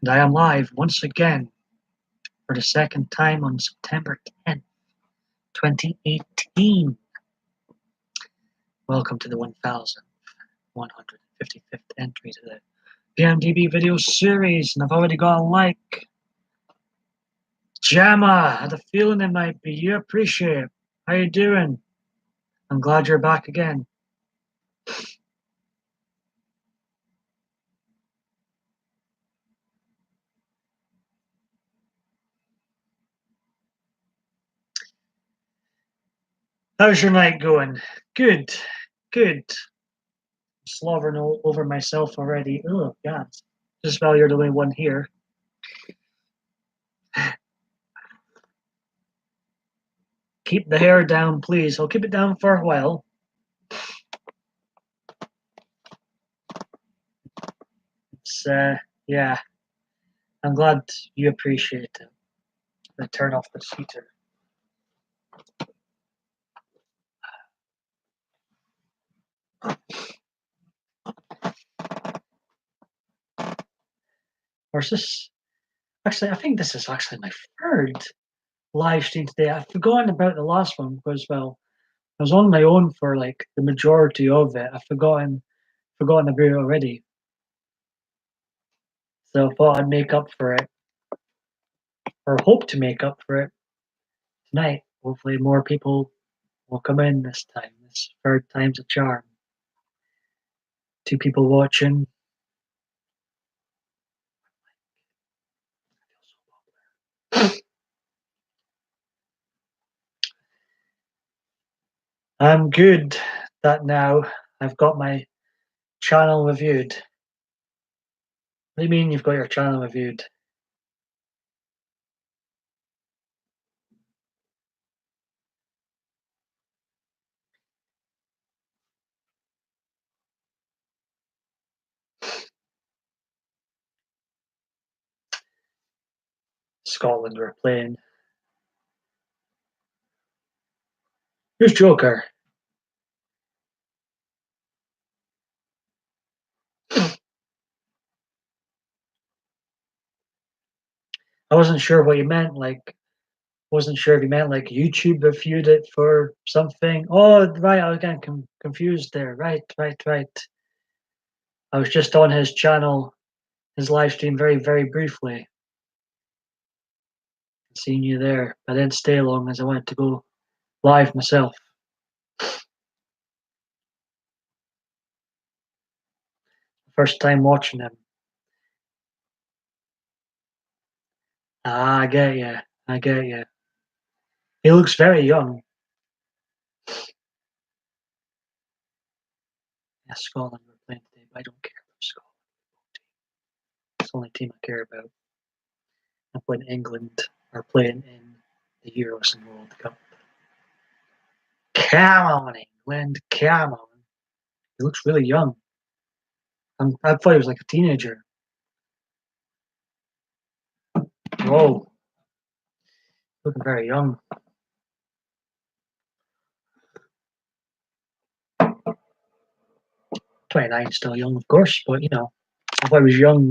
And I am live once again for the second time on September 10th, 2018. Welcome to the 1155th entry to the PMDB video series, and I've already got a like. Jamma, I had a feeling it might be. You appreciate it. How you doing? I'm glad you're back again. How's your night going? Good, good. Slobbering over myself already. Oh, God. Just while you're the only one here. Keep the hair down, please. I'll keep it down for a while. It's, yeah. I'm glad you appreciate it. I turn off the heater. Or is this... Actually, I think this is actually my third live stream today. I've forgotten about the last one because, well, I was on my own for like the majority of it. I've forgotten about it already. So I thought I'd make up for it, or hope to make up for it tonight. Hopefully more people will come in this time. This third time's a charm. 2 people watching. I'm good that now I've got my channel reviewed. What do you mean you've got your channel reviewed? Scotland were playing. Who's Joker? I wasn't sure what you meant. Wasn't sure if you meant like YouTube reviewed it for something. Oh, right. I was getting confused there. Right. I was just on his channel, his live stream, very, very briefly. Seeing you there. I didn't stay long as I wanted to go live myself. First time watching him. Ah, I get you. He looks very young. Yeah, Scotland were playing today, but I don't care about Scotland. It's the only team I care about. And when England are playing in the Euros and World Cup. Come on, England, come on. He looks really young. I thought he was like a teenager. Whoa. Looking very young. "29 is still young, of course, but you know, I thought he was young.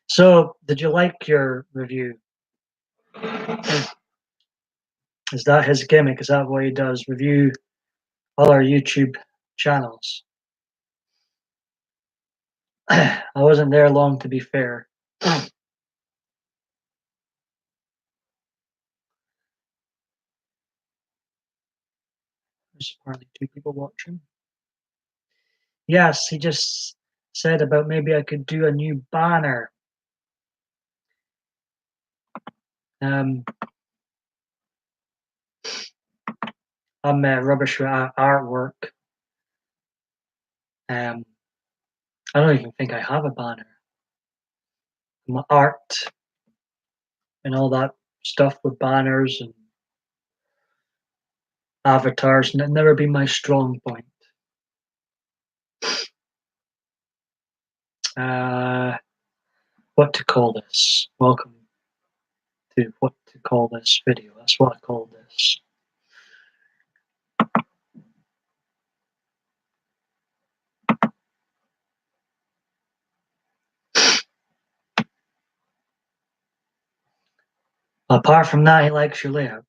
So, did you like your review? Is that his gimmick? Is that what he does? Review all our YouTube channels? I wasn't there long, to be fair. There's apparently 2 people watching. Yes, he just said about maybe I could do a new banner. I'm rubbish with artwork. I don't even think I have a banner. My art and all that stuff with banners and avatars, never been my strong point. What to call this? Welcome to what to call this video. That's what I call this. Apart from that, he likes your layout.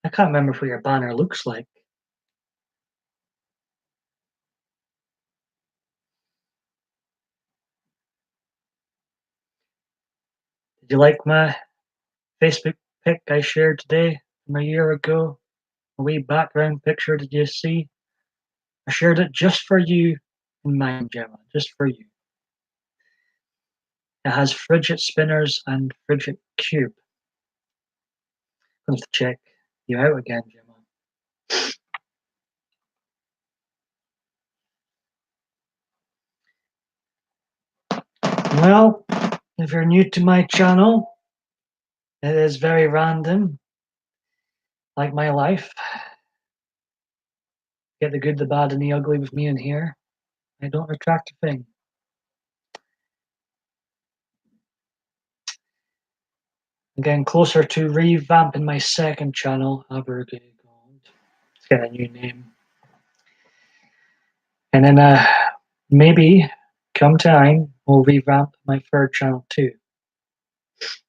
I can't remember what your banner looks like. Did you like my Facebook pic I shared today from a year ago? A wee background picture, did you see? I shared it just for you in mind, Gemma, just for you. It has Frigid Spinners and Frigid Cube. I'm going to check you out again, Gemma. Well, if you're new to my channel, it is very random, like my life. Get the good, the bad, and the ugly with me in here. I don't retract a thing. I'm getting closer to revamping my second channel, Abergay Gold. Let's get a new name. And then maybe come time we'll revamp my third channel too.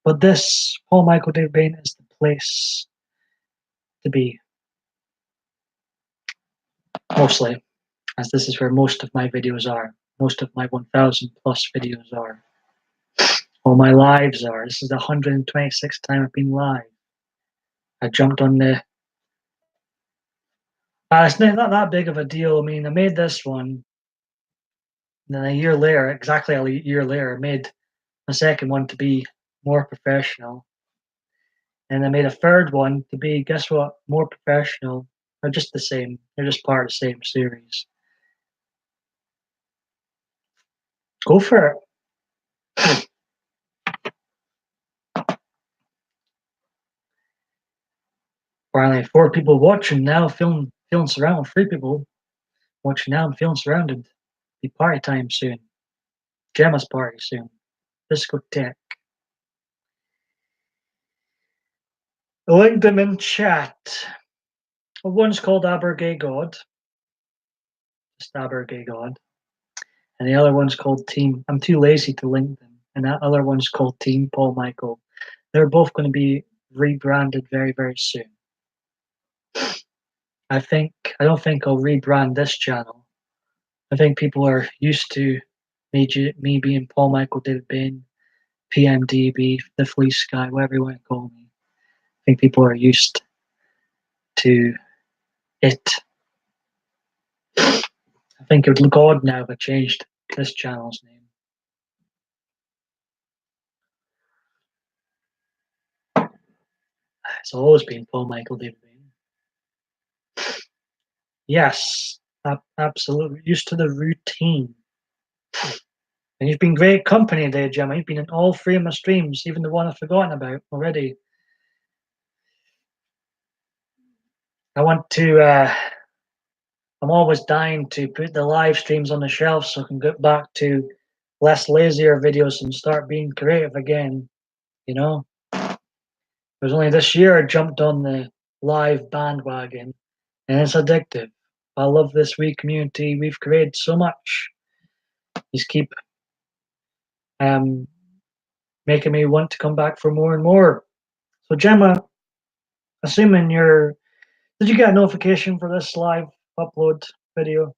But this Paul Michael David Bain is the place to be. Mostly, as this is where most of my videos are. Most of my 1,000 plus videos are. All my lives are. This is the 126th time I've been live. I jumped on the. It's not that big of a deal. I mean, I made this one. And then a year later, exactly a year later, I made a second one to be more professional. And I made a third one to be, guess what, more professional. They're just the same. They're just part of the same series. Go for it. Finally, 4 people watching now, feeling surrounded. 3 people watching now, I'm feeling surrounded. Be party time soon. Gemma's party soon. Discotheque. Linked them in chat. One's called Abergay God. Just Abergay God. And the other one's called Team. I'm too lazy to link them. And that other one's called Team Paul Michael. They're both going to be rebranded very, very soon. I don't think I'll rebrand this channel. I think people are used to me being Paul Michael David Bain, PMDB, the Fleece Guy, whatever you want to call me. I think people are used to it. I think it would look odd now if I changed this channel's name. It's always been Paul Michael David Bain. Yes, absolutely. Used to the routine. And you've been great company today, Gemma. You've been in all 3 of my streams, even the one I've forgotten about already. I want to, I'm always dying to put the live streams on the shelf so I can get back to less lazier videos and start being creative again, you know? It was only this year I jumped on the live bandwagon, and it's addictive. I love this wee community. We've created so much. Just keep making me want to come back for more and more. So Gemma, assuming did you get a notification for this live upload video?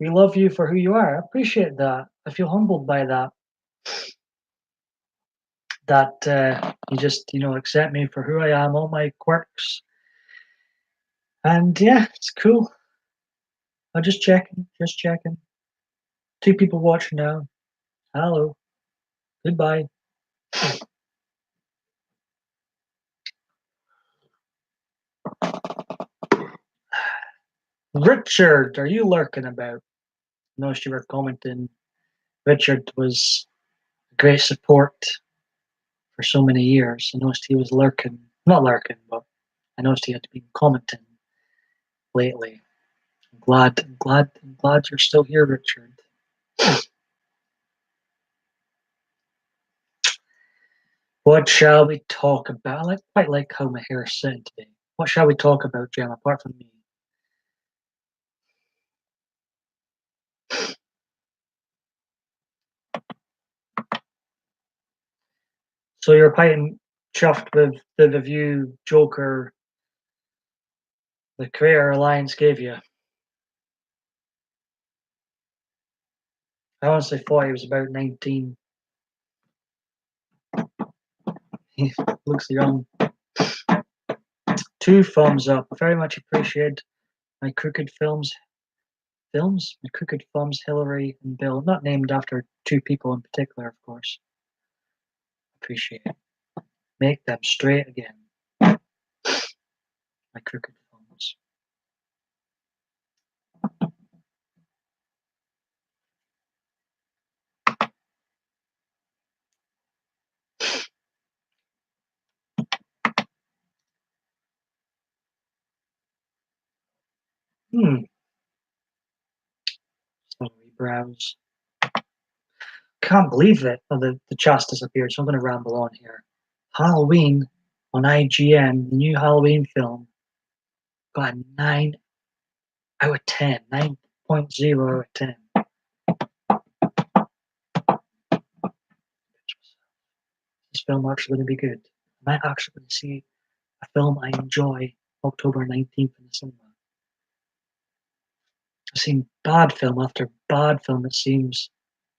We love you for who you are. I appreciate that. I feel humbled by that. That you just, accept me for who I am, all my quirks. And yeah, it's cool. I'm just checking. 2 people watching now. Hello. Goodbye. Richard, are you lurking about? I noticed you were commenting. Richard was great support for so many years. I noticed he was lurking. Not lurking, but I noticed he had been commenting lately. I'm glad you're still here, Richard. What shall we talk about? I quite like how my hair is sitting today. What shall we talk about, Jem, apart from me? So you're chuffed with the review Joker the Creator Alliance gave you. I honestly thought he was about 19. He looks young. 2 thumbs up. Very much appreciate my Crooked my Crooked Films, Hillary and Bill. Not named after 2 people in particular, of course. Appreciate it. Make them straight again. My Crooked Films. Slowly browse. Can't believe it. Oh, the chat's disappeared, so I'm going to ramble on here. Halloween on IGN, the new Halloween film, got a 9 out of 10. 9.0 out of 10. This film actually going to be good. I might actually see a film I enjoy October 19th in the cinema. I've seen bad film after bad film, it seems,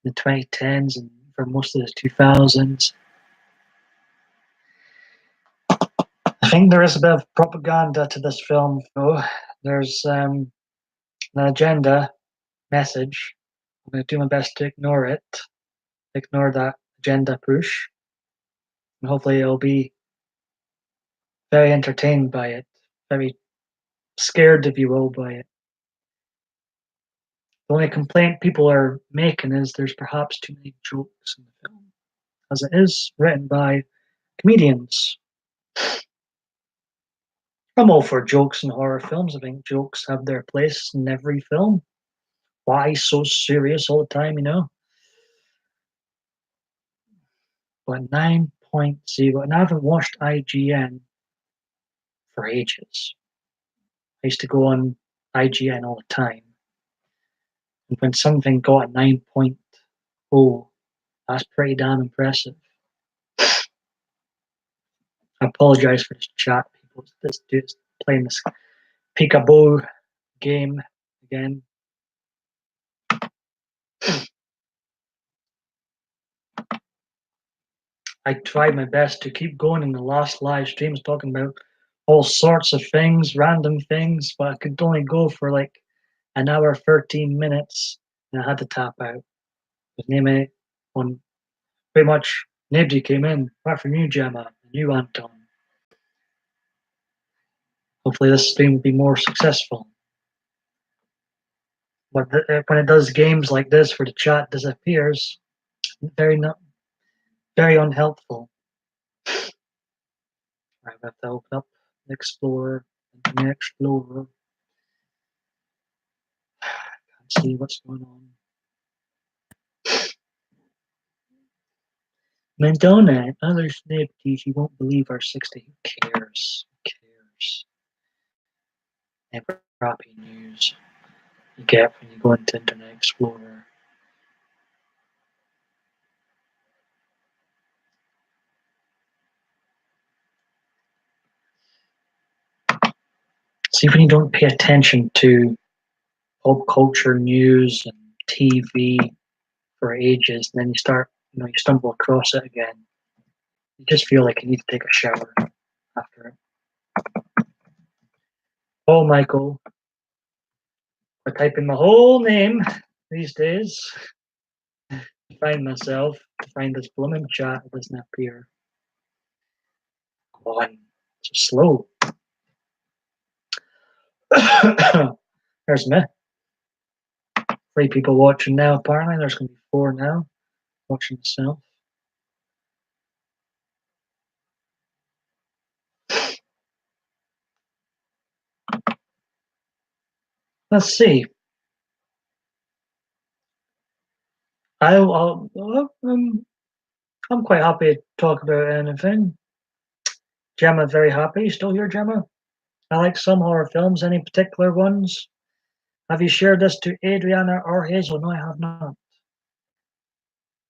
in the 2010s and for most of the 2000s. I think there is a bit of propaganda to this film, though. There's an agenda message. I'm going to do my best to ignore it, ignore that agenda push, and hopefully I'll be very entertained by it, very scared, if you will, by it. The only complaint people are making is there's perhaps too many jokes in the film, as it is written by comedians. I'm all for jokes in horror films. I think jokes have their place in every film. Why so serious all the time, you know? But 9.0, and I haven't watched IGN for ages. I used to go on IGN all the time. And when something got a 9.0, that's pretty damn impressive. I apologize for this chat, people. This dude's playing this peekaboo game again. I tried my best to keep going in the last live streams talking about all sorts of things, random things, but I could only go for like an hour, 13 minutes, and I had to tap out. With name on pretty much nobody came in, apart from you, Gemma, and you, Anton. Hopefully this stream will be more successful. But when it does games like this where the chat disappears, very unhelpful. I have to open up Explorer, Internet Explorer. Can't see what's going on. Madonna, other celebrities you won't believe are 60. Who cares? Who cares? Never crappy news you get when you go into Internet Explorer. See, when you don't pay attention to pop culture news and TV for ages, and then you stumble across it again. You just feel like you need to take a shower after it. Oh, Michael, I type in my whole name these days to find myself, to find this blooming chat. It doesn't appear. Come on, so slow. There's me. 3 people watching now, apparently. There's going to be 4 now watching myself. Let's see. I'm quite happy to talk about anything. Gemma, very happy. You still here, Gemma? I like some horror films. Any particular ones? Have you shared this to Adriana or Hazel? No, I have not.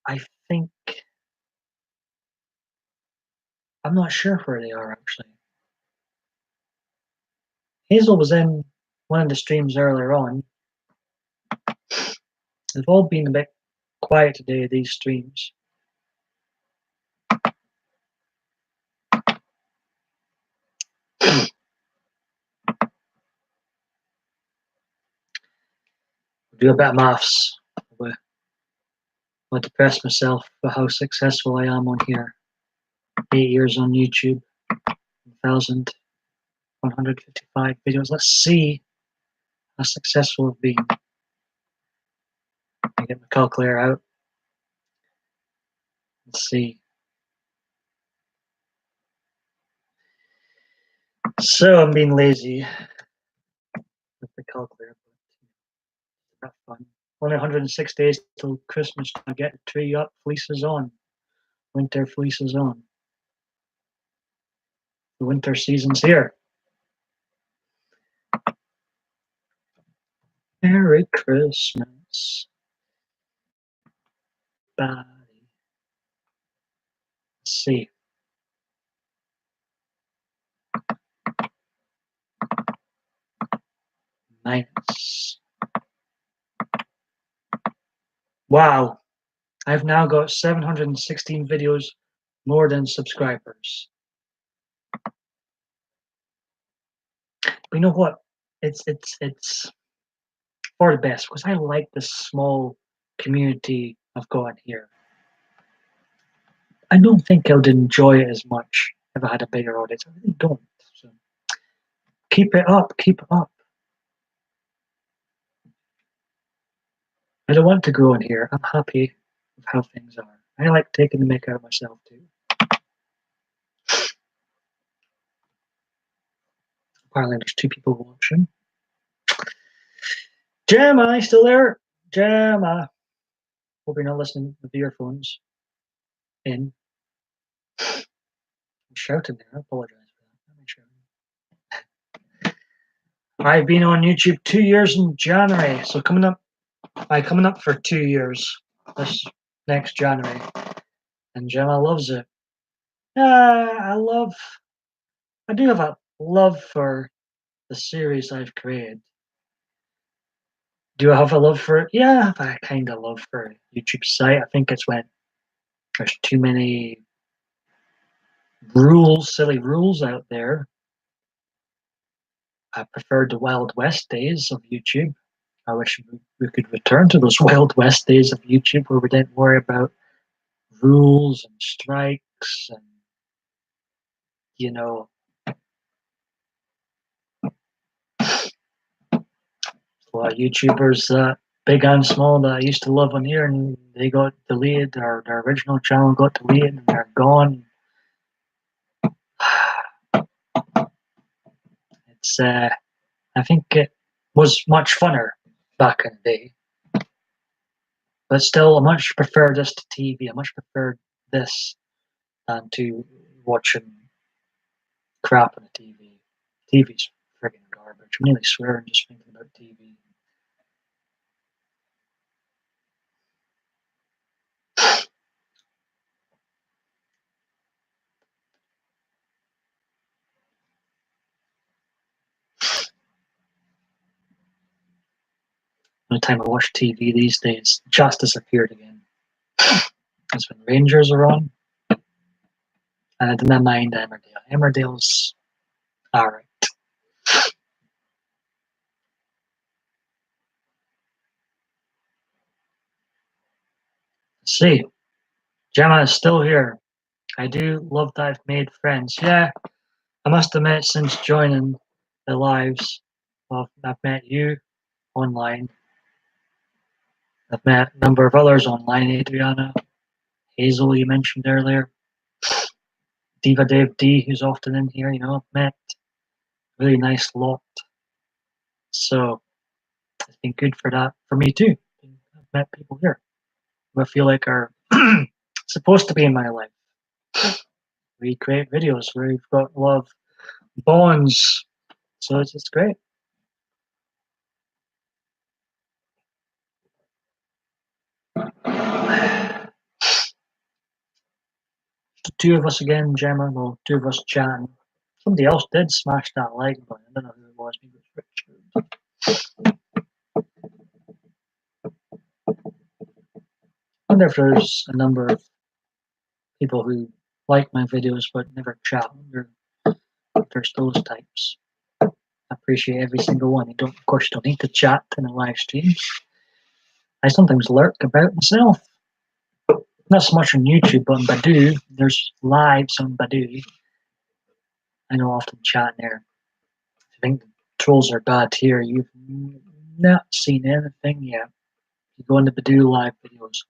I think I'm not sure where they are actually. Hazel was in one of the streams earlier on. They've all been a bit quiet today, these streams. Do a bit of maths. I'll depress myself for how successful I am on here. 8 years on YouTube, 1,155 videos. Let's see how successful I've been. I get my calculator out. Let's see. So I'm being lazy with the calculator, but that's fun. Only 106 days till Christmas. I get the tree up, fleeces on. Winter fleeces on. The winter season's here. Merry Christmas, buddy. Let's see. Minus. Wow. I've now got 716 videos more than subscribers. But you know what? It's for the best because I like this small community I've got here. I don't think I would enjoy it as much if I had a bigger audience. I really don't. So keep it up, keep it up. I don't want to grow in here. I'm happy with how things are. I like taking the mick out of myself too. Apparently there's 2 people watching. Gemma, you still there? Gemma. Hope you're not listening with earphones in. I'm shouting there. I apologize for that. I've been on YouTube 2 years in January, so coming up for 2 years this next January, and Gemma loves it. I do have a love for the series I've created. Do I have a love for it? Yeah, I have a kind of love for YouTube site. I think it's when there's too many silly rules out there. I preferred the Wild West days of YouTube. I wish we could return to those Wild West days of YouTube where we didn't worry about rules and strikes and, you know, a lot of YouTubers, big and small, that I used to love on here, and they got deleted, or their original channel got deleted, and they're gone. I think it was much funner back in the day. But still, I much prefer this to TV. I much prefer this than to watching crap on the TV. TV's friggin' garbage. I'm nearly swearing just thinking about TV. The time I watch TV these days, just disappeared again. That's when Rangers are on. And I didn't mind Emmerdale. Emmerdale's alright. Let's see. Gemma is still here. I do love that I've made friends. Yeah, I must admit, since joining the lives, well, I've met you online. I've met a number of others online. Adriana, Hazel, you mentioned earlier. Diva Dave D, who's often in here, I've met a really nice lot. So it's been good for that, for me too. I've met people here who I feel like are supposed to be in my life. We create videos where we've got a lot of bonds. So it's great. two of us again, Gemma. Well, two of us chatting. Somebody else did smash that like button. I don't know who it was. Maybe it was Richard. I wonder if there's a number of people who like my videos but never chat. There's those types. I appreciate every single one. Of course, you don't need to chat in a live stream. I sometimes lurk about myself. Not so much on YouTube, but on Badoo. There's lives on Badoo. I know I often chat there. If you think the trolls are bad here, you've not seen anything yet. You go into Badoo live videos.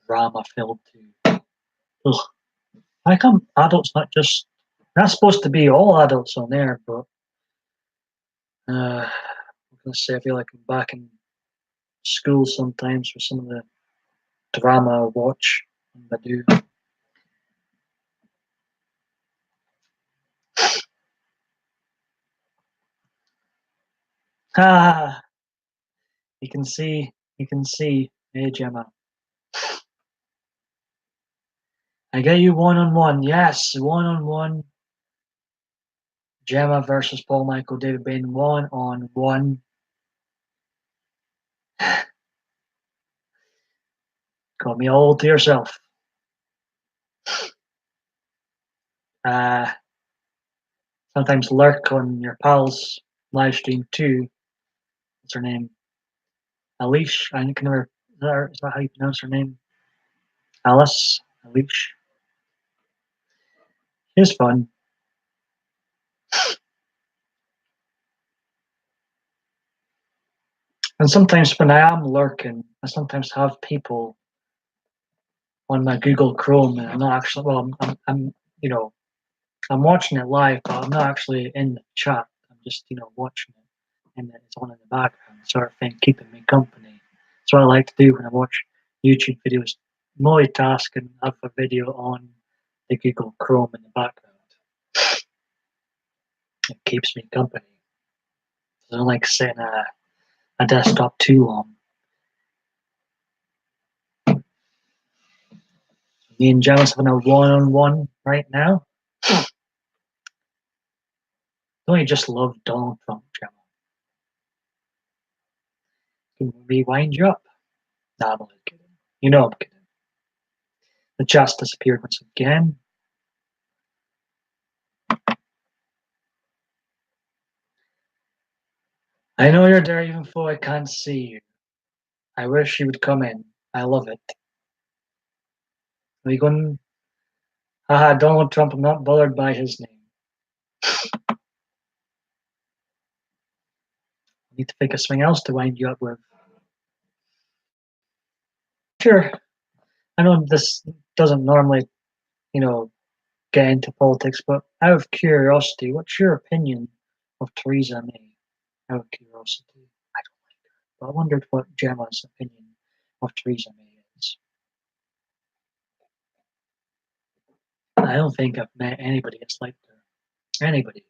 Drama filled too. Ugh. How come adults not just not supposed to be all adults on there, but I'm gonna say I feel like I'm back in school sometimes for some of the drama I watch on Badoo. Ah, you can see, hey Gemma. I get you one on one. Yes, one on one. Gemma versus Paul Michael David Bain, one on one. Got me all to yourself. Sometimes lurk on your pal's live stream too. What's her name? Alish. I can never. Is that how you pronounce her name? Alice. Alish. It's fun. And sometimes when I am lurking, I sometimes have people on my Google Chrome, and I'm not actually. Well, I'm you know, I'm watching it live, but I'm not actually in the chat. I'm just, watching it, and it's on in the background, sort of thing, keeping me company. That's what I like to do when I watch YouTube videos. Multitask and have a video on the Google Chrome in the background. It keeps me company. I don't like sitting at a desktop too long. Me and Gemma's having a one-on-one right now. Don't you just love Donald Trump, Gemma? Can we wind you up? Nah, I'm only kidding. You know I'm kidding. The chat's disappeared once again. I know you're there even though I can't see you. I wish you would come in. I love it. Are you going? Haha, Donald Trump, I'm not bothered by his name. I need to think of something else to wind you up with. Sure. I know this doesn't normally, get into politics, but out of curiosity, what's your opinion of Theresa May? Out of curiosity. I don't like her. But I wondered what Gemma's opinion of Theresa May is. I don't think I've met anybody that's liked her. Anybody.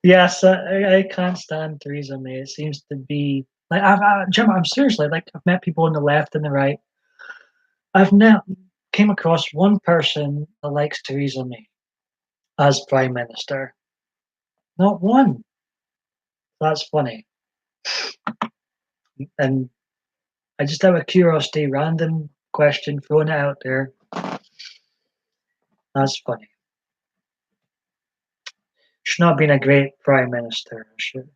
Yes, I can't stand Theresa May. It seems to be like Gemma. I'm seriously like I've met people on the left and the right. I've never came across one person that likes Theresa May as prime minister. Not one. That's funny. And I just have a curiosity, random question, throwing it out there. That's funny. She's not been a great prime minister, sure.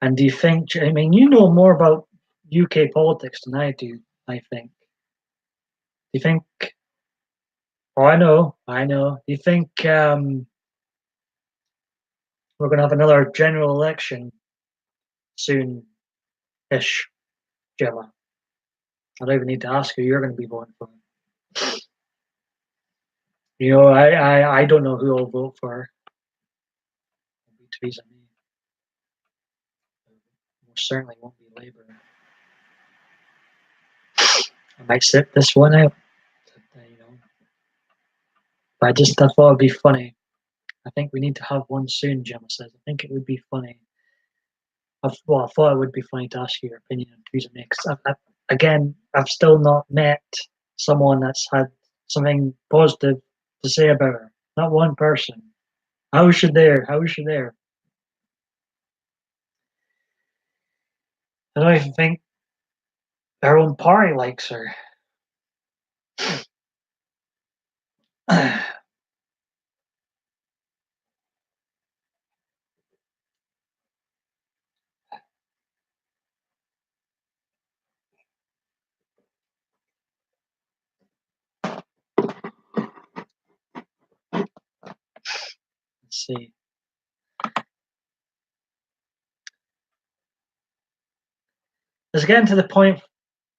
And do you think? I mean, you know more about UK politics than I do. I think. Do you think? Oh, I know. Do you think we're going to have another general election soon-ish, Gemma? I don't even need to ask who you're going to be voting for. I don't know who I'll vote for. It'll be Theresa May. Most certainly won't be Labour. I might sit this one out. But I thought it'd be funny. I think we need to have one soon, Gemma says. I think it would be funny. I thought it would be funny to ask you your opinion on Theresa May. 'Cause again, I've still not met someone that's had something positive to say about her. Not one person. How is she there? How is she there? I don't even think her own party likes her. Let's see. It's getting to the point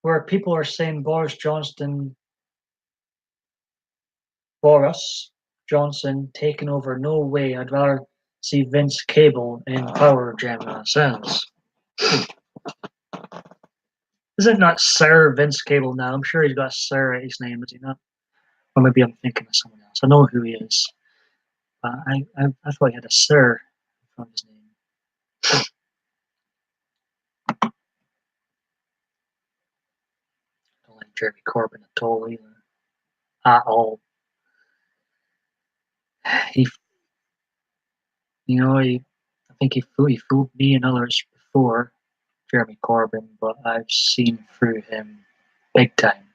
where people are saying Boris Johnson taking over. No way. I'd rather see Vince Cable in power, Gemma says. Is it not Sir Vince Cable now? I'm sure he's got Sir at his name, is he not? Or maybe I'm thinking of someone else. I know who he is. But I thought he had a Sir in front of his name. I don't like Jeremy Corbyn at all either. At all. He, I think he fooled me and others before, Jeremy Corbyn, but I've seen through him big time.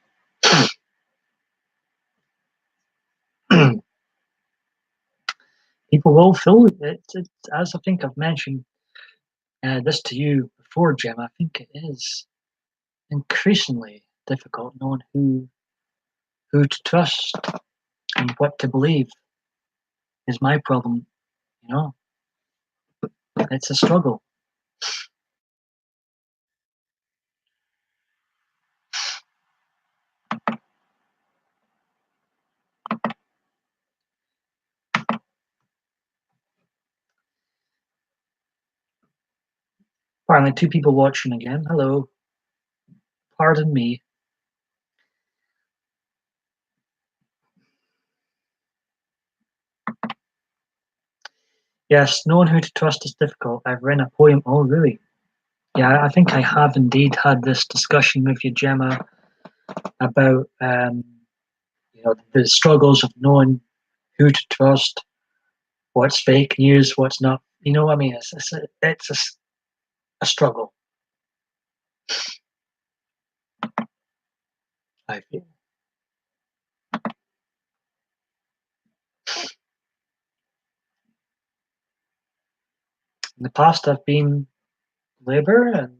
People will feel it, as I think I've mentioned this to you before, Jim. I think it is increasingly difficult knowing who to trust and what to believe is my problem. You know, it's a struggle. Apparently, two people watching again. Hello, pardon me. Yes, knowing who to trust is difficult. I've written a poem. Oh, really? Yeah, I think I have indeed had this discussion with you, Gemma, about the struggles of knowing who to trust, what's fake news, what's not. You know what I mean? It's a struggle. I feel. In the past, I've been Labour and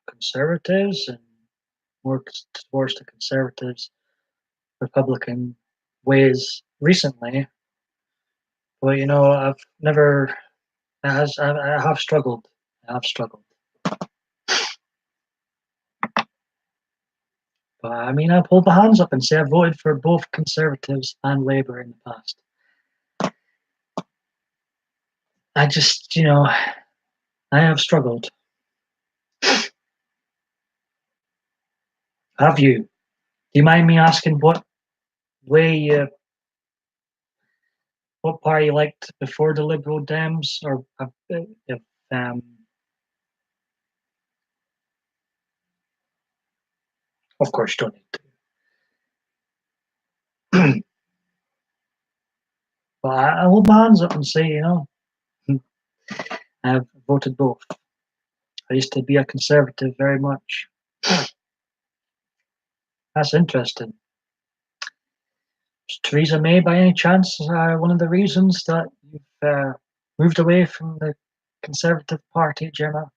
Conservatives and more towards the Conservatives, Republican ways recently. But I've never. I have struggled. I have struggled. But I mean, I hold my hands up and say I voted for both Conservatives and Labour in the past. I just, I have struggled. Have you? Do you mind me asking way, what party you liked before the Liberal Dems, or if of course you don't need to. But I hold my hands up and say, I've voted both. I used to be a Conservative very much. That's interesting. Is Theresa May, by any chance, one of the reasons that you've moved away from the Conservative Party, Gemma?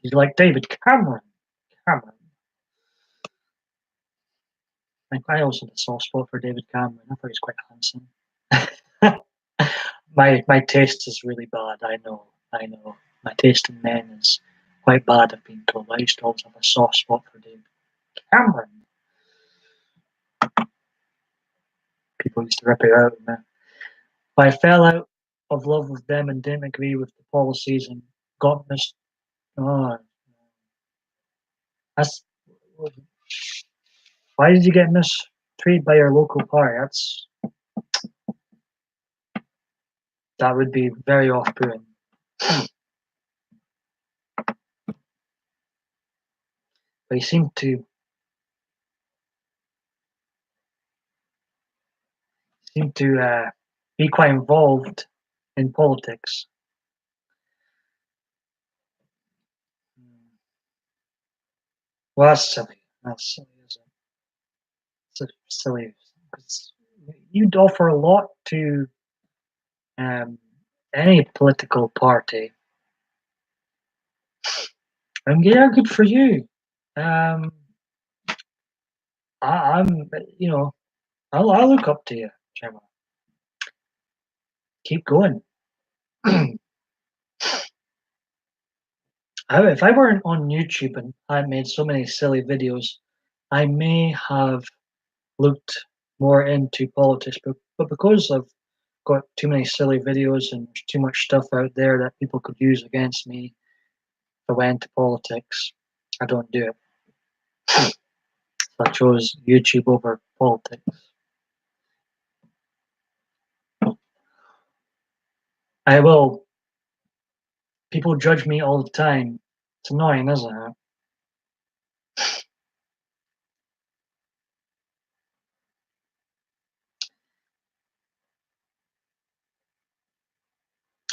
You like David Cameron? Cameron. I also had a soft spot for David Cameron. I thought he was quite handsome. My taste is really bad. I know. My taste in men is quite bad. I've been told. I used to always have a soft spot for David Cameron. People used to rip it out of me. But I fell out of love with them and didn't agree with the policies and got mis. Oh, that's why did you get mistreated by your local party? That would be very off-putting. But he seemed to be quite involved in politics. Well, that's silly. That's silly, isn't it? It's silly. Because you'd offer a lot to any political party. And yeah, good for you. Um, I'm, I look up to you, Gemma. Keep going. If I weren't on YouTube and I made so many silly videos, I may have looked more into politics, but because I've got too many silly videos and there's too much stuff out there that people could use against me if I went into politics, I don't do it. So I chose YouTube over politics. I will. People judge me all the time. It's annoying, isn't it?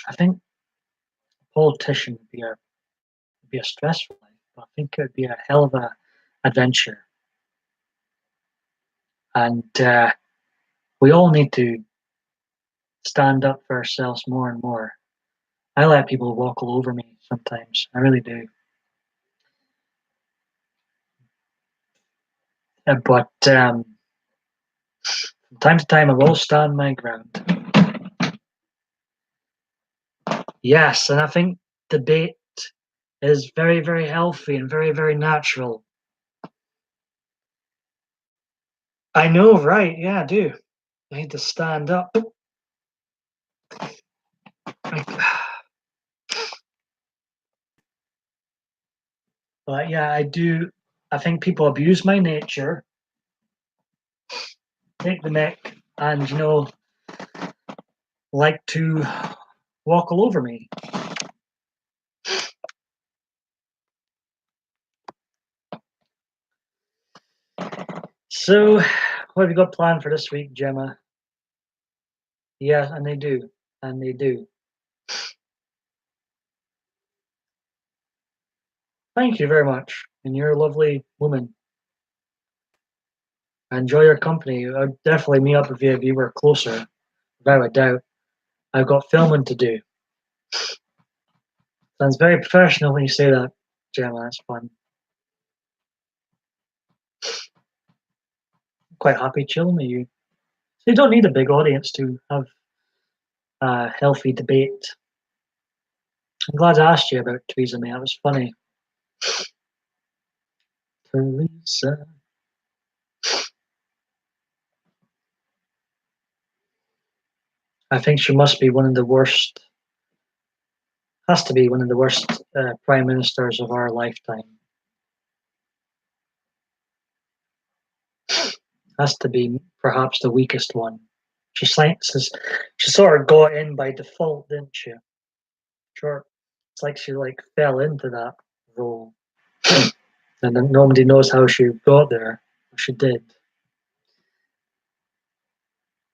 I think a politician would be a stressful life, but I think it would be a hell of a adventure. And we all need to stand up for ourselves more and more. I let people walk all over me sometimes. I really do. But from time to time, I will stand my ground. Yes, and I think debate is very, very healthy and very, very natural. I know, right? Yeah, I do. I need to stand up. But yeah, I do. I think people abuse my nature, take the mick, and like to walk all over me. So, what have you got planned for this week, Gemma? Yeah, and they do. And they do. Thank you very much. And you're a lovely woman. I enjoy your company. I'd definitely meet up with you if you were closer, without a doubt. I've got filming to do. Sounds very professional when you say that, Gemma. That's fun. Quite happy chilling with you. So you don't need a big audience to have a healthy debate. I'm glad I asked you about Theresa May. That was funny. Theresa. I think she must be one of the worst, has to be one of the worst prime ministers of our lifetime. Has to be perhaps the weakest one. She sort of got in by default, didn't she? Sure. It's like she fell into that role. And then nobody knows how she got there. But she did.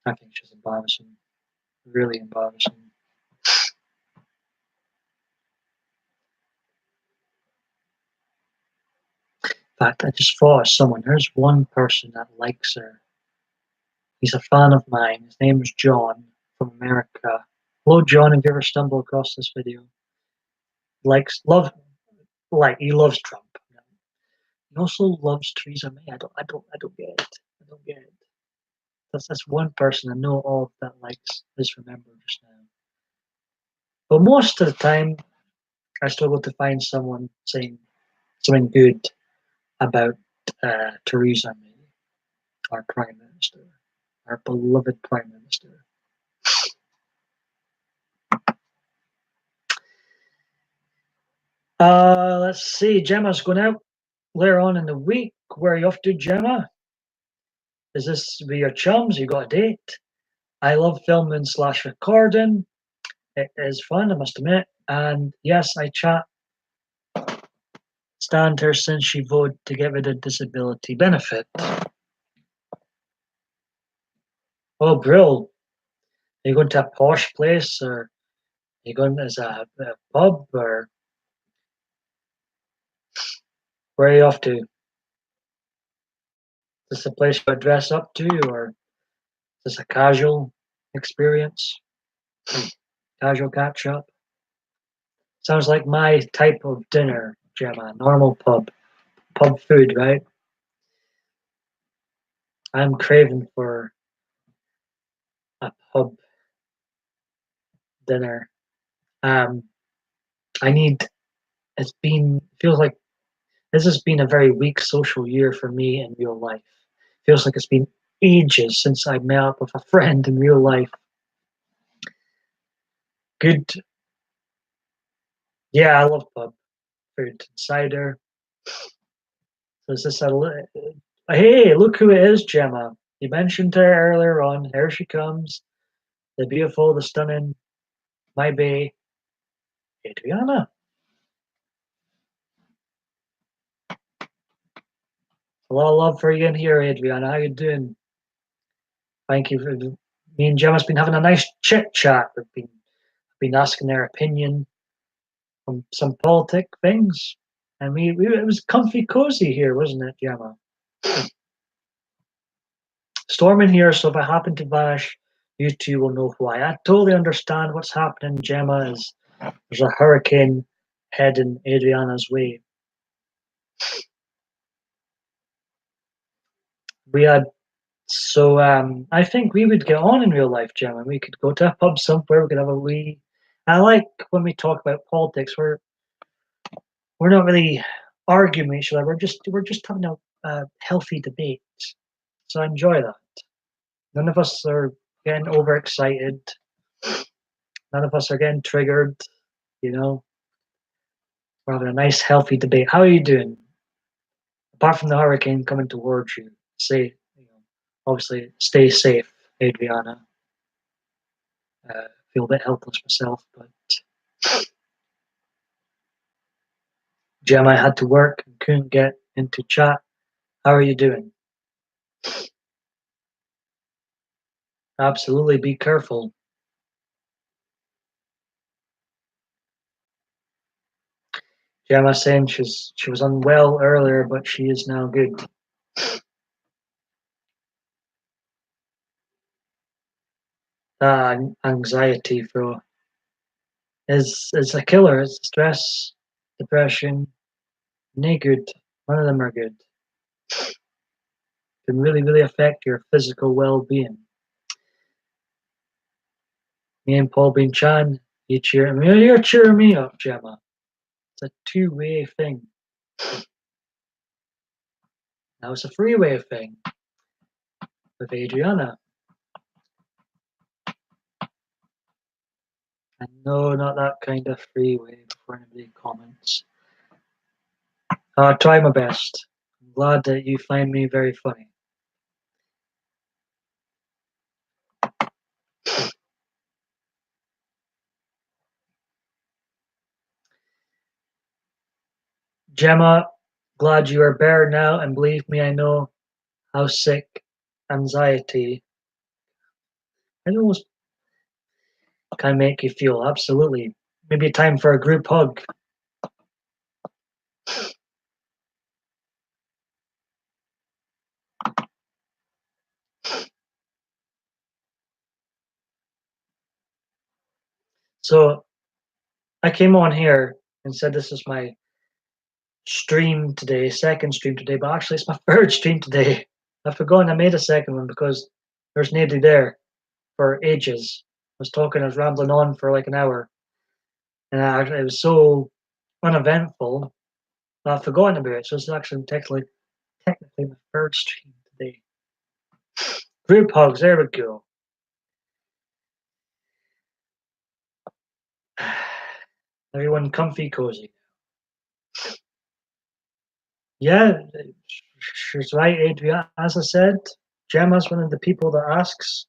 I think she's embarrassing. Really embarrassing. In fact, I just thought of someone. There's one person that likes her. He's a fan of mine. His name's John from America. Hello, John. If you ever stumble across this video, he loves Trump. He also loves Theresa May. I don't get it. I don't get it. That's one person I know of that likes this remember just now. But most of the time, I struggle to find someone saying something good about Theresa May, our Prime Minister, our beloved Prime Minister. Let's see. Gemma's going out later on in the week. Where are you off to, Gemma? Is this with your chums? You got a date? I love filming / recording. It is fun, I must admit. And yes, I chat stand her since she voted to get rid of disability benefit. Oh, Brill, are you going to a posh place or are you going as a pub or where are you off to? Is this a place you dress up to or is this a casual experience? Casual catch up? Sounds like my type of dinner, Gemma. Normal pub. Pub food, right? I'm craving for a pub dinner. Um, I need, feels like this has been a very weak social year for me in real life. Feels like it's been ages since I met up with a friend in real life. Good, yeah, I love pub food. Cider. So is this hey, look who it is, Gemma. You mentioned her earlier on. Here she comes. The beautiful, the stunning, my bae, Adriana. A lot of love for you in here, Adriana. How you doing? Thank you for me and Gemma's been having a nice chit chat. We've been asking their opinion on some politic things, and we it was comfy cozy here, wasn't it, Gemma? Storming here, so if I happen to vanish, you two will know why. I totally understand what's happening, Gemma. Is there's a hurricane heading Adriana's way. We had I think we would get on in real life, Gemma. We could go to a pub somewhere. We could have a wee. I like when we talk about politics. We're not really arguing with each other. We're just having a healthy debate. So I enjoy that. None of us are getting overexcited. None of us are getting triggered. You know, we're having a nice, healthy debate. How are you doing? Apart from the hurricane coming towards you, obviously, stay safe, Adriana. Feel a bit helpless myself, but Gemma had to work and couldn't get into chat. How are you doing? Absolutely, be careful. Gemma saying she was unwell earlier, but she is now good. Anxiety, bro, is a killer. It's stress, depression, no good. None of them are good. Can really, really affect your physical well-being. Me and Paul being Chan, you're cheering me up, Gemma. It's a two-way thing. Now it's a three-way thing with Adriana. And no, not that kind of freeway before anybody comments. I'll try my best. I'm glad that you find me very funny. Gemma, glad you are better now, and believe me, I know how sick anxiety it almost can make you feel. Absolutely. Maybe time for a group hug. So I came on here and said this is my stream today, second stream today, but actually it's my third stream today. I've forgotten I made a second one because there's nobody there for ages. I was rambling on for like an hour, and it was so uneventful that I've forgotten about it. So it's actually technically my third stream today. Group hugs, there we go. Everyone comfy cozy. Yeah, she's right, Adria. As I said, Gemma's one of the people that asks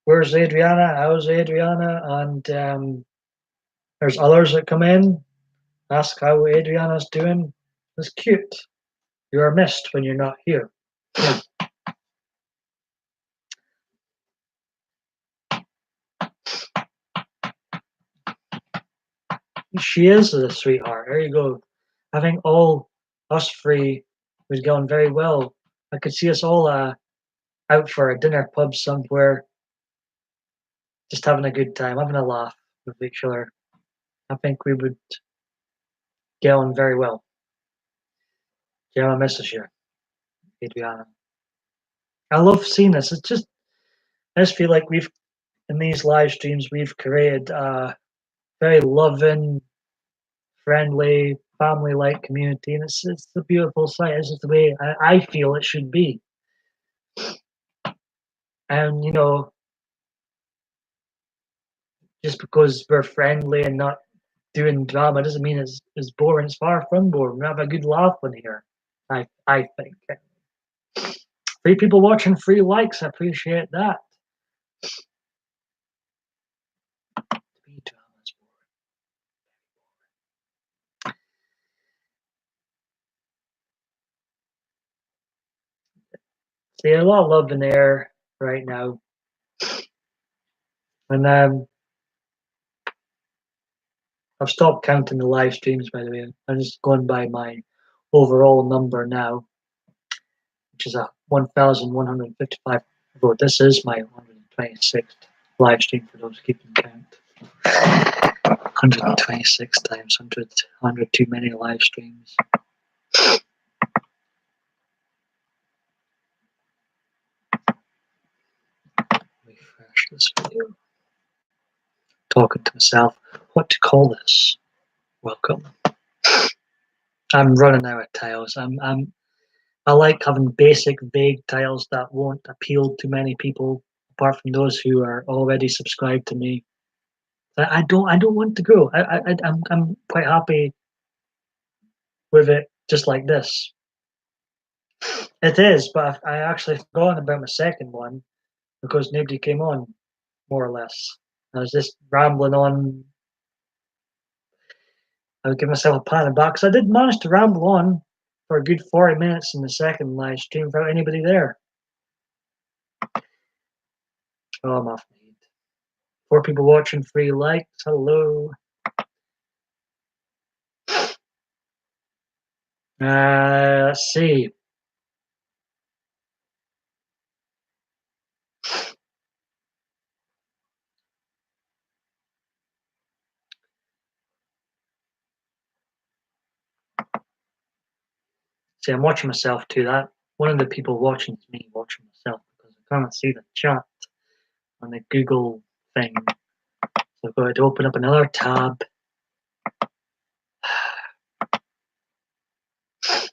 where's Adriana? How's Adriana? And there's others that come in, ask how Adriana's doing. It's cute. You are missed when you're not here. She is a sweetheart. There you go. I think all us three was going very well. I could see us all out for a dinner pub somewhere, just having a good time, having a laugh with each other. I think we would get on very well. Gemma misses you, Adriana. I love seeing this. It's just I just feel like we've in these live streams we've created a very loving, friendly, family-like community, and it's a beautiful sight. It's just the way I feel it should be. And just because we're friendly and not doing drama doesn't mean it's boring. It's far from boring. We have a good laugh in here. I think. Three people watching, three likes. I appreciate that. See, a lot of love in the air right now. And I've stopped counting the live streams, by the way. I'm just going by my overall number now, which is a 1,155. Although this is my 126th live stream for those keeping count. 126 times 100 too many live streams. Refresh this video. Talking to myself. What to call this? Welcome. I'm running out of tiles. I like having basic, vague tiles that won't appeal to many people, apart from those who are already subscribed to me. I don't want to go. I'm quite happy with it, just like this. It is, but I actually forgot about my second one because nobody came on, more or less. I was just rambling on. I would give myself a pat on the back because I did manage to ramble on for a good 40 minutes in the second live stream without anybody there. Oh, I'm off my head. 4 people watching, 3 likes. Hello. Let's see. See, I'm watching myself too. That one of the people watching is me watching myself because I can't see the chat on the Google thing. So I've got to open up another tab. To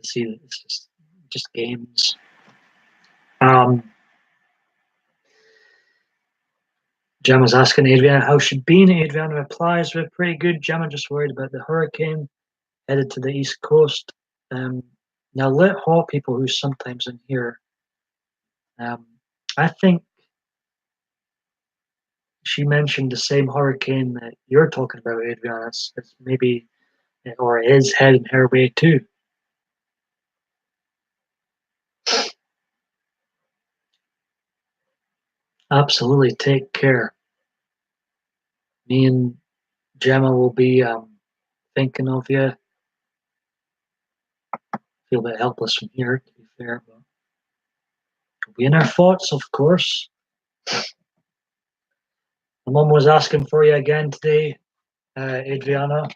see that it's just games. Gemma's asking Adriana how she been. Adriana replies, "We're pretty good. Gemma just worried about the hurricane headed to the east coast." Now, let hot people who's sometimes in here. I think she mentioned the same hurricane that you're talking about, Adriana. It's maybe or is heading her way too. Absolutely, take care. Me and Gemma will be thinking of you. Feel a bit helpless from here, to be fair, but we'll be in our thoughts, of course. My mum was asking for you again today, Adriana.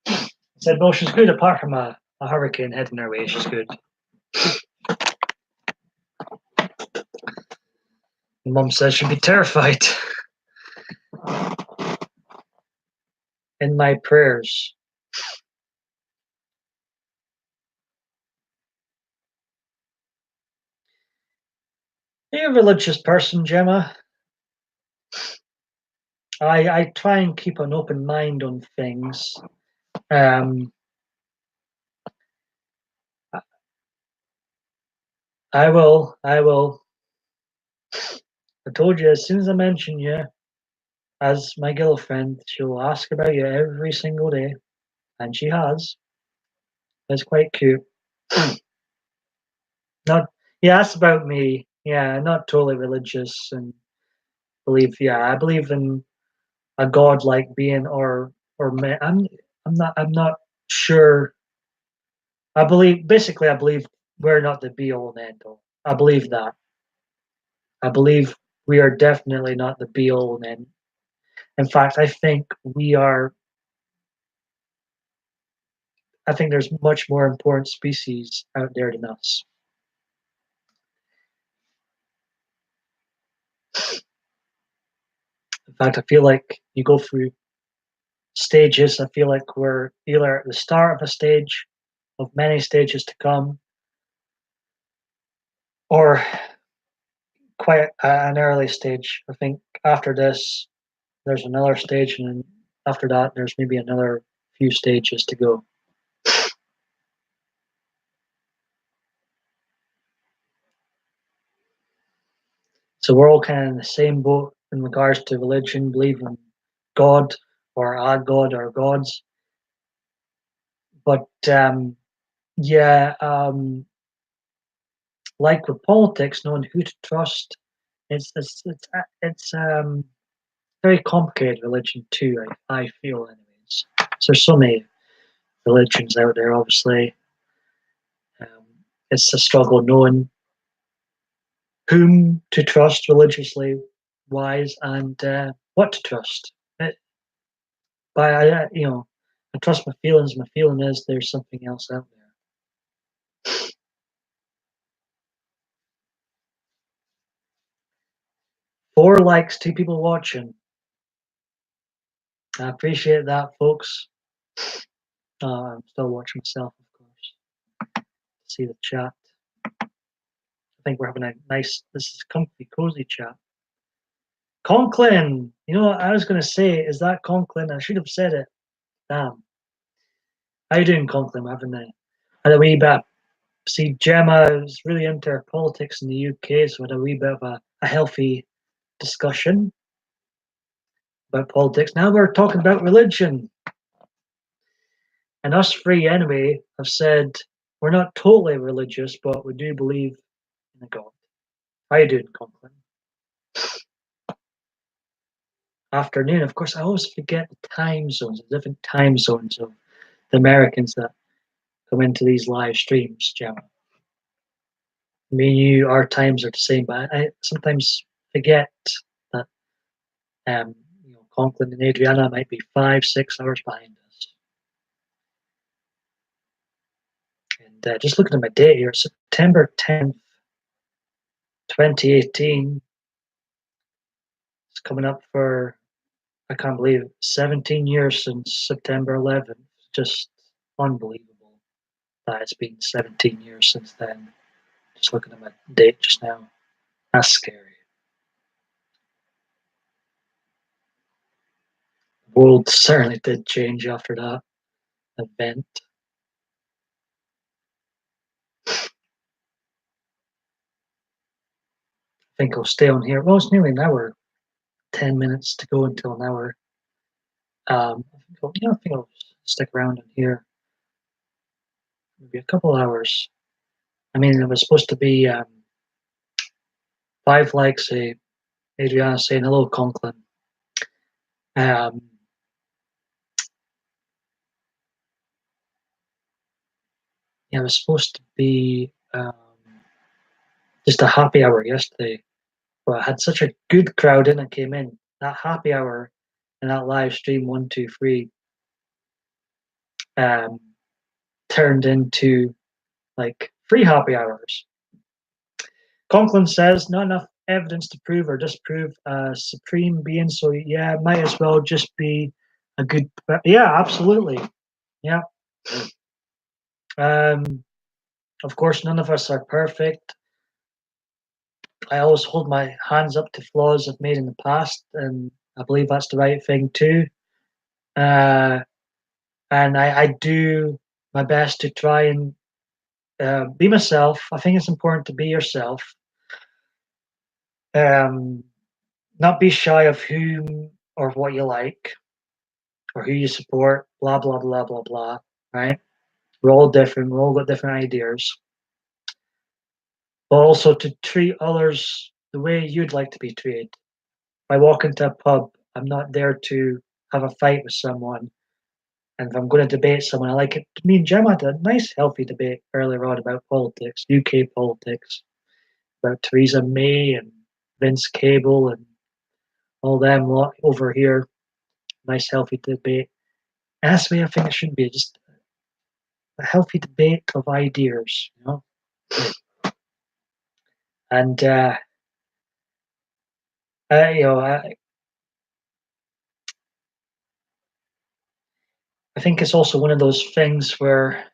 I said, well, she's good apart from a hurricane heading her way. She's good. My mum says she'd be terrified. In my prayers. Are you a religious person, Gemma? I try and keep an open mind on things. I will. I will. I told you as soon as I mention you as my girlfriend, she'll ask about you every single day, and she has. It's quite cute. Not, yeah, that's about me. Yeah, not totally religious and believe. Yeah, I believe in a godlike being or I'm not sure. I believe basically I believe we're not the be all and end all. I believe that. I believe we are definitely not the be all and end. In fact, I think there's much more important species out there than us. In fact, I feel like you go through stages. I feel like we're either at the start of a stage of many stages to come, or quite an early stage. I think after this, there's another stage, and then after that, there's maybe another few stages to go. So we're all kind of in the same boat in regards to religion, believe in God or a God or gods. But yeah, like with politics, knowing who to trust, it's very complicated religion too. I feel, anyways. So there's so many religions out there. Obviously, um, it's a struggle knowing whom to trust religiously wise and what to trust. But I trust my feelings. My feeling is there's something else out there. 4 likes, 2 people watching. I appreciate that, folks. I'm still watching myself, of course. See the chat. I think we're having a nice. This is comfy, cozy chat. Conklin, you know what I was going to say? Is that Conklin? I should have said it. Damn. How you doing, Conklin? We're having had a wee bit. See, Gemma is really into her politics in the UK, so we had a wee bit of a healthy discussion about politics. Now we're talking about religion. And us three, anyway, have said we're not totally religious, but we do believe in a God. How you doing, Conklin? Afternoon. Of course, I always forget the time zones, the different time zones of the Americans that come into these live streams, Gemma. Me and you, our times are the same, but I sometimes forget that Conklin and Adriana might be 5, 6 hours behind us. And just looking at my date here, September 10th, 2018, it's coming up for, I can't believe it, 17 years since September 11th. Just unbelievable that it's been 17 years since then. Just looking at my date just now. That's scary. The world certainly did change after that event. I think I'll stay on here. Well, it's nearly an hour, 10 minutes to go until an hour. I think I'll stick around in here maybe a couple hours. I mean, it was supposed to be 5 likes, Adriana saying hello, Conklin. Um, yeah, it was supposed to be just a happy hour yesterday, but I had such a good crowd in that came in. That happy hour and that live stream 123 um, turned into like 3 happy hours. Conklin says not enough evidence to prove or disprove a supreme being, so yeah, it might as well just be a good. Yeah, absolutely. Yeah. Um, of course, none of us are perfect. I always hold my hands up to flaws I've made in the past, and I believe that's the right thing too. Uh, and I do my best to try and be myself. I think it's important to be yourself. Um, not be shy of whom or what you like or who you support. Blah blah blah blah blah. Right? We're all different. We're all got different ideas. But also to treat others the way you'd like to be treated. If I walk into a pub, I'm not there to have a fight with someone. And if I'm going to debate someone, I like it. Me and Gemma had a nice, healthy debate earlier on about politics, UK politics, about Theresa May and Vince Cable and all them lot over here. Nice, healthy debate. And that's the way I think it should be, just a healthy debate of ideas, you know. And you know, I think it's also one of those things where,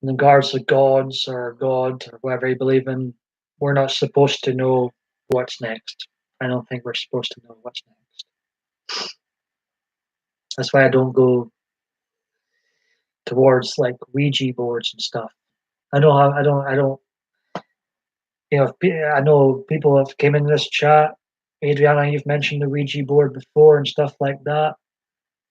in regards to gods or God or whatever you believe in, we're not supposed to know what's next. I don't think we're supposed to know what's next. That's why I don't go towards like Ouija boards and stuff. I know how I don't. You know, I know people have came in this chat. Adriana, you've mentioned the Ouija board before and stuff like that.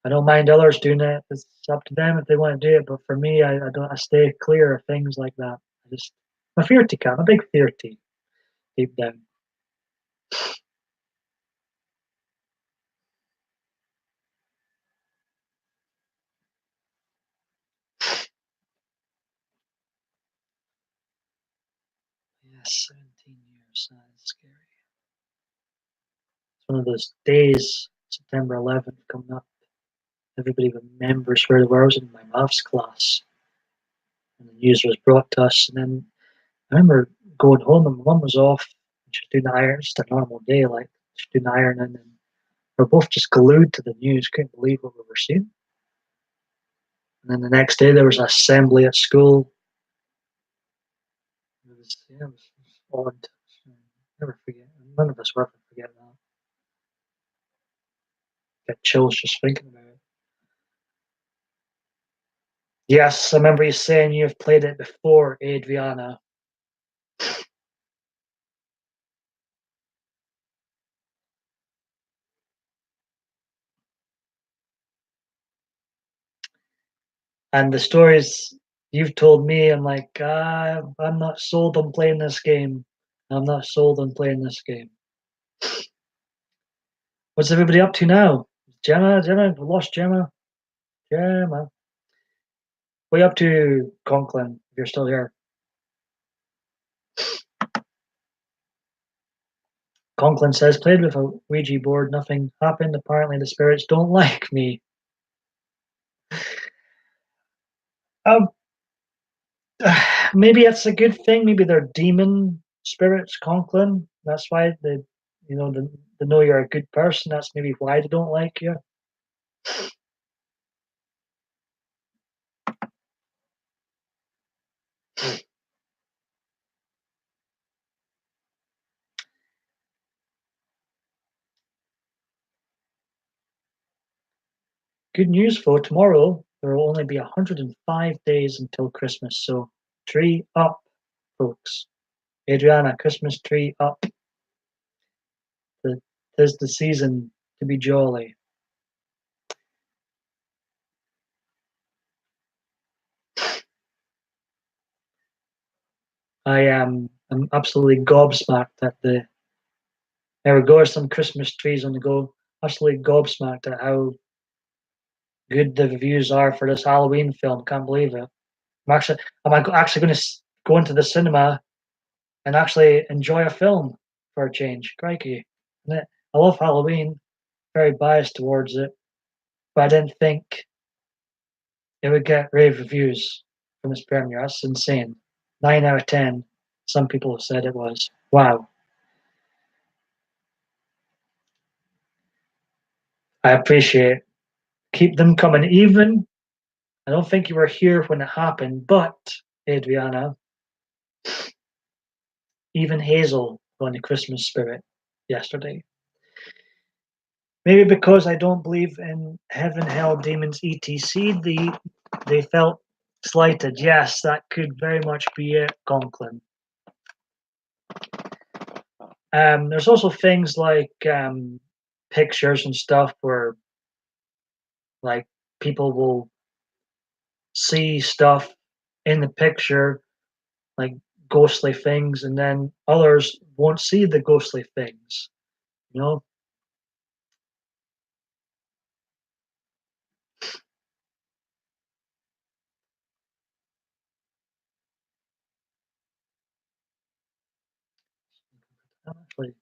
I don't mind others doing it. It's up to them if they want to do it. But for me, I don't. I stay clear of things like that. I'm a fearty cat. I'm a big fearty deep down. Yes, 17 years. That is scary. It's one of those days, September 11th, coming up. Everybody remembers where they were. I was in my maths class, and the news was brought to us. And then I remember going home, and my mum was off. She's doing the iron, just a normal day, like she's doing the ironing, and we're both just glued to the news. Couldn't believe what we were seeing. And then the next day, there was an assembly at school. It was odd. Never forget. None of us will ever forget that. Get chills just thinking about it. Yes, I remember you saying you've played it before, Adriana. And the stories you've told me, I'm like, I'm not sold on playing this game. I'm not sold on playing this game. What's everybody up to now? Gemma, we lost Gemma. Gemma. What are you up to, Conklin, if you're still here? Conklin says, played with a Ouija board, nothing happened. Apparently the spirits don't like me. Um, maybe it's a good thing. Maybe they're demon spirits, Conklin. That's why they know you're a good person. That's maybe why they don't like you. Good news for tomorrow. There will only be 105 days until Christmas, so tree up, folks. Adriana, Christmas tree up. Tis the season to be jolly. I'm absolutely gobsmacked at the there we go, some Christmas trees on the go. Absolutely gobsmacked at how good the reviews are for this Halloween film. Can't believe it. I'm actually going to go into the cinema and actually enjoy a film for a change. Crikey. I love Halloween, very biased towards it, but I didn't think it would get rave reviews from its premiere. That's insane. 9 out of 10. Some people have said it was. Wow. I appreciate it. Keep them coming. Even, I don't think you were here when it happened, but, Adriana, even Hazel got in the Christmas spirit yesterday. Maybe because I don't believe in heaven, hell, demons, etc. They felt Slighted, yes, that could very much be it, Conklin. There's also things like pictures and stuff where like people will see stuff in the picture, like ghostly things, and then others won't see the ghostly things. You know, I actually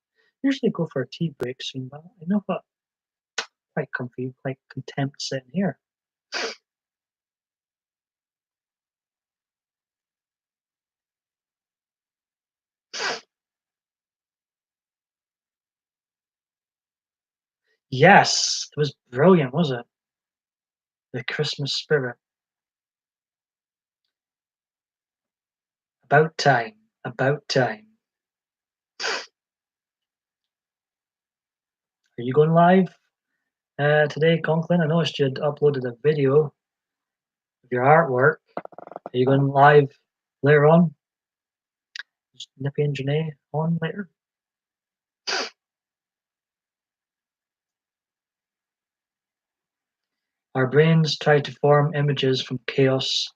usually go for a tea break soon, but you know what? Quite comfy, quite content sitting here. Yes, it was brilliant, was it? The Christmas spirit. About time. About time. Are you going live today, Conklin? I noticed you had uploaded a video of your artwork. Are you going live later on? Is Nippy and Janae on later? Our brains try to form images from chaos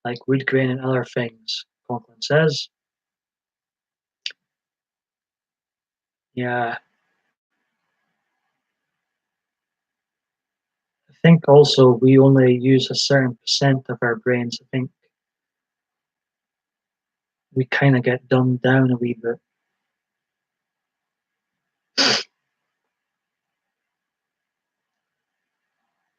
like wood grain and other things, Conklin says. Yeah, I think also we only use a certain percent of our brains. I think we kind of get dumbed down a wee bit.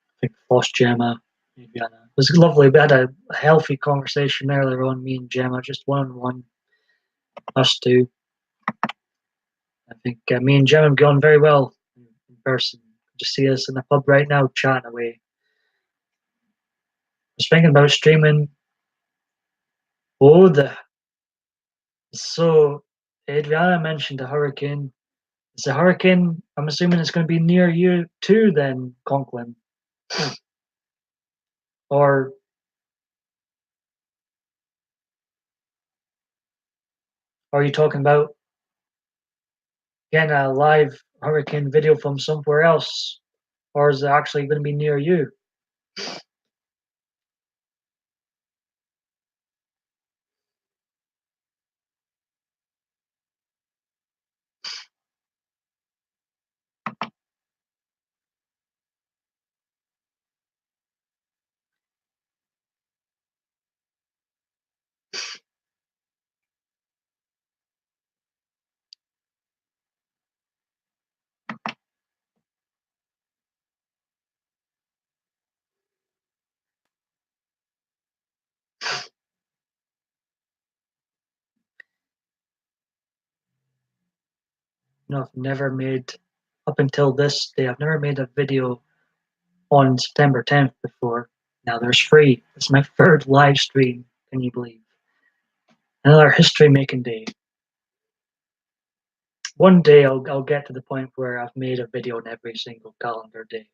I think lost Gemma, maybe Anna. It was lovely. We had a healthy conversation earlier on, me and Gemma, just one on one, us two. I think me and Gemma have gone very well in person. Just see us in the pub right now chatting away. I was thinking about streaming. Oh, so Adriana mentioned the hurricane. Is the hurricane? I'm assuming it's going to be near you too, then, Conklin, or are you talking about getting a live hurricane video from somewhere else, or is it actually going to be near you? No, I've never made up until this day. I've never made a video on September 10th before. Now there's free. It's my third live stream. Can you believe? Another history making day. One day I'll get to the point where I've made a video on every single calendar day.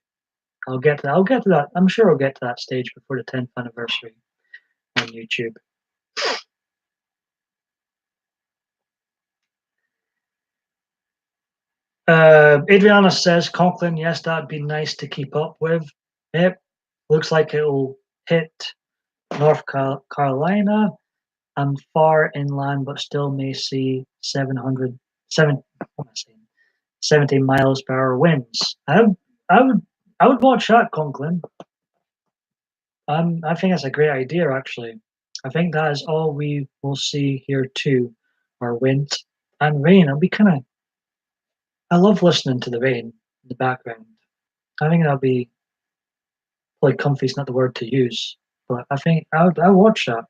I'll get to that. I'm sure I'll get to that stage before the 10th anniversary on YouTube. Adriana says Conklin, yes, that'd be nice to keep up with. Yep, looks like it'll hit North Carolina and far inland, but still may see 70 miles per hour winds. I would, I would watch that, Conklin. I think that's a great idea, actually. I think that is all we will see here too, are wind and rain. It'll be kind of. I love listening to the rain in the background. I think that'll be probably comfy is not the word to use, but I think I would watch that.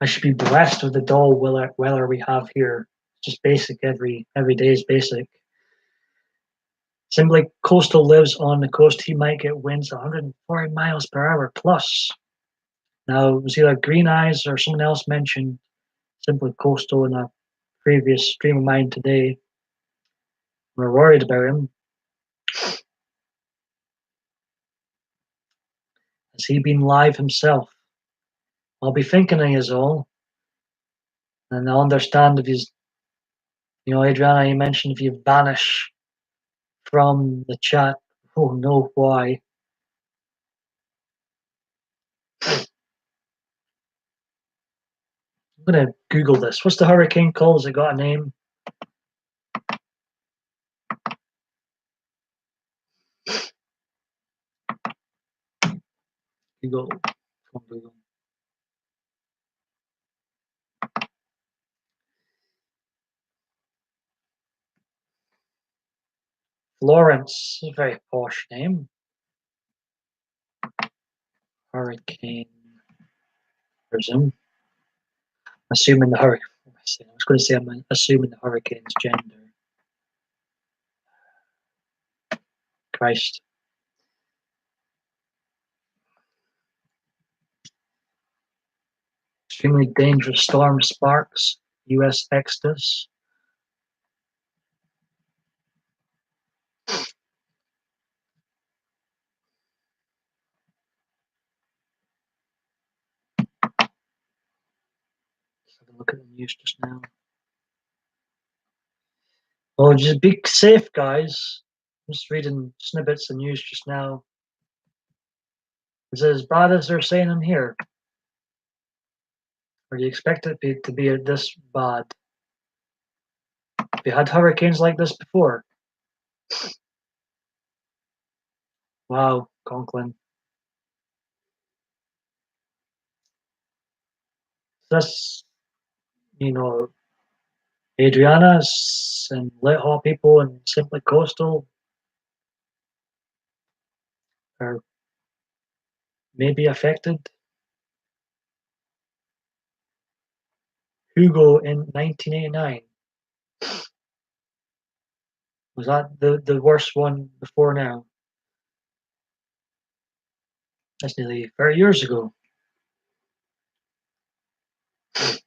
I should be blessed with the dull weather we have here. Just basic every day is basic. Simply Coastal lives on the coast. He might get winds 140 miles per hour plus. Now, it was either Green Eyes or someone else mentioned Simply Coastal in a previous stream of mine today. We're worried about him. Has he been live himself? I'll be thinking of you all, and I'll understand if he's, Adriana, you mentioned if you vanish from the chat. Oh no, why? I'm gonna Google this. What's the hurricane called? Has it got a name? Google. Come on, Google. Florence, a very posh name. Hurricane. Presume. Assuming the hurricane. I was going to say I'm assuming the hurricane's gender. Christ. Extremely dangerous storm sparks. U.S. Exodus. Let's have a look at the news just now. Oh, just be safe, guys. I'm just reading snippets of news just now. Is it as bad as they're saying in here? Or do you expect it to be this bad? Have you had hurricanes like this before? Wow, Conklin. This, Adriana's and Lit Hot people and Simply Coastal are maybe affected. Hugo in 1989. Was that the worst one before now? That's nearly 30 years ago. It's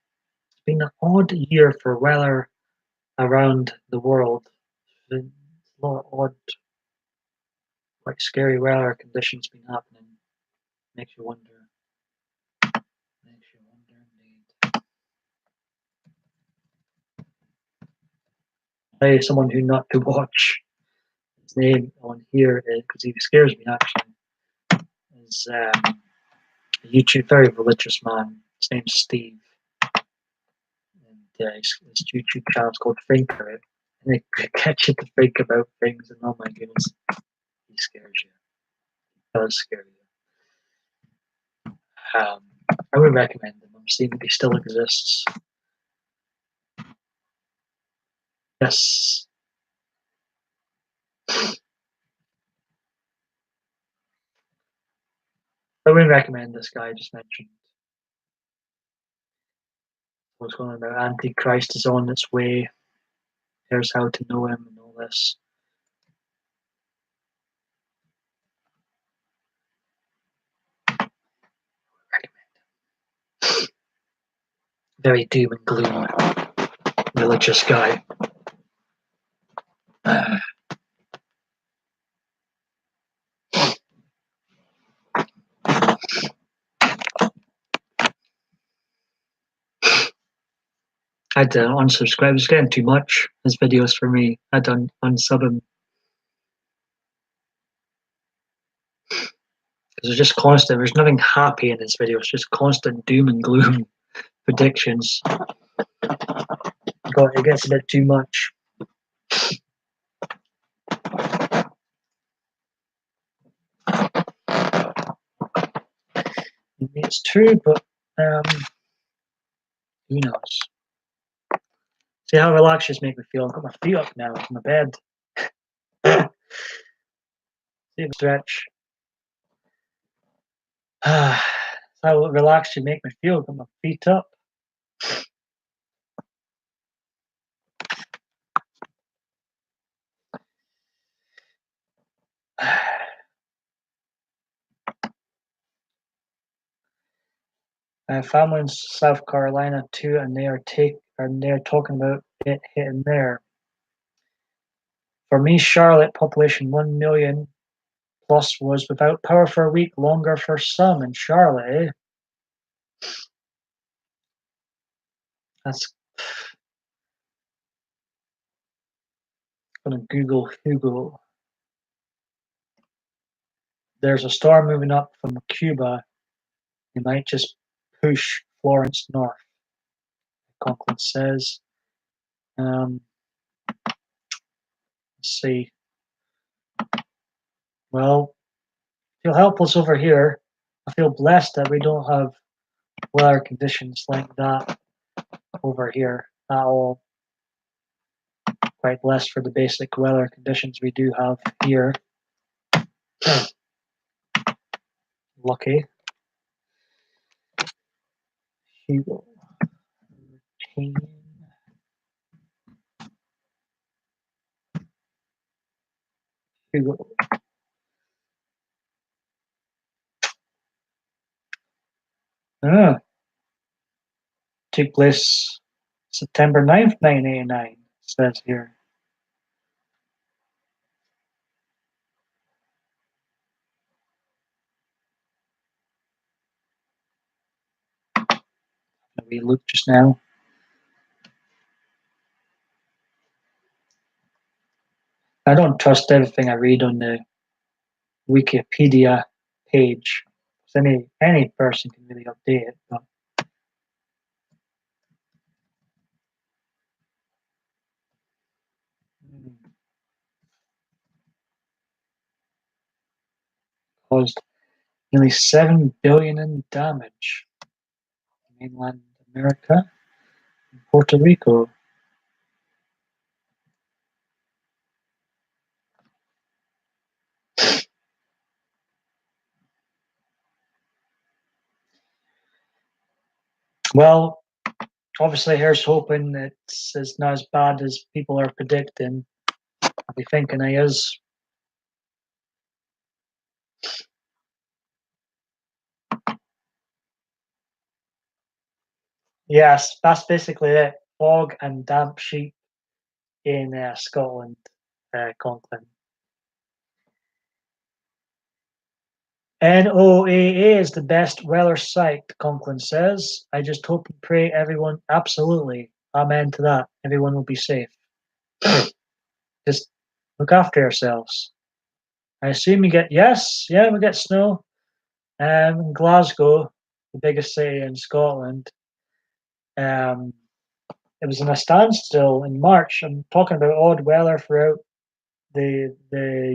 been an odd year for weather around the world. There's a lot of odd, quite scary weather conditions been happening. Makes you wonder. Makes you wonder indeed. Hey, someone who not to watch. His name on here is, because he scares me actually, is a YouTube, very religious man. His name's Steve. And his YouTube channel is called Thinker. And it gets you to think about things, and oh my goodness, he scares you. He does scare you. I would recommend him. I'm seeing if he still exists. Yes. I would recommend this guy I just mentioned. What's going on about Antichrist is on its way. Here's how to know him and all this. Very doom and gloom religious guy. I had to unsubscribe. It was getting too much. His videos for me. I had to unsub him. Because it's just constant. There's nothing happy in his videos. Just constant doom and gloom predictions. God, it gets a bit too much. It's true, but who knows? See how relaxed make me feel. I've got my feet up now from my bed. See if stretch. How relaxed you make me feel. I've got my feet up. Family in South Carolina too, and they're talking about it hitting there. For me, Charlotte, population 1 million plus, was without power for a week longer for some in Charlotte, eh? That's gonna Google Hugo. There's a storm moving up from Cuba. It might just push Florence north, Conklin says. Let's see. Well, feel helpless over here. I feel blessed that we don't have weather conditions like that over here at all. Quite blessed for the basic weather conditions we do have here. Lucky. Hugo. Hugo. Ah, took place September 9th, 1989, says here. We looked just now. I don't trust everything I read on the Wikipedia page. Any person can really update it, but caused nearly 7 billion in damage in mainland America and Puerto Rico. Well, obviously, here's hoping it's not as bad as people are predicting. I'll be thinking it is. Yes, that's basically it. Fog and damp sheet in Scotland, Conklin. NOAA is the best weather site, Conklin says. I just hope and pray everyone, absolutely, amen to that. Everyone will be safe. Just look after yourselves. I assume you get, yes, yeah, we get snow. In Glasgow, the biggest city in Scotland, um, it was in a standstill in March. I'm talking about odd weather throughout the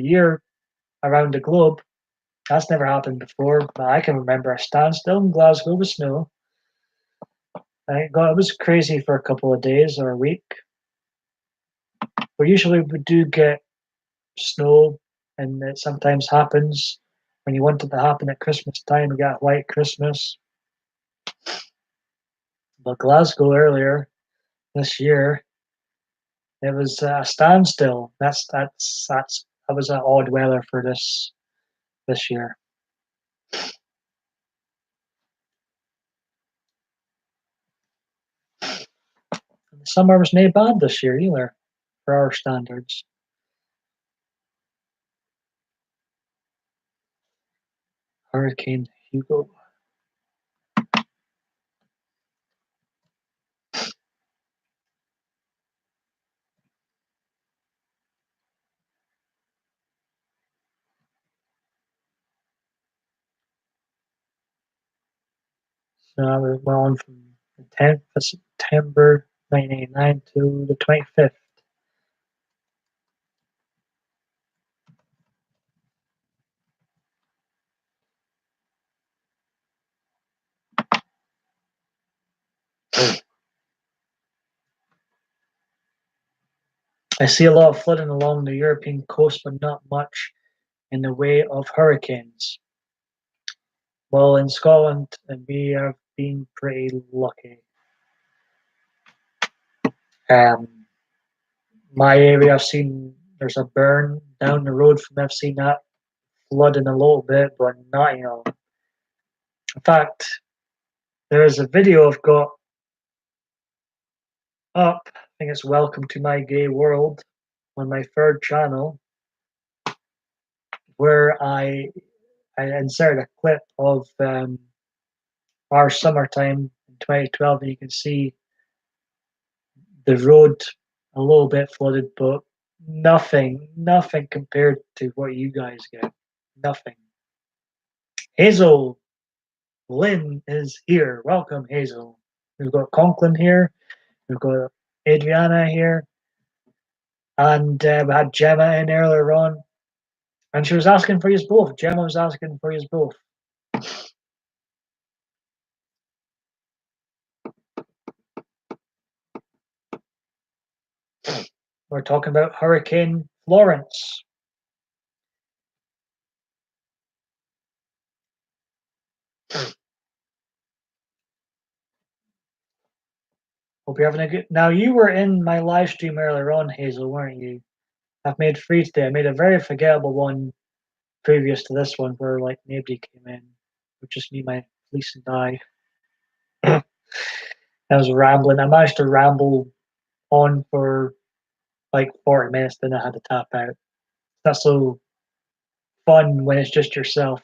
year around the globe. That's never happened before, but I can remember a standstill in Glasgow with snow. It was crazy for a couple of days or a week. But usually we do get snow, and it sometimes happens when you want it to happen at Christmas time. We got white Christmas. But Glasgow earlier this year, it was a standstill. That was an odd weather for this year. And the summer was no bad this year either, for our standards. Hurricane Hugo. So I was on from the 10th of September 1989 to the 25th. I see a lot of flooding along the European coast, but not much in the way of hurricanes. Well, in Scotland, we have been pretty lucky. My area, I've seen there's a burn down the road from. I've seen that flooding a little bit, but not, In fact, there's a video I've got up. I think it's "Welcome to My Gay World." on my third channel where I inserted a clip of our summertime in 2012, and you can see the road a little bit flooded, but nothing compared to what you guys get. Nothing. Hazel Lynn is here. Welcome, Hazel. We've got Conklin here. We've got Adriana here. And we had Gemma in earlier on. And she was asking for you both. Gemma was asking for you both. We're talking about Hurricane Florence. Hope you're having a good. Now you were in my live stream earlier on, Hazel, weren't you? I've made three today. I made a very forgettable one previous to this one, where like nobody came in, with just me, my fleece, and I. I was rambling. I managed to ramble on for like 40 minutes, then I had to tap out. That's so fun when it's just yourself.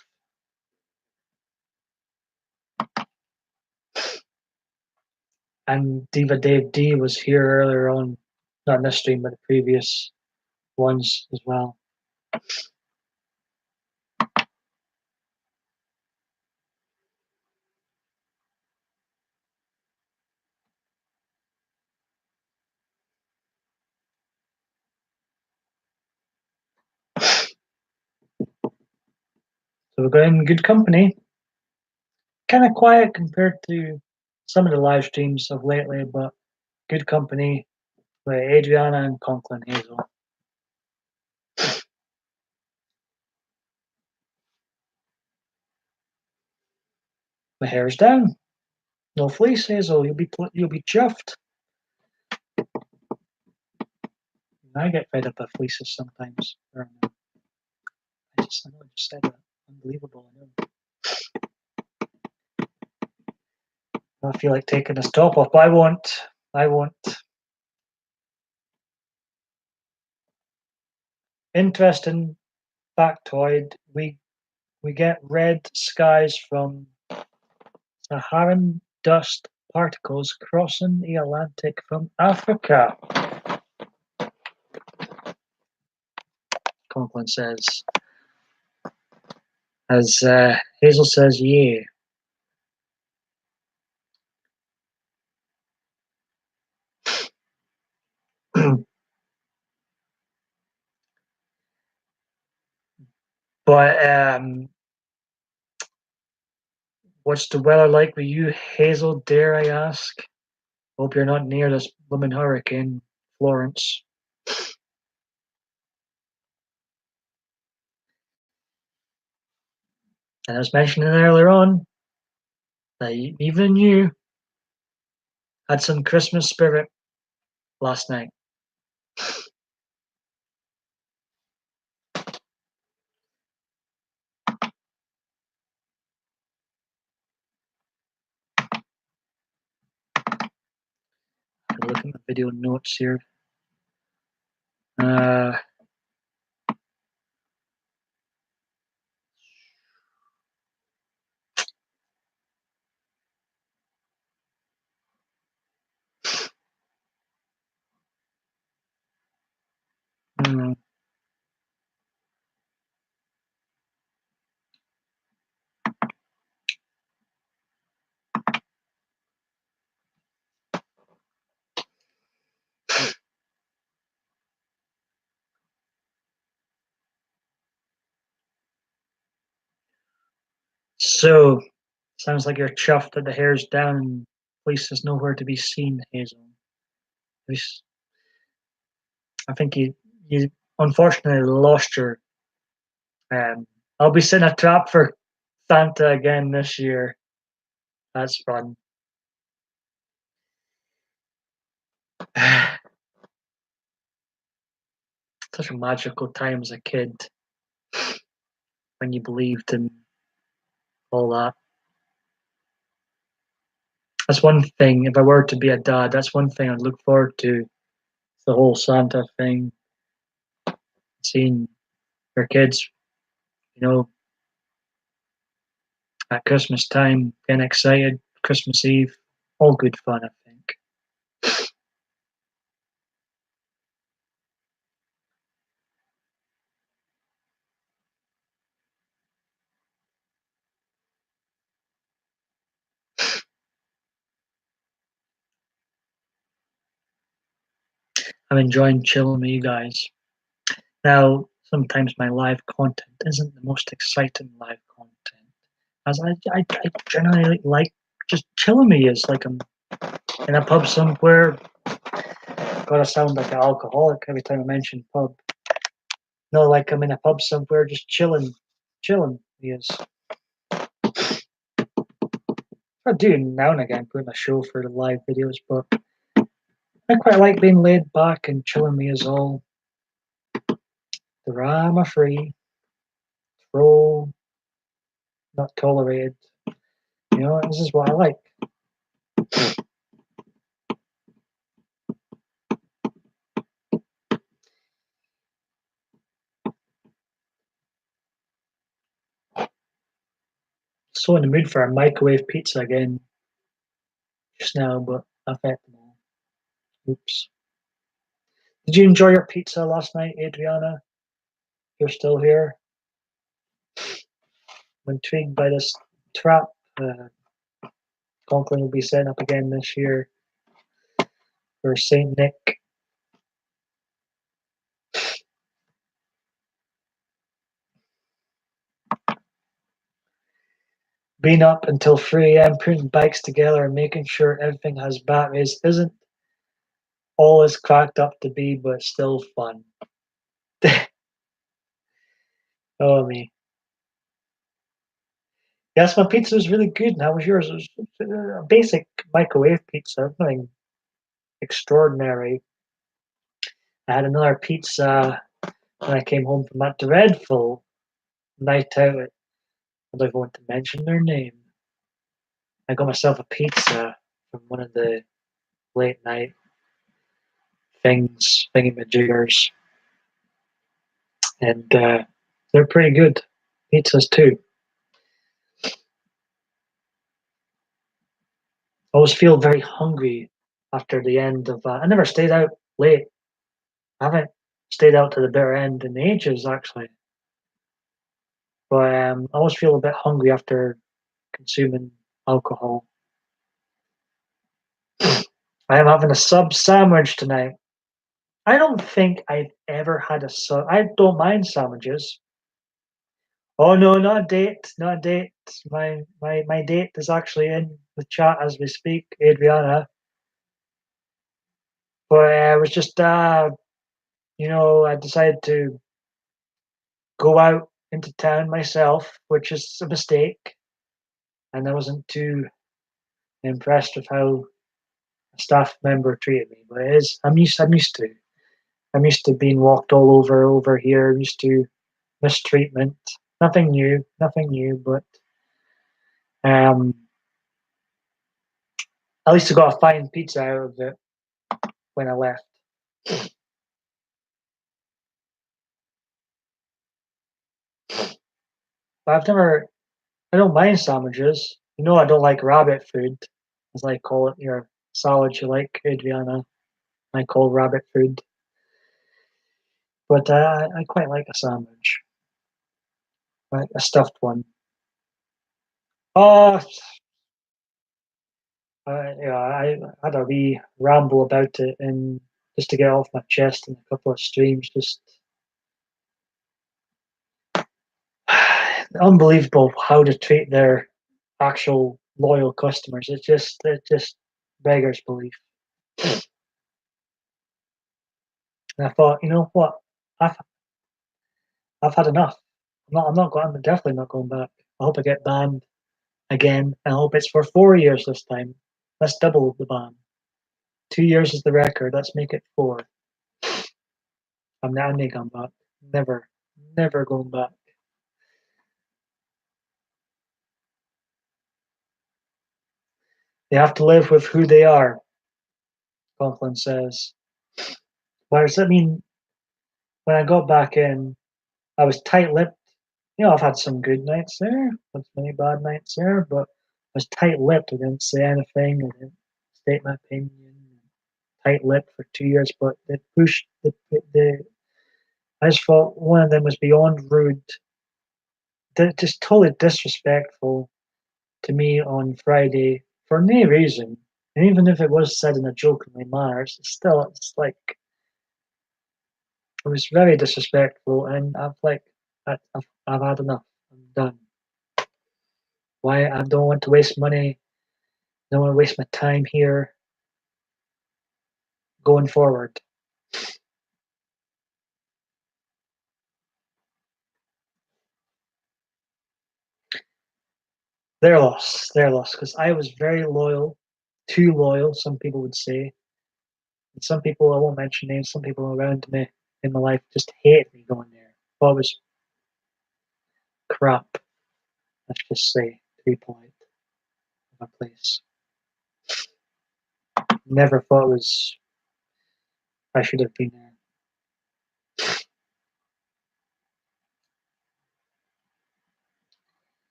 And Diva Dave D was here earlier on, not in this stream, but the previous ones as well. So we're going in good company. Kind of quiet compared to some of the live streams of lately, but good company with Adriana and Conklin Hazel. My hair's down. No fleece, Hazel. You'll be chuffed. I get fed up with fleeces sometimes. I know I just said that. Unbelievable. I know. I feel like taking this top off, but I won't. I won't. Interesting factoid. We get red skies from Saharan dust particles crossing the Atlantic from Africa. Conklin says. As Hazel says, yeah. But what's the weather like with you, Hazel, dare I ask? Hope you're not near this blooming hurricane, Florence. And I was mentioning earlier on that even you had some Christmas spirit last night. I'm looking at the video notes here. Hmm. So, sounds like you're chuffed that the hair's down and police is nowhere to be seen, Hazel. I think you unfortunately lost your. I'll be setting a trap for Santa again this year. That's fun. Such a magical time as a kid when you believed in all that. That's one thing. If I were to be a dad, that's one thing I'd look forward to. The whole Santa thing. seeing your kids, you know, at Christmas time, getting excited, Christmas Eve, all good fun, I think. I'm enjoying chilling with you guys. Now, sometimes my live content isn't the most exciting live content, as I generally like just chilling with you. It's like I'm in a pub somewhere. Gotta sound like an alcoholic every time I mention pub. No, like I'm in a pub somewhere just chilling. Yes. I do now and again put in a show for the live videos, but I quite like being laid back and chilling me as all drama free, troll, not tolerated. You know, this is what I like. So in the mood for a microwave pizza again just now, but I've had them all. Oops. Did you enjoy your pizza last night, Adriana? You're still here? I'm intrigued by this trap Conklin will be setting up again this year for St. Nick. Being up until 3 a.m., putting bikes together and making sure everything has batteries isn't all it's cracked up to be, but still fun. Oh, me. Yes, my pizza was really good. And how was yours? It was a basic microwave pizza, nothing extraordinary. I had another pizza when I came home from that dreadful night out. I don't even want to mention their name. I got myself a pizza from one of the late night thingamajiggers, and they're pretty good pizzas too. I always feel very hungry after the end of. I never stayed out late. I haven't stayed out to the bitter end in ages, actually. But I always feel a bit hungry after consuming alcohol. I am having a sub sandwich tonight. I don't think I've ever had a sub. I don't mind sandwiches. Oh no, not a date, not a date. My date is actually in the chat as we speak, Adriana. But I was just I decided to go out into town myself, which is a mistake, and I wasn't too impressed with how a staff member treated me. But it is, I'm used to being walked all over here. I'm used to mistreatment. Nothing new. But um, at least I got a fine pizza out of it when I left. But I don't mind sandwiches. You know, I don't like rabbit food, as I call it. Your salad you like, Adriana. I call rabbit food. But I quite like a sandwich, like a stuffed one. Oh, I had a wee ramble about it, and just to get off my chest in a couple of streams. Just unbelievable how to treat their actual loyal customers. It just beggars belief. And I thought, you know what? I've I've had enough. I'm definitely not going back. I hope I get banned again. I hope it's for 4 years this time. Let's double the ban. 2 years is the record. Let's make it four. I'm not going back. Never, never going back. They have to live with who they are, Conklin says. Why does that mean when I got back in, I was tight-lipped. You know, I've had some good nights there, not many bad nights there, but I was tight-lipped. I didn't say anything. I didn't state my opinion. Tight-lipped for 2 years, but they pushed the. I just thought one of them was beyond rude, just totally disrespectful to me on Friday for no reason. And even if it was said in a jokingly manner, it's like it was very disrespectful, and I've had enough. I'm done. Why I don't want to waste money. Don't want to waste my time here going forward. Their loss, because I was very loyal, too loyal. Some people would say, and some people I won't mention names. Some people around me in my life just hated me going there. Thought it was crap. Let's just say to be polite. My place. Never thought it was. I should have been there.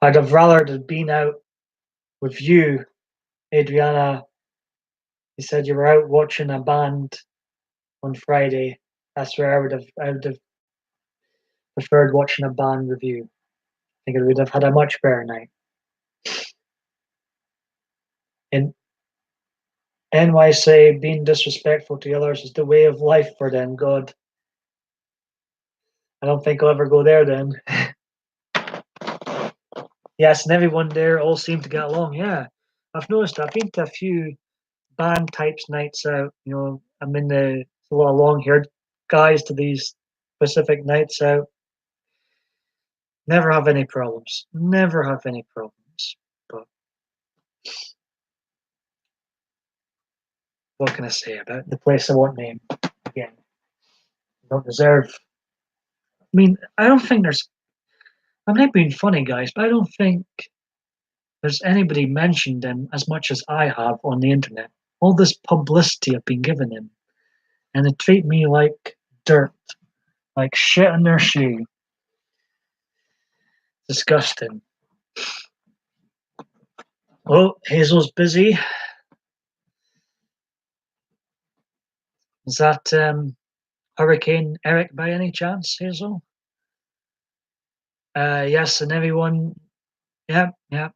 I'd have rather have been out with you, Adriana. You said you were out watching a band on Friday. That's where I would have preferred watching a band with you. I think I would have had a much better night. In NY being disrespectful to others is the way of life for them. God, I don't think I'll ever go there then. Yes, and everyone there all seemed to get along. Yeah, I've noticed. I've been to a few band types nights out. You know, I'm in the a lot of long-haired guys to these specific nights out. Never have any problems. Never have any problems. But what can I say about the place I won't name again? Don't deserve. I mean, I don't think there's. I'm not being funny, guys, but I don't think there's anybody mentioned him as much as I have on the internet. All this publicity I've been giving him, and they treat me like dirt, like shit in their shoe. Disgusting. Oh, Hazel's busy. Is that Hurricane Eric by any chance, Hazel? Yes, and everyone. Yeah, yeah.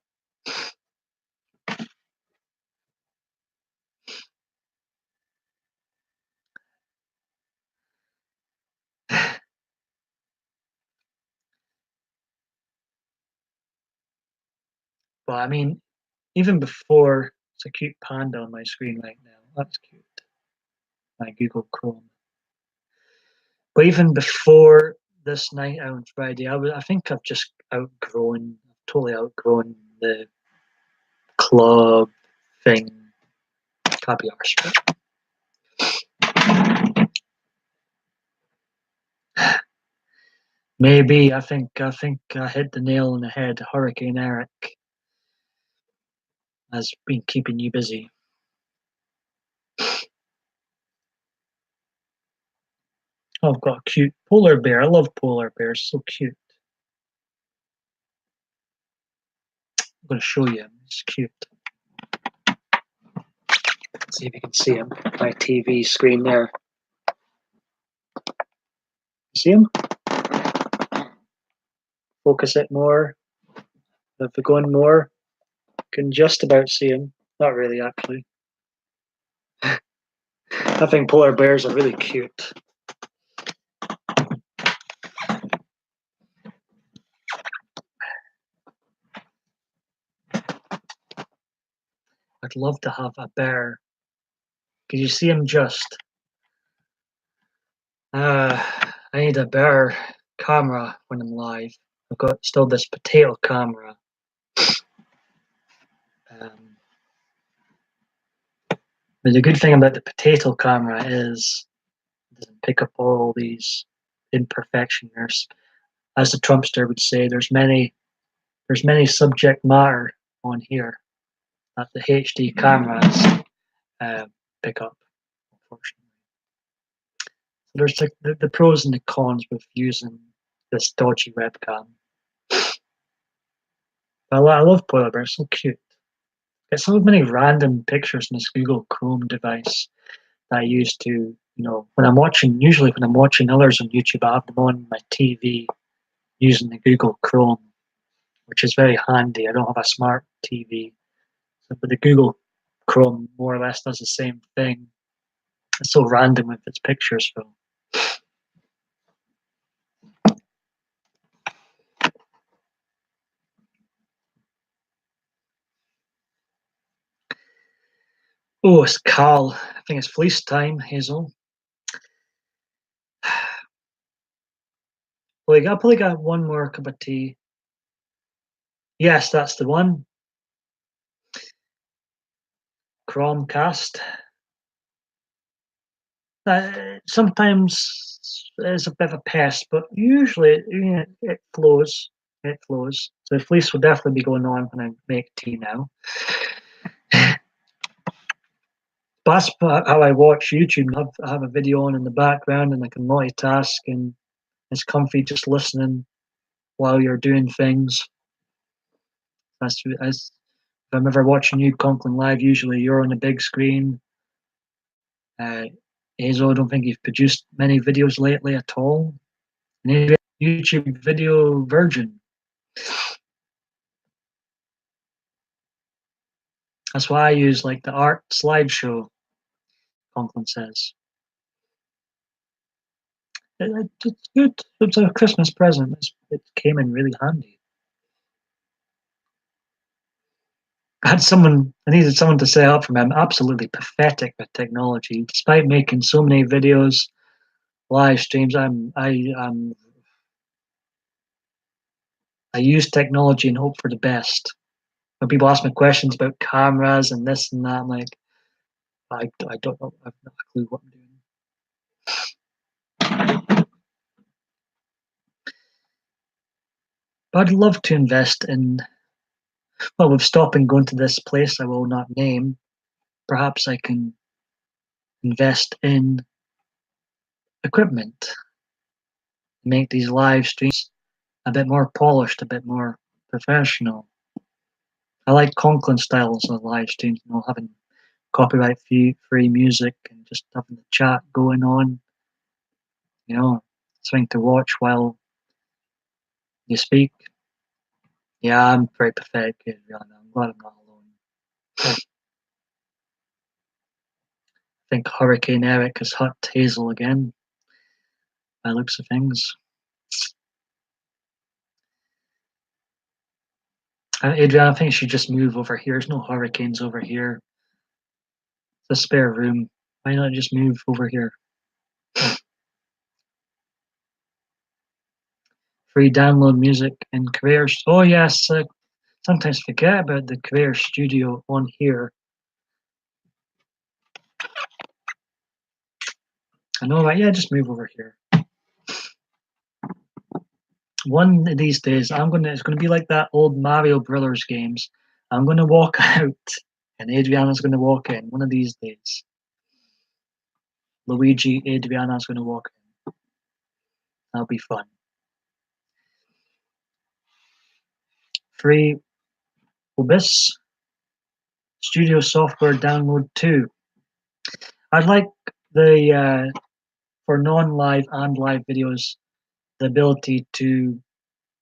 But I mean, even before, it's a cute panda on my screen right now. That's cute. My Google Chrome. But even before this night out on Friday, I think I've just totally outgrown the club thing. Can't be arsed. Maybe I think I hit the nail on the head. Hurricane Eric has been keeping you busy. Oh, I've got a cute polar bear. I love polar bears. So cute. I'm going to show you him. He's cute. Let's see if you can see him. My TV screen there. You see him? Focus it more. If we go in more, you can just about see him. Not really, actually. I think polar bears are really cute. I'd love to have a bear. Can you see him just? I need a better camera when I'm live. I've got still this potato camera. Um, but the good thing about the potato camera is it doesn't pick up all these imperfections. As the Trumpster would say, there's many subject matter on here. that the HD cameras pick up, unfortunately. So there's the pros and the cons with using this dodgy webcam. But I love Polar Bear, it's so cute. Get so many random pictures in this Google Chrome device that I use to, usually when I'm watching others on YouTube, I have them on my TV using the Google Chrome, which is very handy. I don't have a smart TV, but the Google Chrome more or less does the same thing. It's so random with its pictures, Phil. Oh, it's Carl. I think it's fleece time, Hazel. Well, I probably got one more cup of tea. Yes, that's the one. Chromecast. Sometimes it's a bit of a pest, but usually it flows. It flows. So the fleece will definitely be going on when I make tea now. But that's how I watch YouTube. I have a video on in the background, and I can multitask, and it's comfy just listening while you're doing things. If I'm ever watching you, Conklin, live, usually you're on the big screen. Hazel, I don't think you've produced many videos lately at all. Maybe YouTube video virgin. That's why I use like the art slideshow, Conklin says. It's good. It's a Christmas present. It came in really handy. I needed someone to set up for me. I'm absolutely pathetic with technology. Despite making so many videos, live streams, I use technology and hope for the best. When people ask me questions about cameras and this and that, I'm like, I don't know. I've no clue what I'm doing. But I'd love to invest in, well, with stopping going to this place I will not name, perhaps I can invest in equipment, make these live streams a bit more polished, a bit more professional. I like Conklin styles of live streams, having copyright free music and just having the chat going on, something to watch while you speak. Yeah, I'm very pathetic, Adriana. I'm glad I'm not alone. I think Hurricane Eric has hurt Hazel again, by the looks of things. Adriana, I think she should just move over here. There's no hurricanes over here. It's a spare room. Why not just move over here? Free download music and careers. Oh yes, sometimes forget about the career studio on here. I know, right? Yeah, just move over here. One of these days, it's gonna be like that old Mario Brothers games. I'm gonna walk out, and Adriana's gonna walk in. One of these days, Luigi, Adriana's gonna walk in. That'll be fun. Free OBS Studio Software download 2. I'd like the for non-live and live videos, the ability to,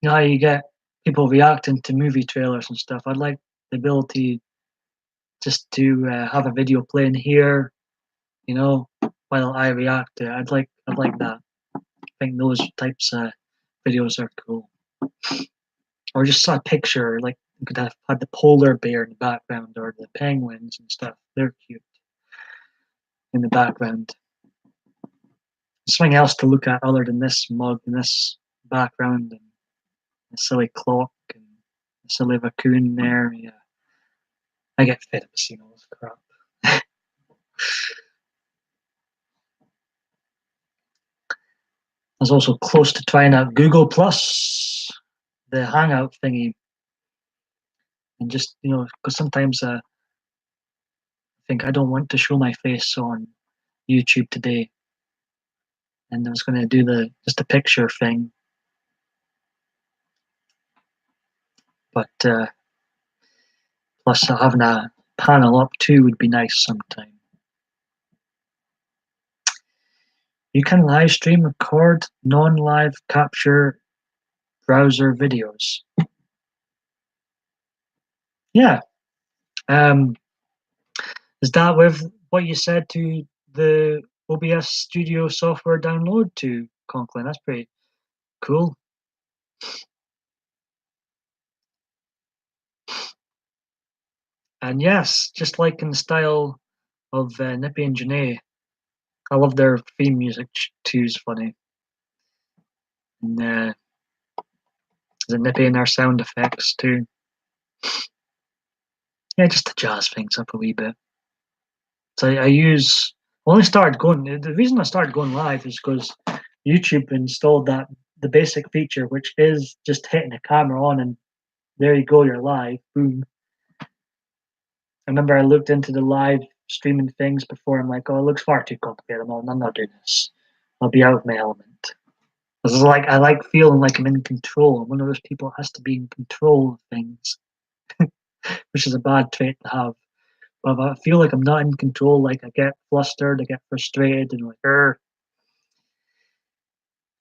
how you get people reacting to movie trailers and stuff. I'd like the ability just to have a video playing here, while I react to it. I'd like that. I think those types of videos are cool. Or just a picture, like you could have had the polar bear in the background or the penguins and stuff. They're cute in the background. Something else to look at other than this mug and this background and the silly clock and the silly raccoon there. Yeah, I get fed up of seeing all this crap. I was also close to trying out Google Plus, the Hangout thingy, and just because sometimes think I don't want to show my face on YouTube today, and I was going to do just a picture thing, but plus having a panel up too would be nice sometime. You can live stream, record, non-live capture browser videos. Yeah. Is that with what you said to the OBS Studio software download to Conklin? That's pretty cool. And yes, just like in the style of Nippy and Janae, I love their theme music too. Is funny. And the Nippy and their sound effects too. Yeah, just to jazz things up a wee bit. So I only started going. The reason I started going live is because YouTube installed the basic feature, which is just hitting the camera on and there you go, you're live. Boom. I remember I looked into the live streaming things before. I'm like, oh, it looks far too complicated. I'm not doing this. I'll be out of my element. This is like I like feeling like I'm in control. I'm one of those people that has to be in control of things, which is a bad trait to have. But if I feel like I'm not in control, like I get flustered, I get frustrated, and like,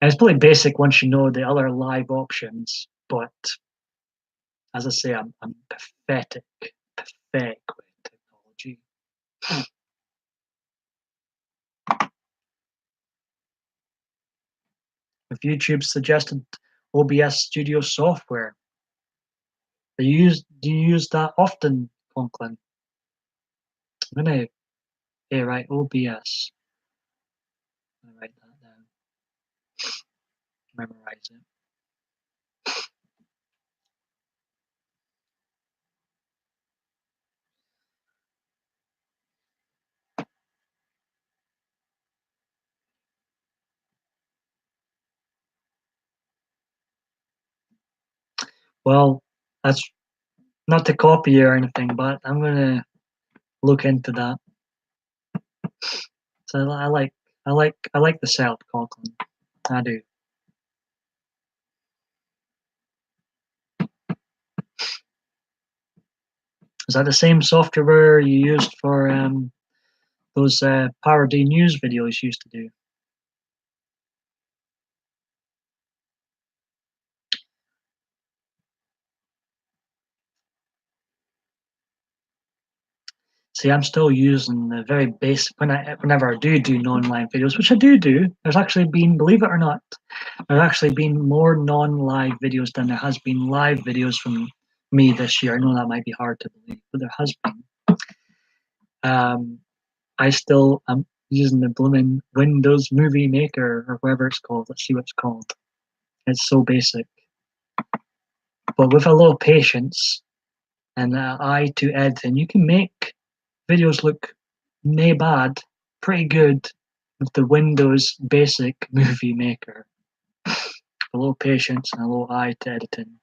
And it's probably basic once you know the other live options. But as I say, I'm pathetic with technology. If YouTube suggested OBS Studio software, do you use that often, Conklin? I'm gonna right, OBS. I'm gonna write that down. Memorize it. Well, that's not to copy or anything, but I'm gonna look into that. So I like the sound, Conklin. I do. Is that the same software you used for those parody news videos you used to do? See, I'm still using the very basic whenever I do non-live videos, which I do. There's actually been, believe it or not, there's actually been more non-live videos than there has been live videos from me this year. I know that might be hard to believe, but there has been. I'm using the blooming Windows Movie Maker or whatever it's called. Let's see what it's called. It's so basic, but with a little patience and an eye to editing, you can make videos look nay bad, pretty good with the Windows basic movie maker. A little patience and a little eye to editing.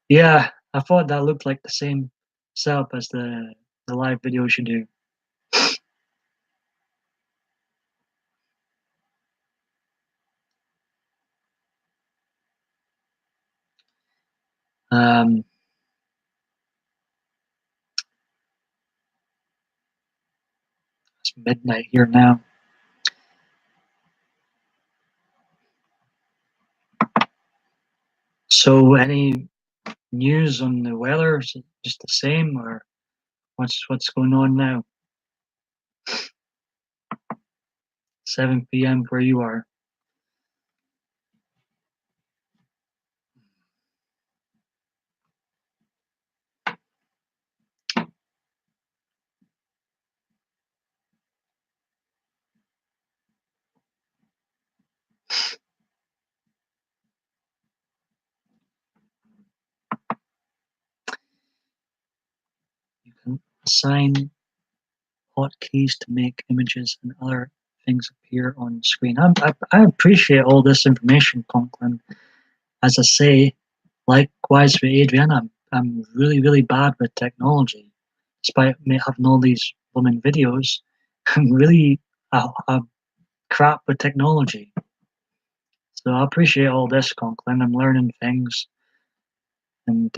Yeah, I thought that looked like the same setup as the live videos you do. It's midnight here now. So any news on the weather? Is it just the same, or what's going on now? 7 p.m. where you are. You can assign hotkeys to make images and other things appear on screen. I appreciate all this information, Conklin. As I say, likewise for Adrian, I'm really bad with technology. despite me having all these blooming videos, I'm really crap with technology. So I appreciate all this, Conklin. I'm learning things and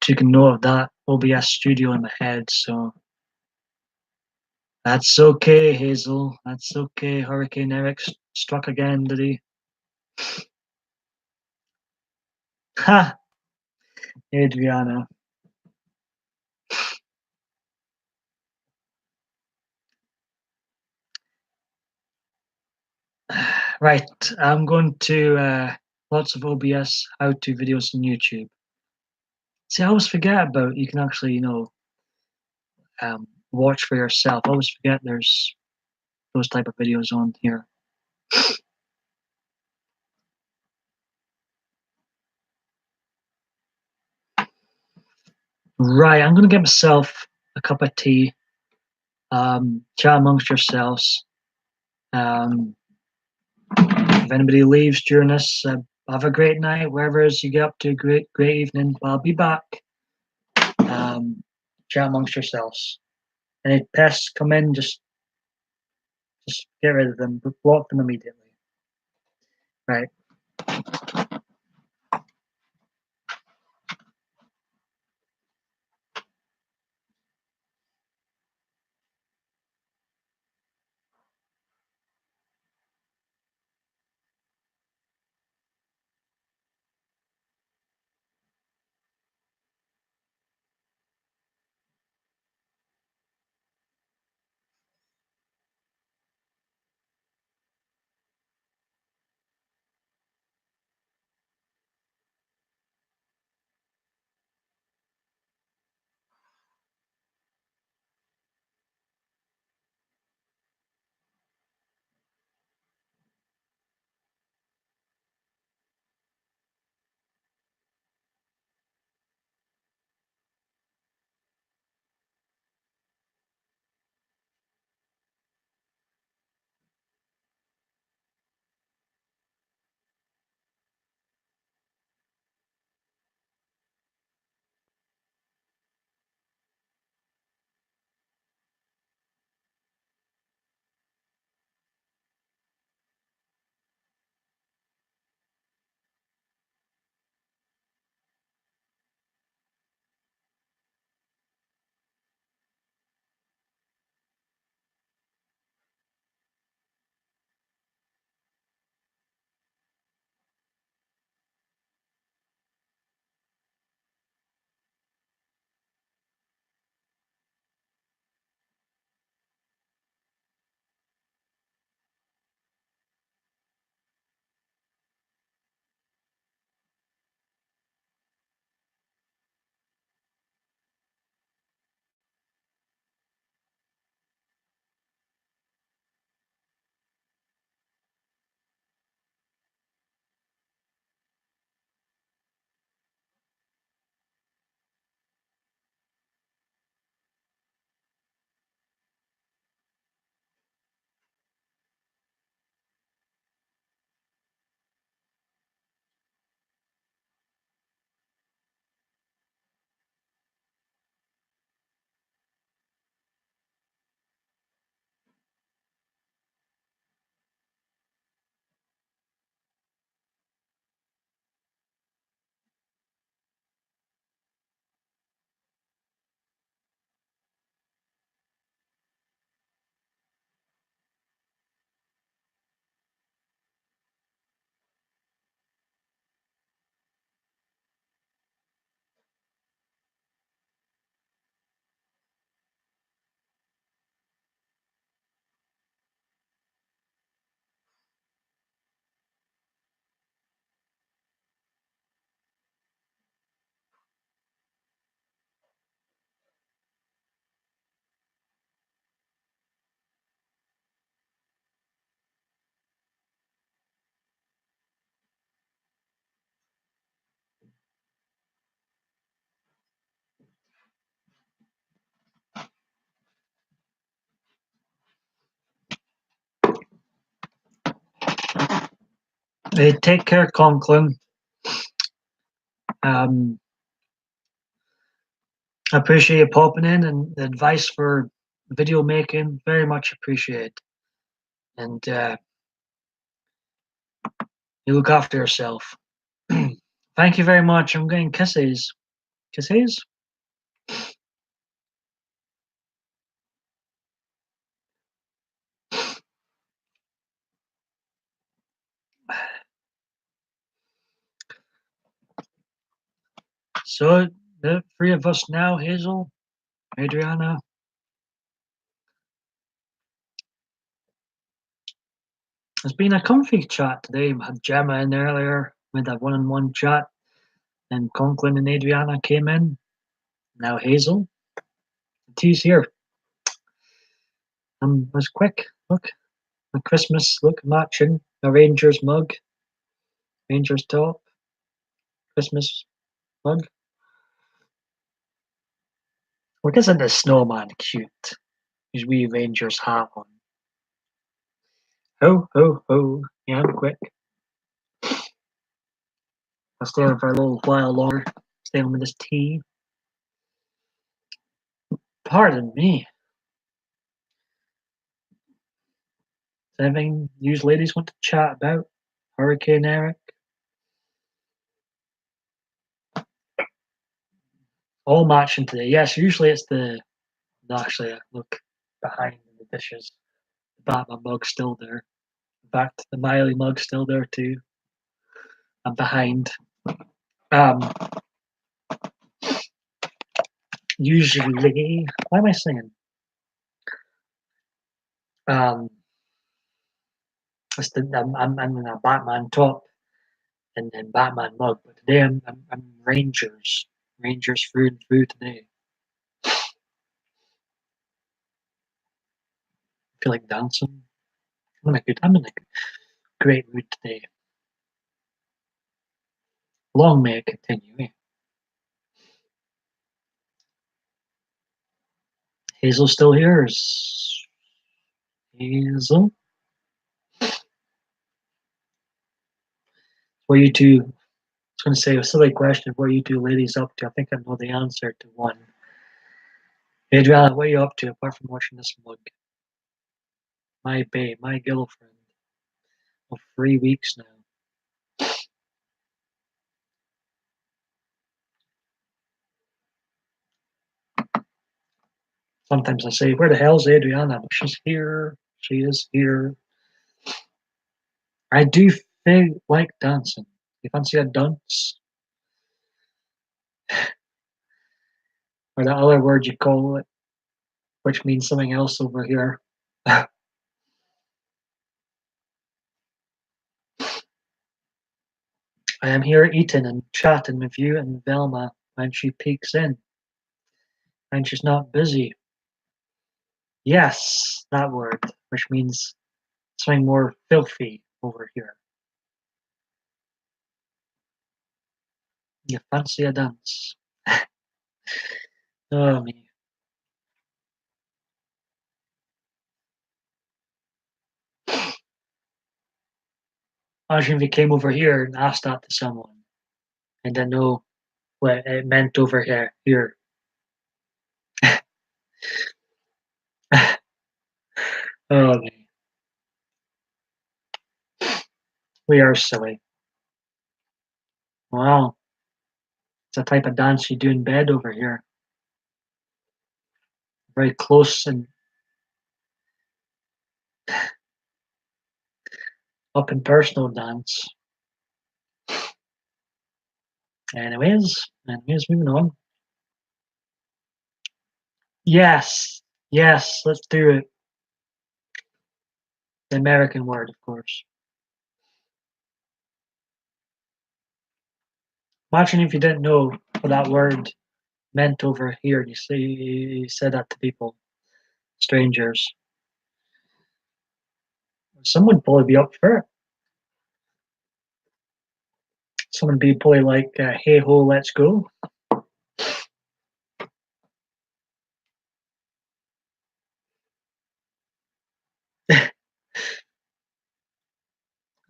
taking note of that OBS studio in my head. So that's okay, Hazel. That's okay. Hurricane Eric struck again, did he? Ha! Adriana. Right, I'm going to lots of OBS how-to videos on YouTube. See, I always forget about you can actually, watch for yourself. I always forget there's those type of videos on here. Right, I'm gonna get myself a cup of tea. Chat amongst yourselves. If anybody leaves during this, have a great night. Wherever it is you get up to, great evening. I'll be back. Chat amongst yourselves. Any pests come in, just get rid of them. Block them immediately. Right. Hey, take care, Conklin. Um, I appreciate you popping in and the advice for video making. Very much appreciate. And you look after yourself. Thank you very much. I'm getting kisses. Kisses? So, the three of us now, Hazel, Adriana. It's been a comfy chat today. We had Gemma in earlier. We had a one-on-one chat. And Conklin and Adriana came in. Now Hazel. The tea's here. It was quick. Look, a Christmas look matching. A Rangers mug. Rangers top. Christmas mug. Look, isn't the snowman cute? His wee Rangers hat on. Ho, ho, ho. Yeah, I'm quick. I'll stay on for a little while longer. Stay on with this tea. Pardon me. Is anything you ladies want to chat about? Hurricane Eric? All matching today. Yes, usually it's the. Actually, I look behind the dishes. The Batman mug's still there. In fact, the Miley mug's still there too. I'm behind. Um, Usually, why am I singing? Um, I'm in a Batman top and then Batman mug, but today I'm Rangers. Rangers through and through today. I feel like dancing. I'm in a great mood today. Long may it continue. Eh? Hazel's still here. Is Hazel? What are you two? I was going to say a silly question. What are you two ladies up to? I think I know the answer to one. Adriana, what are you up to apart from watching this mug? My babe, my girlfriend of 3 weeks now. Sometimes I say, where the hell's Adriana? But she's here. She is here. I do feel like dancing. You fancy a dance? Or the other word you call it, which means something else over here. I am here eating and chatting with you and Velma when she peeks in. And she's not busy. Yes, that word, which means something more filthy over here. You fancy a dance? Oh, me. Imagine if you came over here and asked that to someone and didn't know what it meant over here. Here. Oh, me. We are silly. Wow. It's a type of dance you do in bed over here. Very close and up and personal dance. Anyways, moving on. Yes, yes, let's do it. The American word, of course. Imagine if you didn't know what that word meant over here and you said that to people, strangers. Someone would probably be up for it. Someone would be probably like, hey ho, let's go.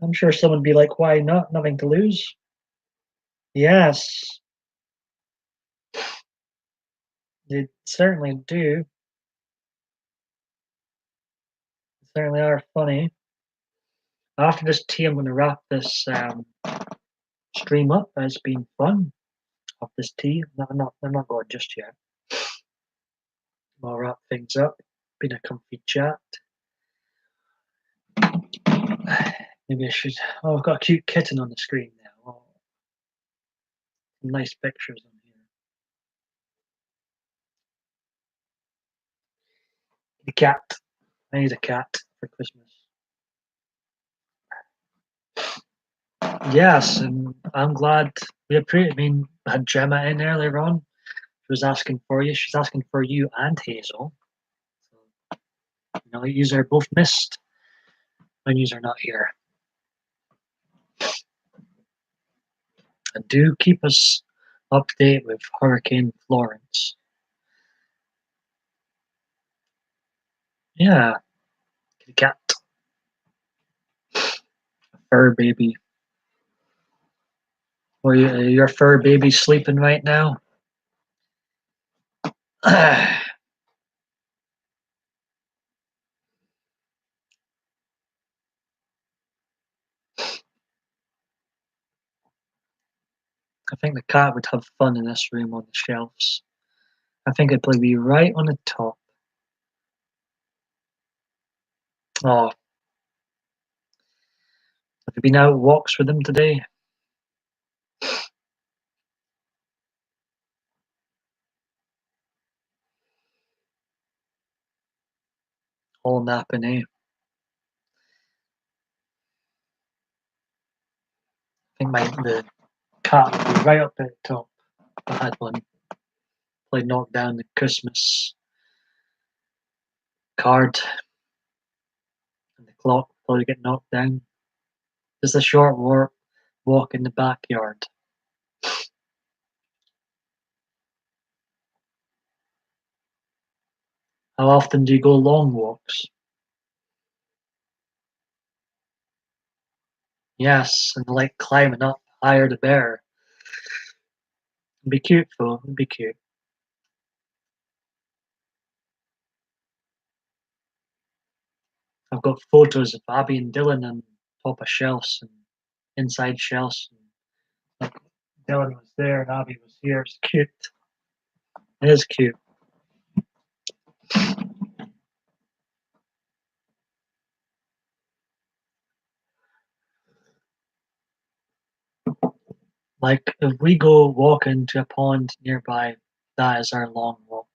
I'm sure someone would be like, why not? Nothing to lose. Yes. They certainly do. They certainly are funny. After this tea, I'm going to wrap this stream up. It's been fun. Off this tea. No, I'm not going just yet. I'll wrap things up. Been a comfy chat. Maybe I should. Oh, I've got a cute kitten on the screen now. Oh, some nice pictures on here. The cat. I need a cat for Christmas. Yes, and I'm glad we appreciate. I mean, I had Gemma in earlier on. She was asking for you. She's asking for you and Hazel. So, you are both missed when you are not here. And do keep us up to date with Hurricane Florence. Yeah, kitty cat, fur baby. Or your fur baby sleeping right now? I think the cat would have fun in this room on the shelves. I think it'd probably be right on the top. Oh, have you been out walks with him today? All napping, eh? I think the cat would be right up at the top. I had one. Probably knocked down the Christmas card and the clock probably get knocked down. Just a short walk in the backyard. How often do you go long walks? Yes, and like climbing up higher the better. It'd be cute, though. It'd be cute. I've got photos of Abby and Dylan on top of shelves and inside shelves. And, like, Dylan was there and Abby was here. It's cute. It is cute. Like, if we go walking to a pond nearby, that is our long walk.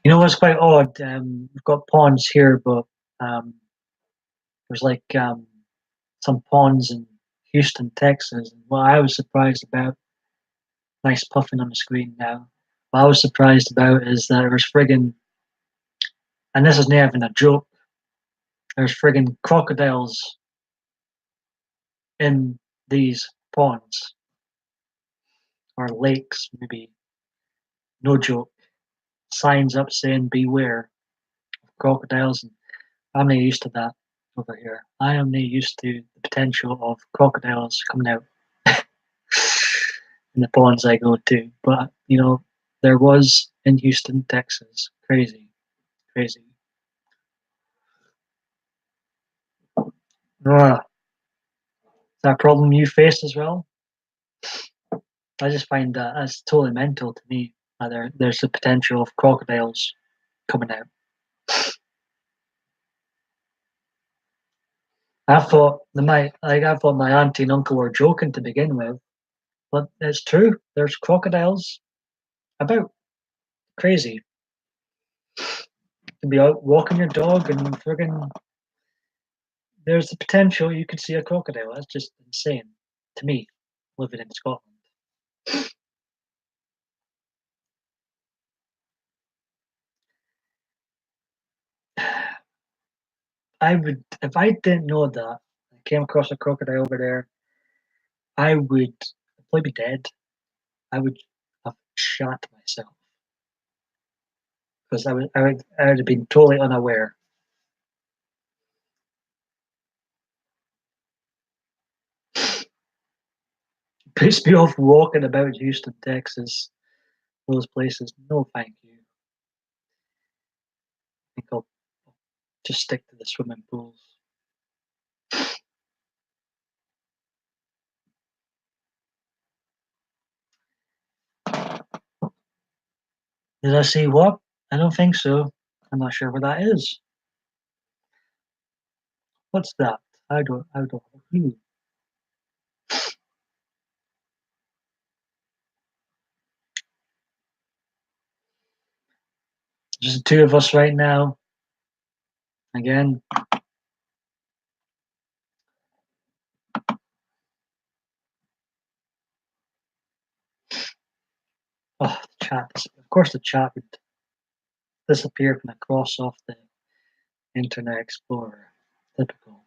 You know what's quite odd? We've got ponds here, but there's like some ponds in Houston, Texas. And what I was surprised about, nice puffing on the screen now. What I was surprised about is that there was friggin', and this is not even a joke, there's friggin' crocodiles in these ponds or lakes, maybe. No joke. Signs up saying beware of crocodiles. And I'm not used to that over here. I am not used to the potential of crocodiles coming out in the ponds I go to. But, there was in Houston, Texas. Crazy. Crazy. Is that a problem you faced as well? I just find that that's totally mental to me. There's the potential of crocodiles coming out. I thought my auntie and uncle were joking to begin with, but it's true. There's crocodiles about. Crazy. You can be out walking your dog and friggin' there's the potential you could see a crocodile. That's just insane to me, living in Scotland. I would, if I didn't know that, I came across a crocodile over there, I would probably be dead. I would have shot myself because I would have been totally unaware. Piss me off walking about Houston, Texas, those places. No, thank you. I think I'll just stick to the swimming pools. Did I see what? I don't think so. I'm not sure where that is. What's that? I don't know. Just the two of us right now. Again. Oh, the chat. Of course, the chat would disappear when I cross off the Internet Explorer. Typical.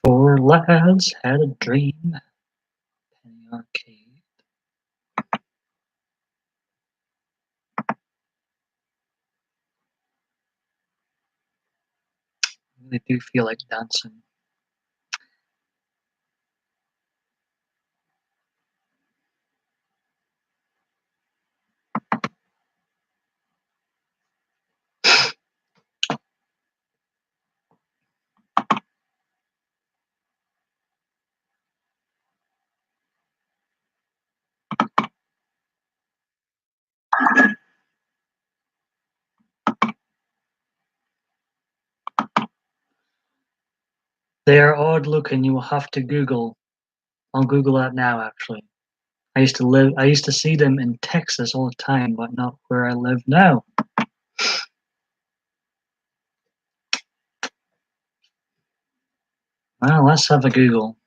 Four lads had a dream. Penny Arcade. I really do feel like dancing. They are odd looking. You will have to Google. I'll Google that now. Actually, I used to see them in Texas all the time, but not where I live now. Well, let's have a Google.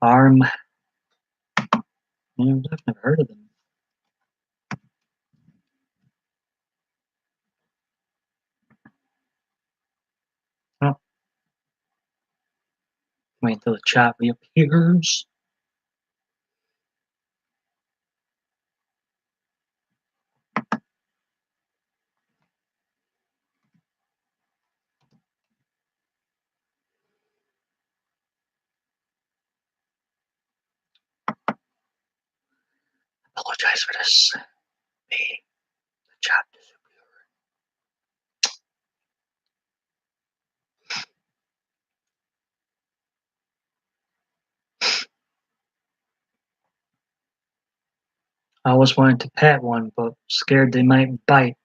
Arm. I've never heard of them. Oh, wait until the chat reappears. Apologize for this. Me, the chat disappeared. I always wanted to pet one, but scared they might bite.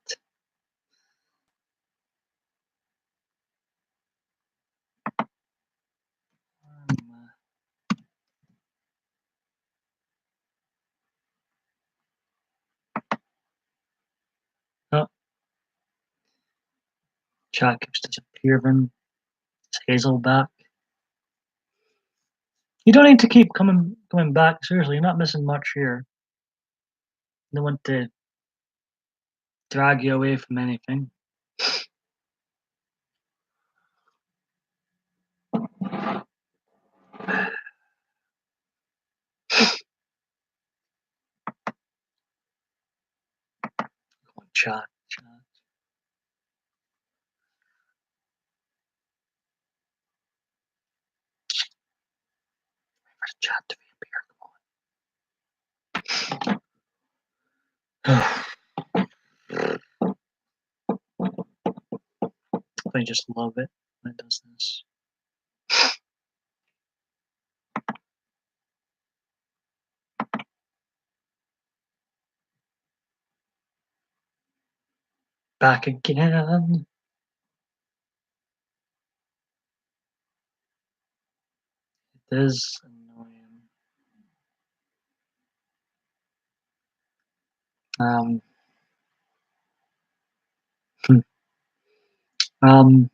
Oh, chat keeps disappearing. It's Hazel back. You don't need to keep coming back. Seriously, you're not missing much here. No one to drag you away from anything. Chat. For the chat to reappear. I just love it when it does this. Back again. It is annoying. Um, um,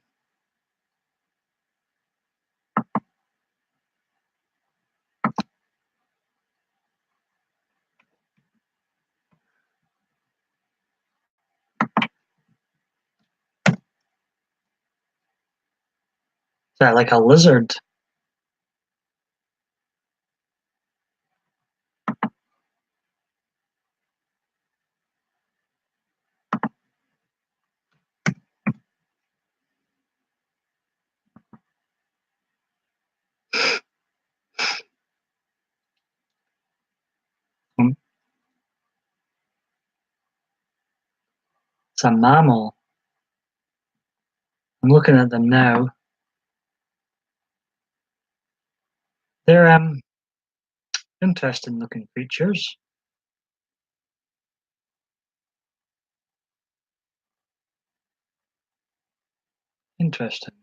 that like a lizard? Hmm, it's a mammal. I'm looking at them now. They're interesting looking creatures. Interesting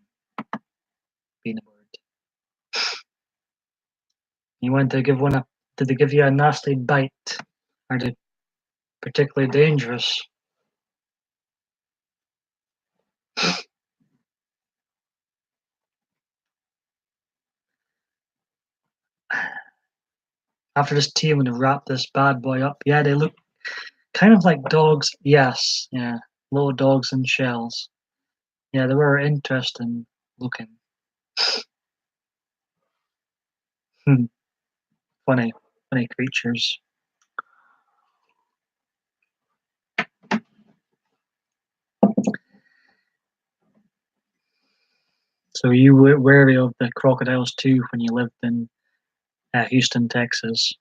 being a bird. You want to give one a did they give you a nasty bite? Are they particularly dangerous? After this tea, I'm gonna wrap this bad boy up. Yeah, they look kind of like dogs. Yes, yeah. Little dogs in shells. Yeah, they were interesting looking. Hmm, funny, funny creatures. So you were wary of the crocodiles too when you lived in Houston, Texas.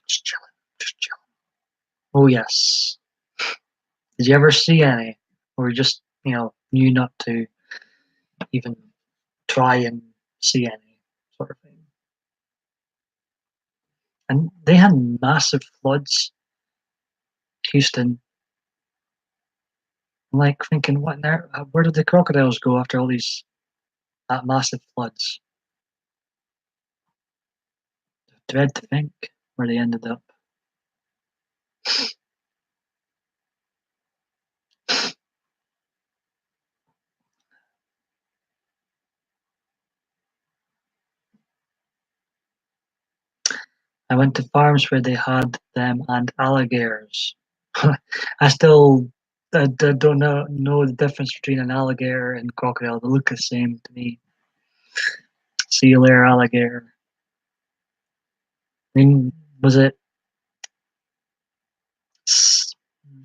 Just chilling, just chilling. Oh yes. Did you ever see any, or just knew not to even try and see any sort of thing? And they had massive floods, Houston. I'm like thinking, what? Where did the crocodiles go after all these that massive floods? Dread to think where they ended up. I went to farms where they had them and alligators. I still don't know the difference between an alligator and crocodile. They look the same to me. Sea layer alligator. I mean, was it?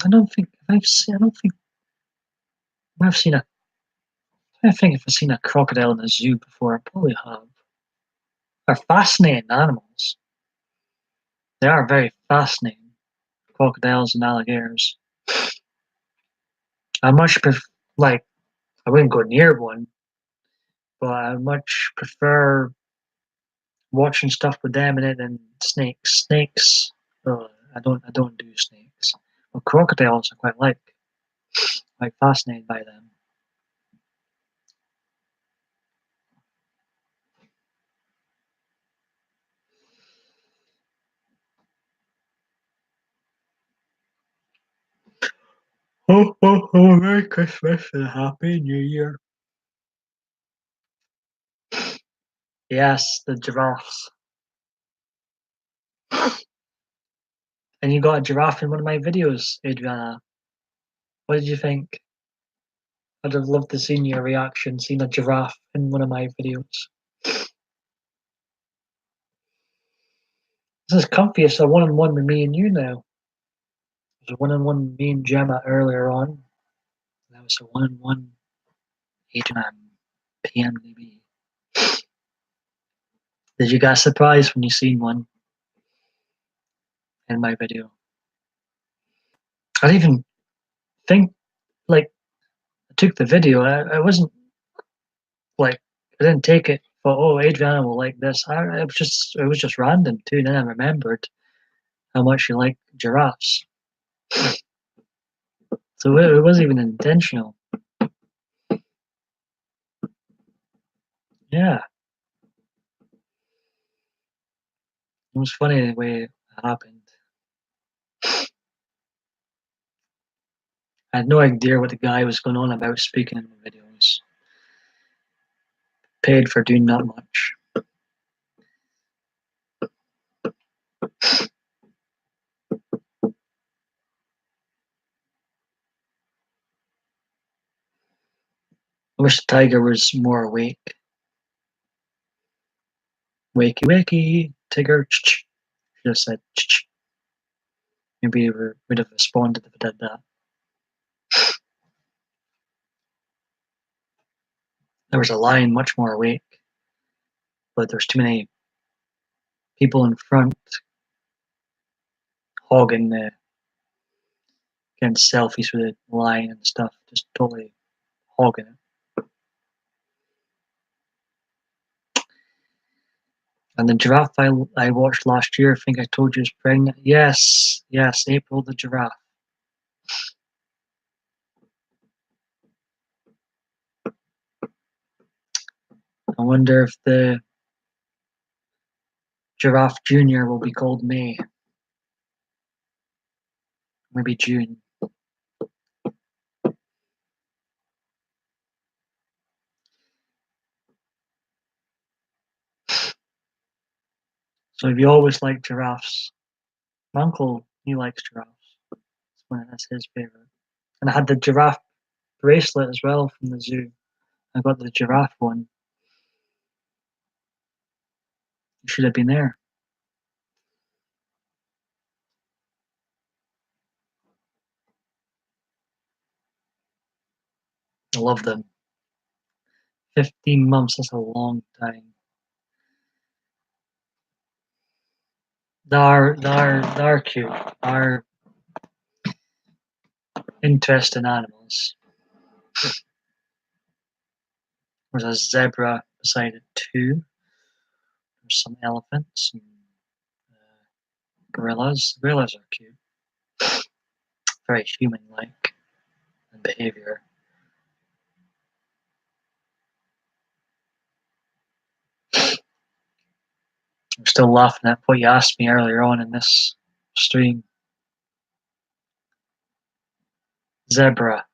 I don't think I've seen. I don't think I've seen a. I think if I've seen a crocodile in a zoo before, I probably have. They're fascinating animals. They are very fascinating. Crocodiles and alligators. I much like. I wouldn't go near one, but I much prefer watching stuff with them in it than snakes. Snakes. I don't do snakes. But crocodiles, I quite like. Quite fascinated by them. Oh, oh, oh! Merry Christmas and a Happy New Year. Yes, the giraffes. And you got a giraffe in one of my videos, Adriana. What did you think? I'd have loved to see your reaction, seeing a giraffe in one of my videos. This is comfy. It's a one-on-one with me and you now. It was a one-on-one with me and Gemma earlier on. That was a one-on-one Adriana PMDB. Did you get surprised when you seen one in my video? I didn't even think, like, I took the video. I wasn't, like, I didn't take it for, oh, Adriana will like this. It was just random too. And then I remembered how much you like giraffes. So it wasn't even intentional. Yeah, it was funny the way it happened. I had no idea what the guy was going on about speaking in the videos. Paid for doing not much. I wish the tiger was more awake. Wakey, wakey, tiger. Ch-ch. Should have said ch-ch. Maybe we would have responded if it did that. There was a lion much more awake, but there's too many people in front hogging the getting selfies with the lion and stuff, just totally hogging it. And the giraffe I watched last year, I think I told you is pregnant. Yes, April the giraffe. I wonder if the giraffe junior will be called May. Maybe June. So if you always like giraffes, my uncle, he likes giraffes. That's his favorite. And I had the giraffe bracelet as well from the zoo. I got the giraffe one. You should have been there. I love them. 15 months, that's a long time. They're cute. They're interesting animals. There's a zebra beside it too. There's some elephants and gorillas. Gorillas are cute. Very human-like in behavior. I'm still laughing at what you asked me earlier on in this stream. Zebra.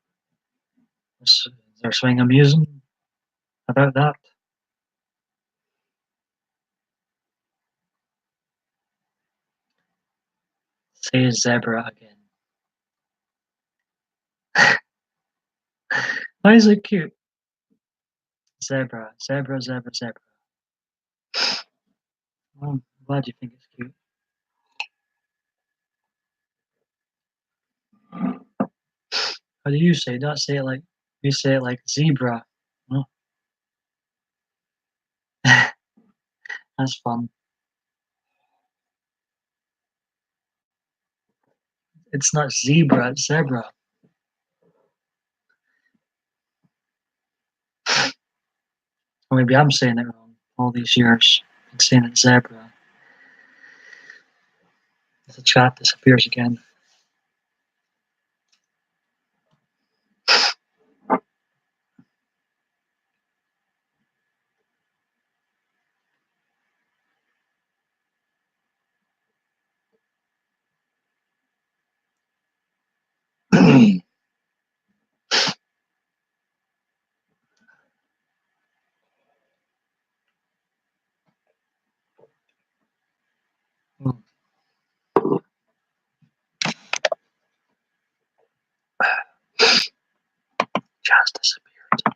Is there something amusing about that? Say zebra again. Why is it cute? Zebra, zebra, zebra, zebra. Well, I'm glad you think it's cute. How do you say it? Don't say it like you say it like zebra. Oh, that's fun. It's not zebra, it's zebra. Or maybe I'm saying it wrong all these years. I'm saying it's zebra. The chat disappears again. Just disappeared.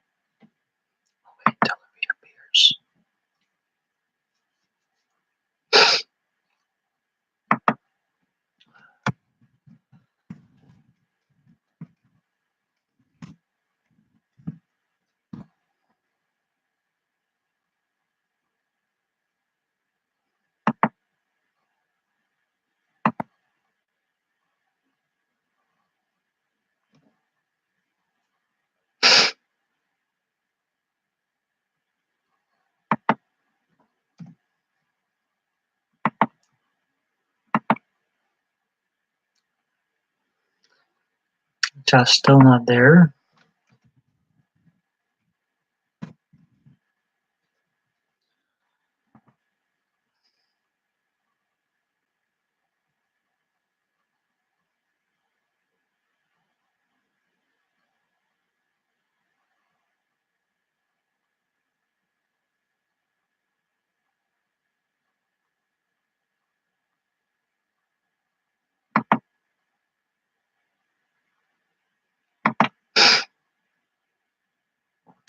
I'll wait until it reappears. Chat's still not there.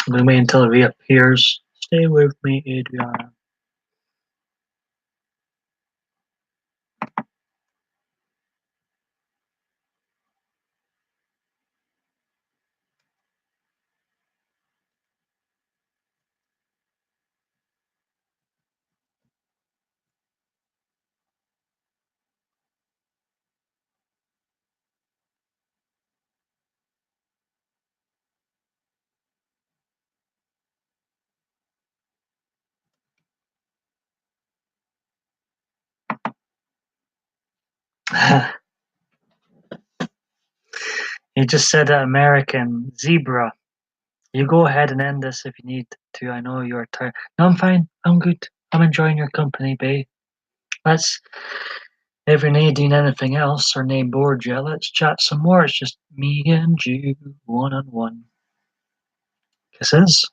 I'm gonna wait until it reappears. Stay with me, Adriana. You just said American zebra. You go ahead and end this if you need to. I know you're tired. No, I'm fine. I'm good. I'm enjoying your company, babe. Let's, if you're needing anything else or name bored yet, let's chat some more. It's just me and you, one on one. Kisses.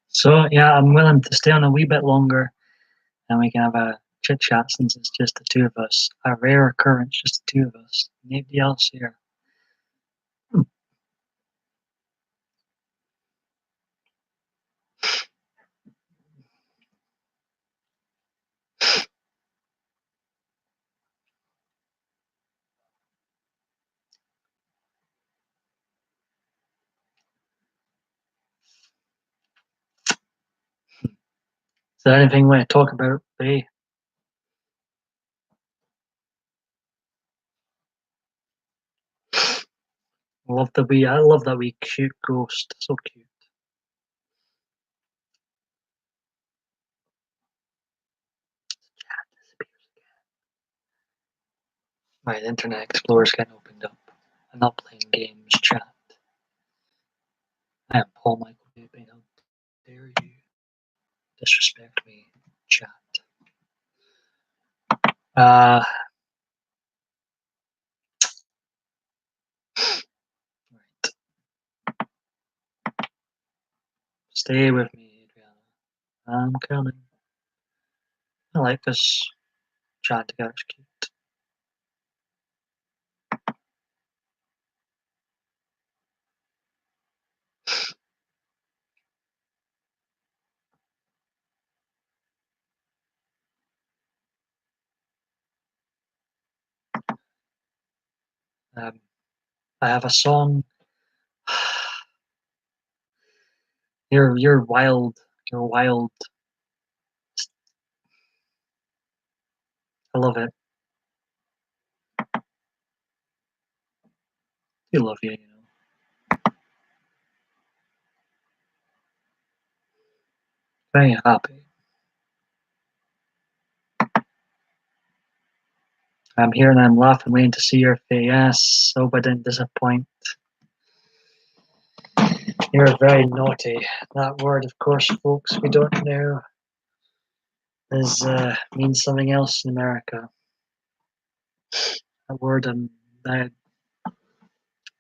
So yeah, I'm willing to stay on a wee bit longer, and we can have a chit chat since it's just the two of us. A rare occurrence, just the two of us. Nobody else here. Is there anything we want to talk about, Bay? I love that wee cute ghost. So cute. My Internet Explorer's getting opened up. I'm not playing games, chat. I am Paul Michael Baby. How dare you disrespect me, chat? Uh, right. Stay with me, Adriana. I'm coming. I like this chat together. It's cute. I have a song. You're wild. You're wild. I love it. I love you. You know. Very happy. I'm here and I'm laughing, waiting to see your face. Yes, hope I didn't disappoint. You're very naughty. That word, of course, folks, we don't know, is means something else in America. That word, that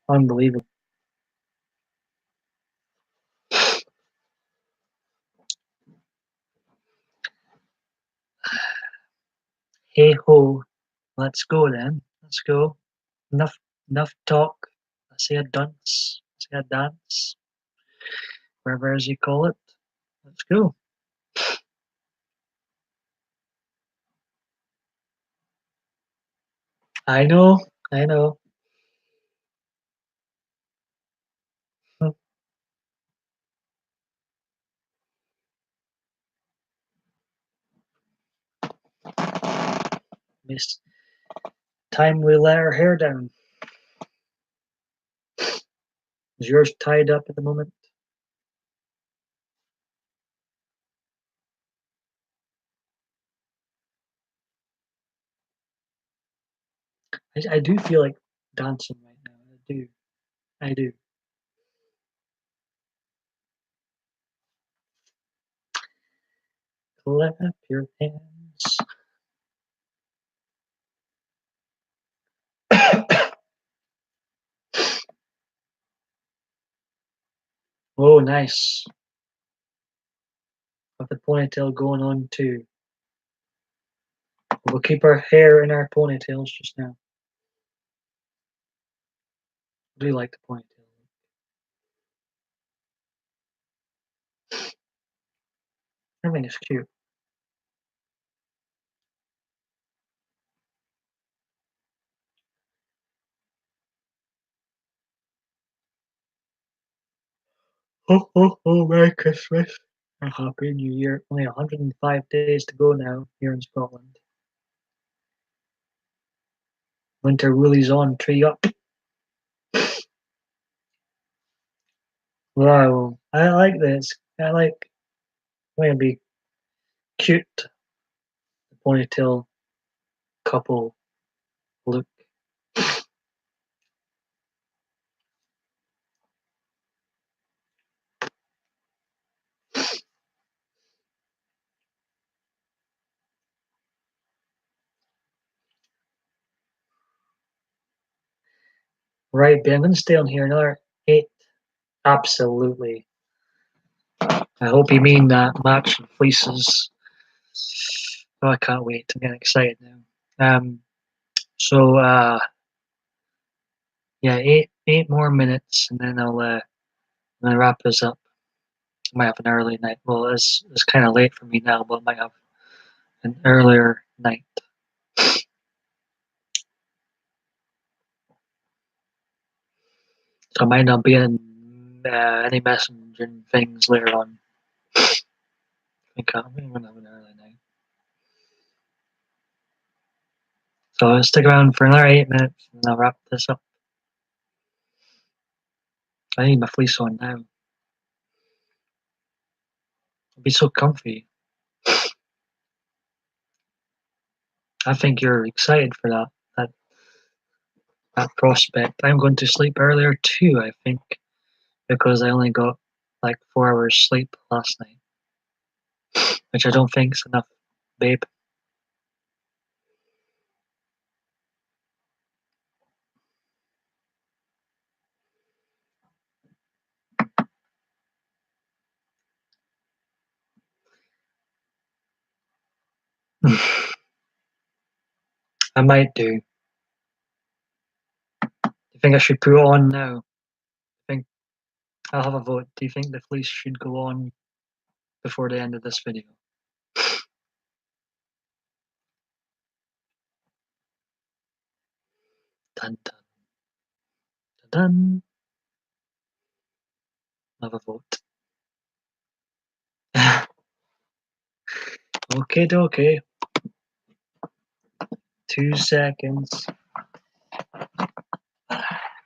unbelievable. Hey ho, let's go then. Let's go. Enough, enough talk. Let's say a dance. Let's say a dance. Wherever as you call it. Let's go. I know. I know. It's time we let our hair down. Is yours tied up at the moment? I do feel like dancing right now. I do. I do. Clap your hands. Oh, nice. Got the ponytail going on too. We'll keep our hair in our ponytails just now. I do like the ponytail. I think it's cute. Oh, oh, oh, Merry Christmas and Happy New Year. Only 105 days to go now here in Scotland. Winter woolies on, tree up. Wow, I like this. I like, going to be cute, the ponytail couple look. Right, Ben, I'm going to stay on here another 8. Absolutely. I hope you mean that. Match and fleeces. Oh, I can't wait. I'm getting excited now. So yeah, eight more minutes, and then I'll wrap this up. I might have an early night. Well, it's kind of late for me now, but I might have an earlier night. So I might not be in any messaging things later on. I think I'm gonna have an early night. So stick around for another 8 minutes, and I'll wrap this up. I need my fleece on now. It'll be so comfy. I think you're excited for that that prospect. I'm going to sleep earlier too, I think, because I only got like 4 hours sleep last night, which I don't think is enough, babe. I might do. Do you think I should put it on now? I think I'll have a vote. Do you think the fleece should go on before the end of this video? Dun dun dun dun. Have a vote. Okay, okay. 2 seconds.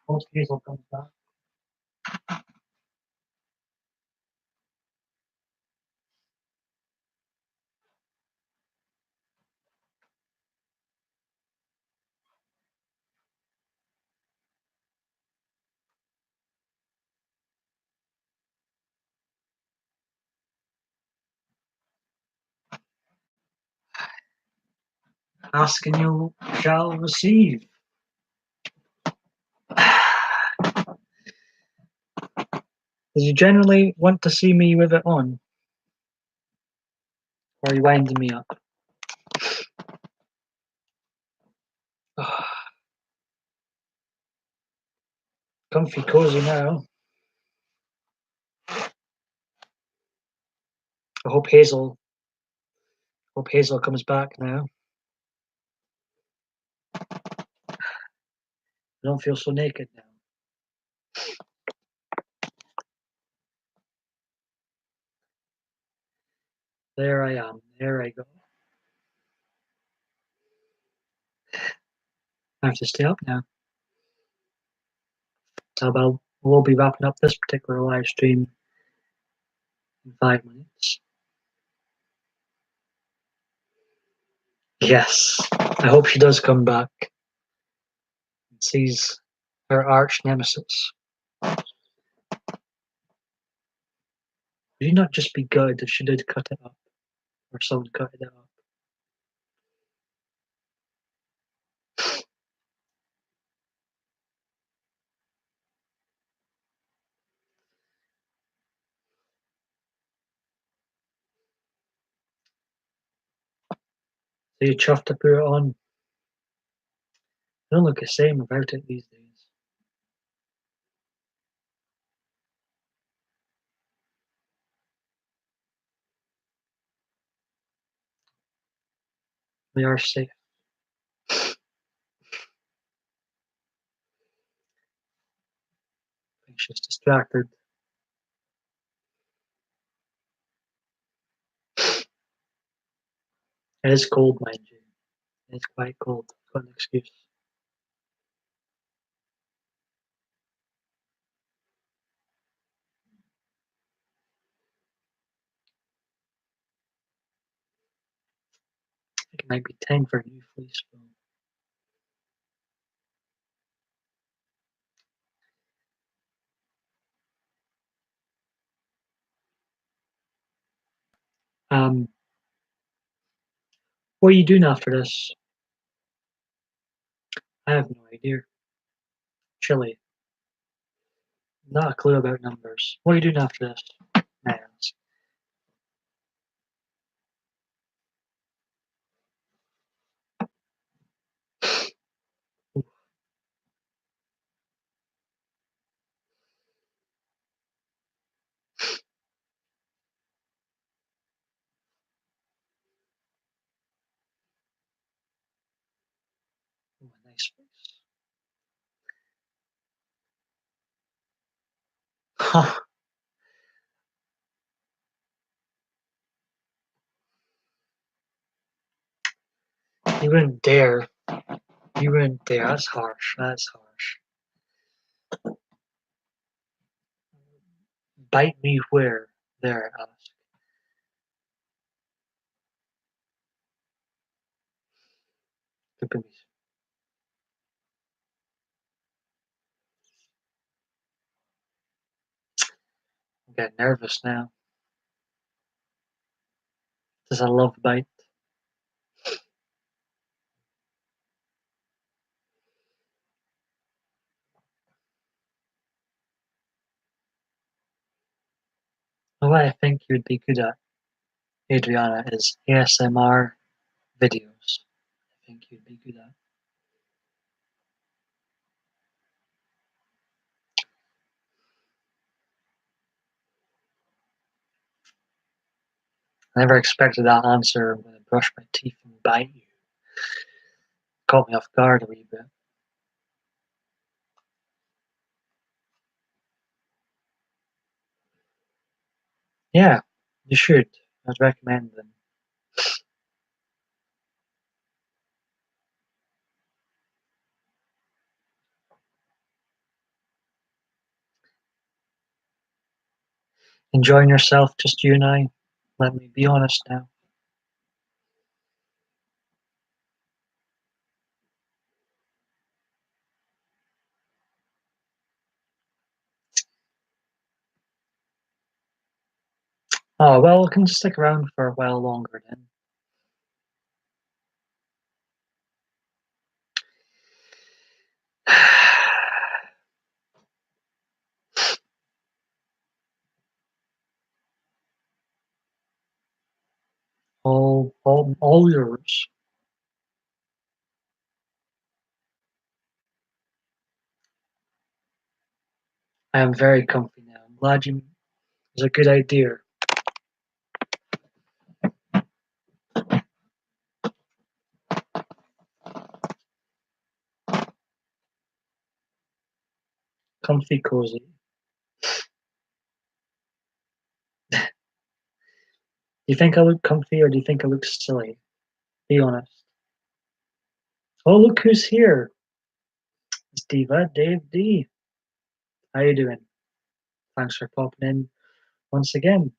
Once Hazel comes back. Ask and you shall receive. Does you generally want to see me with it on? Or are you winding me up? Comfy cozy now. I hope Hazel comes back now. I don't feel so naked now. There I am. There I go. I have to stay up now. We'll be wrapping up this particular live stream in 5 minutes. Yes, I hope she does come back and sees her arch nemesis. Would you not just be good if she did cut it up, or someone cut it up? So you chuffed to put it on? They don't look the same without it these days. We are safe. I think she's distracted. It is cold, mind you. It's quite cold. Got an excuse. I think it might be time for a new fleece phone. What are you doing after this? I have no idea. Chile. Not a clue about numbers. What are you doing after this? May I ask? Ooh, a nice face. Ha! You wouldn't dare. You wouldn't dare. That's harsh. That's harsh. Bite me where? There, I asked. Look at me. I'm getting nervous now. Does a love bite? What I think you'd be good at, Adriana, is ASMR videos. I think you'd be good at. I never expected that answer when I brush my teeth and bite you. Caught me off guard a wee bit. Yeah, you should. I'd recommend them. Enjoying yourself, just you and I? Let me be honest now. Oh, well, I can stick around for a while longer then. All yours. I am very comfy now. I'm glad you. It was a good idea. Comfy, cozy. Do you think I look comfy or do you think I look silly? Be honest. Oh, look who's here. Steva, Dave D. How you doing? Thanks for popping in once again.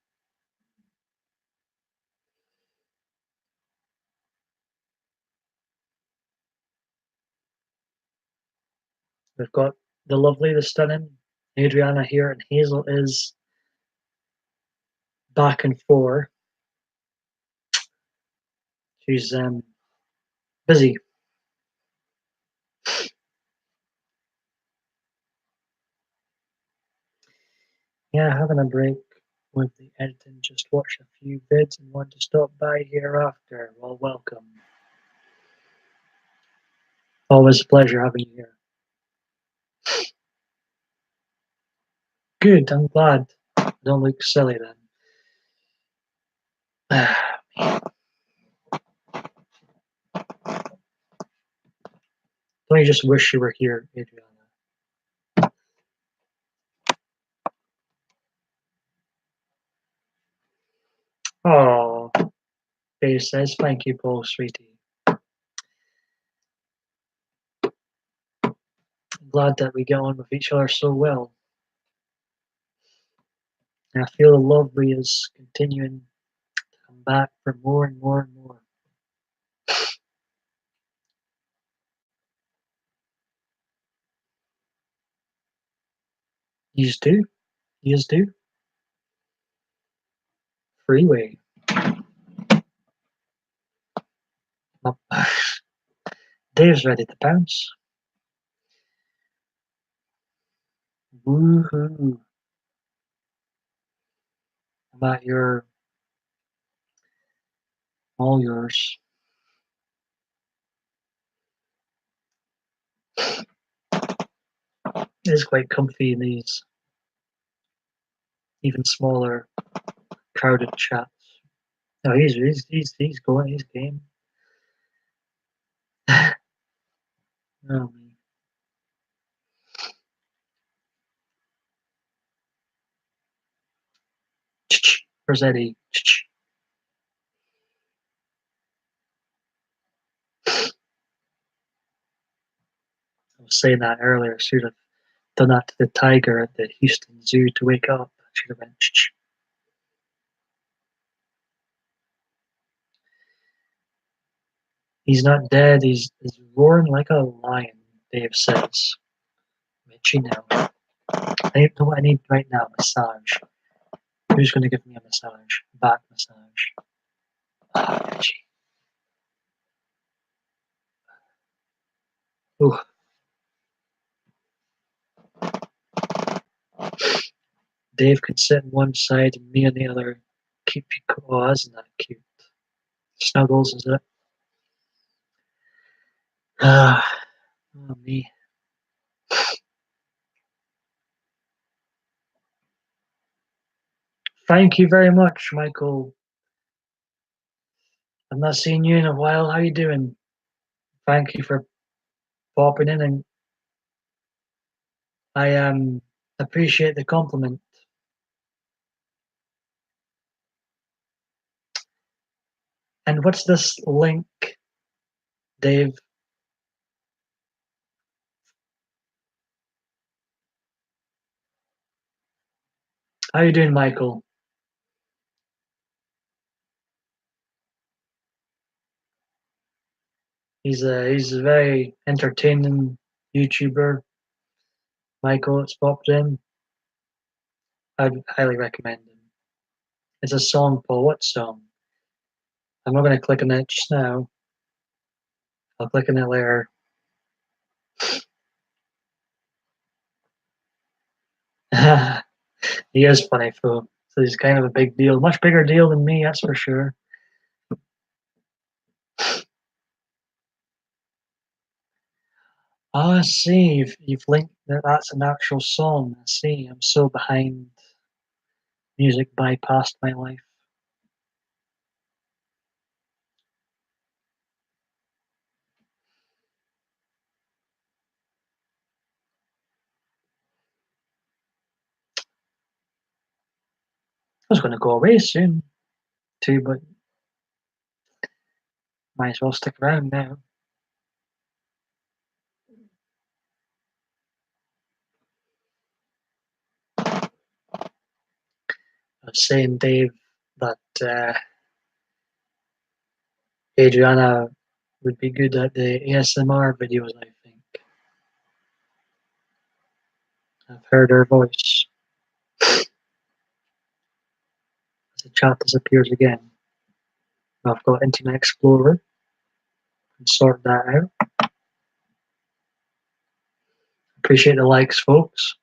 We've got the lovely, the stunning Adriana here, and Hazel is back and forth. She's busy. Yeah, having a break with the editing. Just watched a few vids and want to stop by here after. Well, welcome. Always a pleasure having you here. Good, I'm glad. Don't look silly then. Don't you just wish you were here, Adriana? Oh, Dave says, thank you, Paul, sweetie. I'm glad that we get on with each other so well. And I feel the love is continuing to come back for more and more and more. Yous do? Yous do? Freeway. Up. Dave's ready to bounce. Woohoo. I'm at your, all yours. It is quite comfy in these even smaller, crowded chats. No, he's going, he's game. Oh, where's Eddie? I was saying that earlier. Should have done that to the tiger at the Houston Zoo to wake up. Should have went. He's not dead. He's roaring like a lion. Dave says. Mitchy now. I know what I need right now. Massage. Who's going to give me a massage? Back massage. Ah, Mitchy. Ooh. Dave can sit on one side and me on the other. Keep you cool. Oh, isn't that cute? Snuggles, is it? Ah, oh, me. Thank you very much, Michael. I've not seen you in a while. How you doing? Thank you for popping in, and I appreciate the compliment. And what's this link, Dave? How you doing, Michael? He's a very entertaining YouTuber. Michael, it's popped in. I'd highly recommend him. It's a song, Paul. What song? I'm not going to click on it just now. I'll click on it later. He is funny, Phil. So he's kind of a big deal. Much bigger deal than me, that's for sure. Oh, I see. You've linked that that's an actual song. I see. I'm so behind. Music bypassed my life. I was going to go away soon, too, but might as well stick around now. was saying, Dave, that Adriana would be good at the ASMR videos, I think. I've heard her voice. As the chat disappears again. I've got Internet Explorer and sort that out. Appreciate the likes, folks.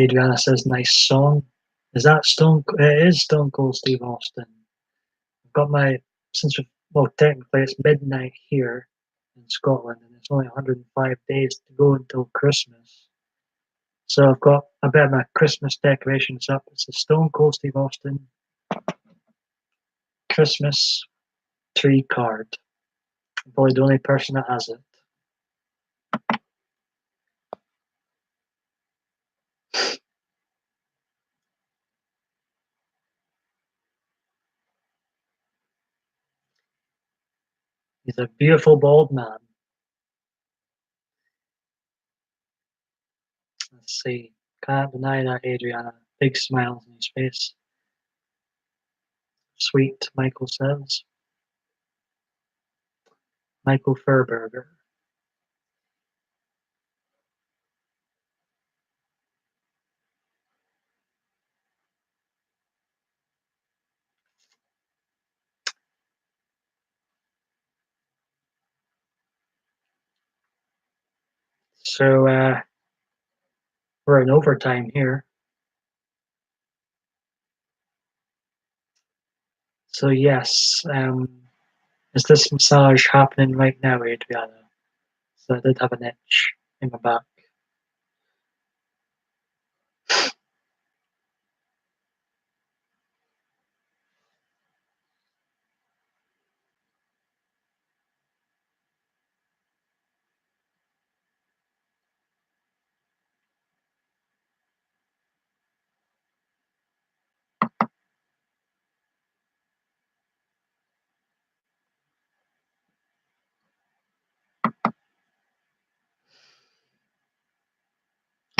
Adriana says, nice song. Is that Stone? It is Stone Cold Steve Austin. I've got my, well, technically it's midnight here in Scotland, and it's only 105 days to go until Christmas. So I've got a bit of my Christmas decorations up. It's a Stone Cold Steve Austin Christmas tree card. I'm probably the only person that has it. He's a beautiful bald man. Let's see. Can't deny that, Adriana. Big smiles on his face. Sweet, Michael says. Michael Furberger. So we're in overtime here. So yes, is this massage happening right now, Adriana? So I did have an itch in my back.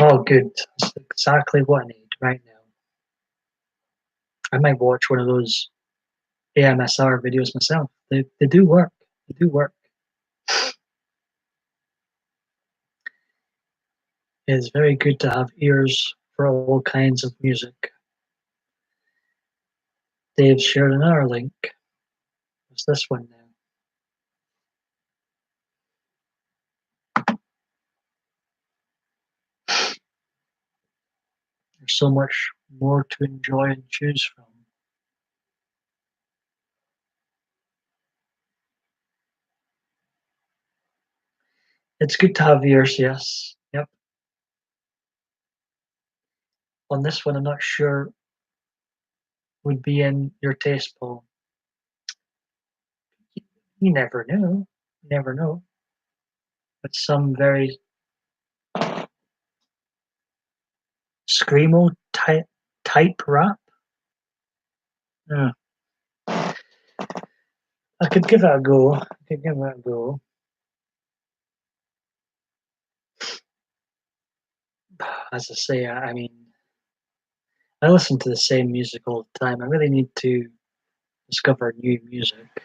Oh, good. That's exactly what I need right now. I might watch one of those AMSR videos myself. They do work. They do work. It is very good to have ears for all kinds of music. Dave shared another link. What's this one now? There's so much more to enjoy and choose from. It's good to have ears, yes. Yep. On this one, I'm not sure would be in your taste, Paul. You never know. You never know. But some very screamo type rap. Yeah. I could give it a go. I could give it a go. As I say, I mean, I listen to the same music all the time. I really need to discover new music.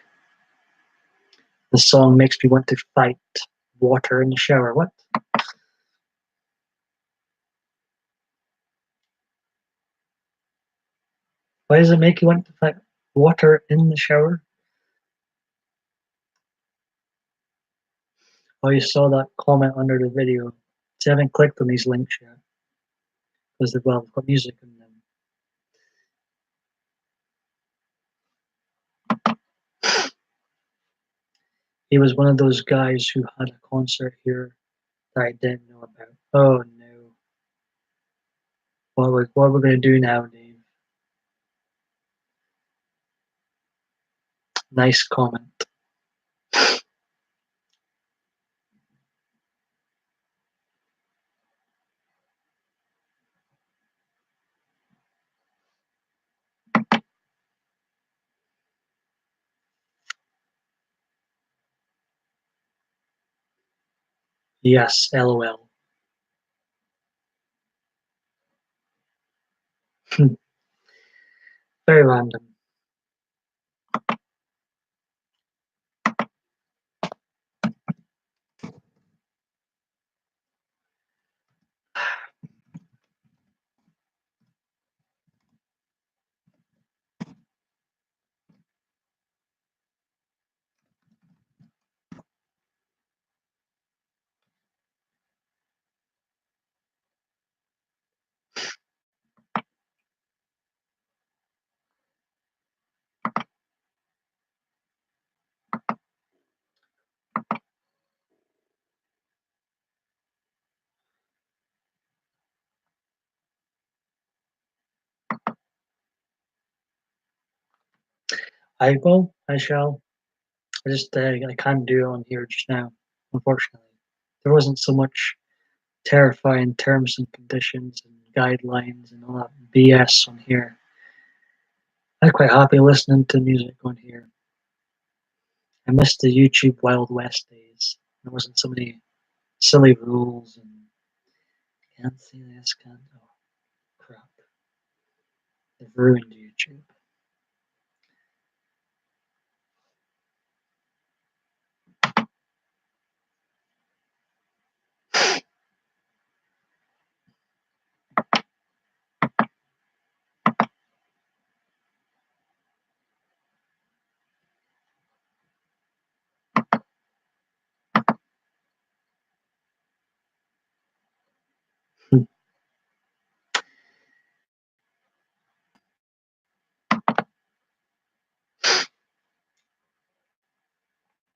The song makes me want to fight water in the shower. What? Why does it make you want to fight water in the shower? Oh, you saw that comment under the video. See, I haven't clicked on these links yet because they've got music in them. He was one of those guys who had a concert here that I didn't know about. Oh no. What are we going to do now, Dave? Nice comment. Yes, LOL. Very random. I will. I shall. I can't do it on here just now, unfortunately. There wasn't so much terrifying terms and conditions and guidelines and all that BS on here. I'm quite happy listening to music on here. I miss the YouTube Wild West days. There wasn't so many silly rules and can't see this, can't. Oh, crap. They've ruined YouTube.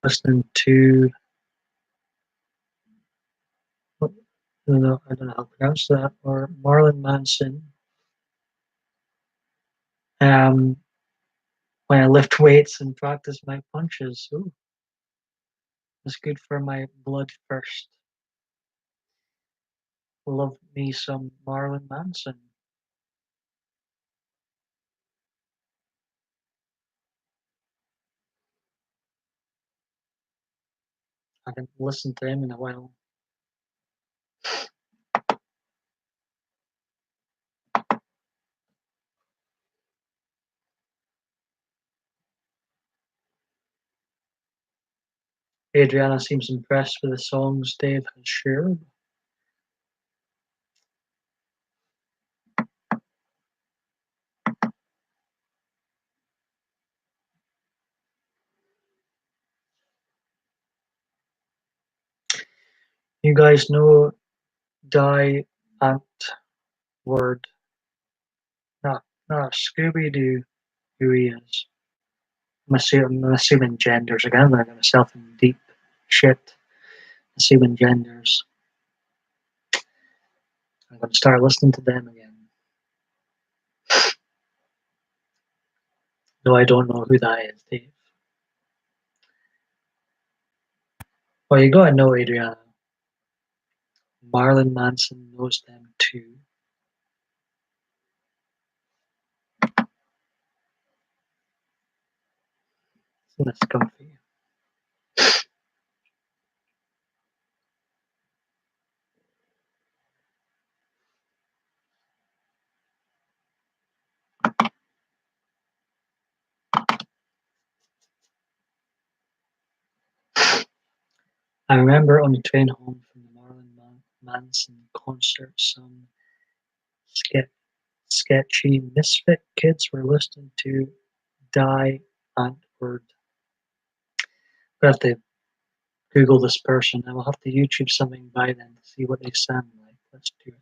Listening to, I don't know how to pronounce that, or Marlon Manson. Um, when I lift weights and practice my punches. Ooh, it's good for my blood first. Love me some Marlon Manson. I haven't listened to him in a while. Adriana seems impressed with the songs Dave has shared. You guys know Die Ant Word. Not Scooby Doo who he is. I'm assuming genders again. I'm getting myself in deep shit. Assuming genders. I'm going to start listening to them again. Though I don't know who that is, Dave. Well, you gotta know, Adriana. Marlon Manson knows them too. So that's comfy. I remember on the train home from the Manson concert, some sketchy misfit kids were listening to Die Antwoord. I have to Google this person. I will have to YouTube something by then to see what they sound like. Let's do it.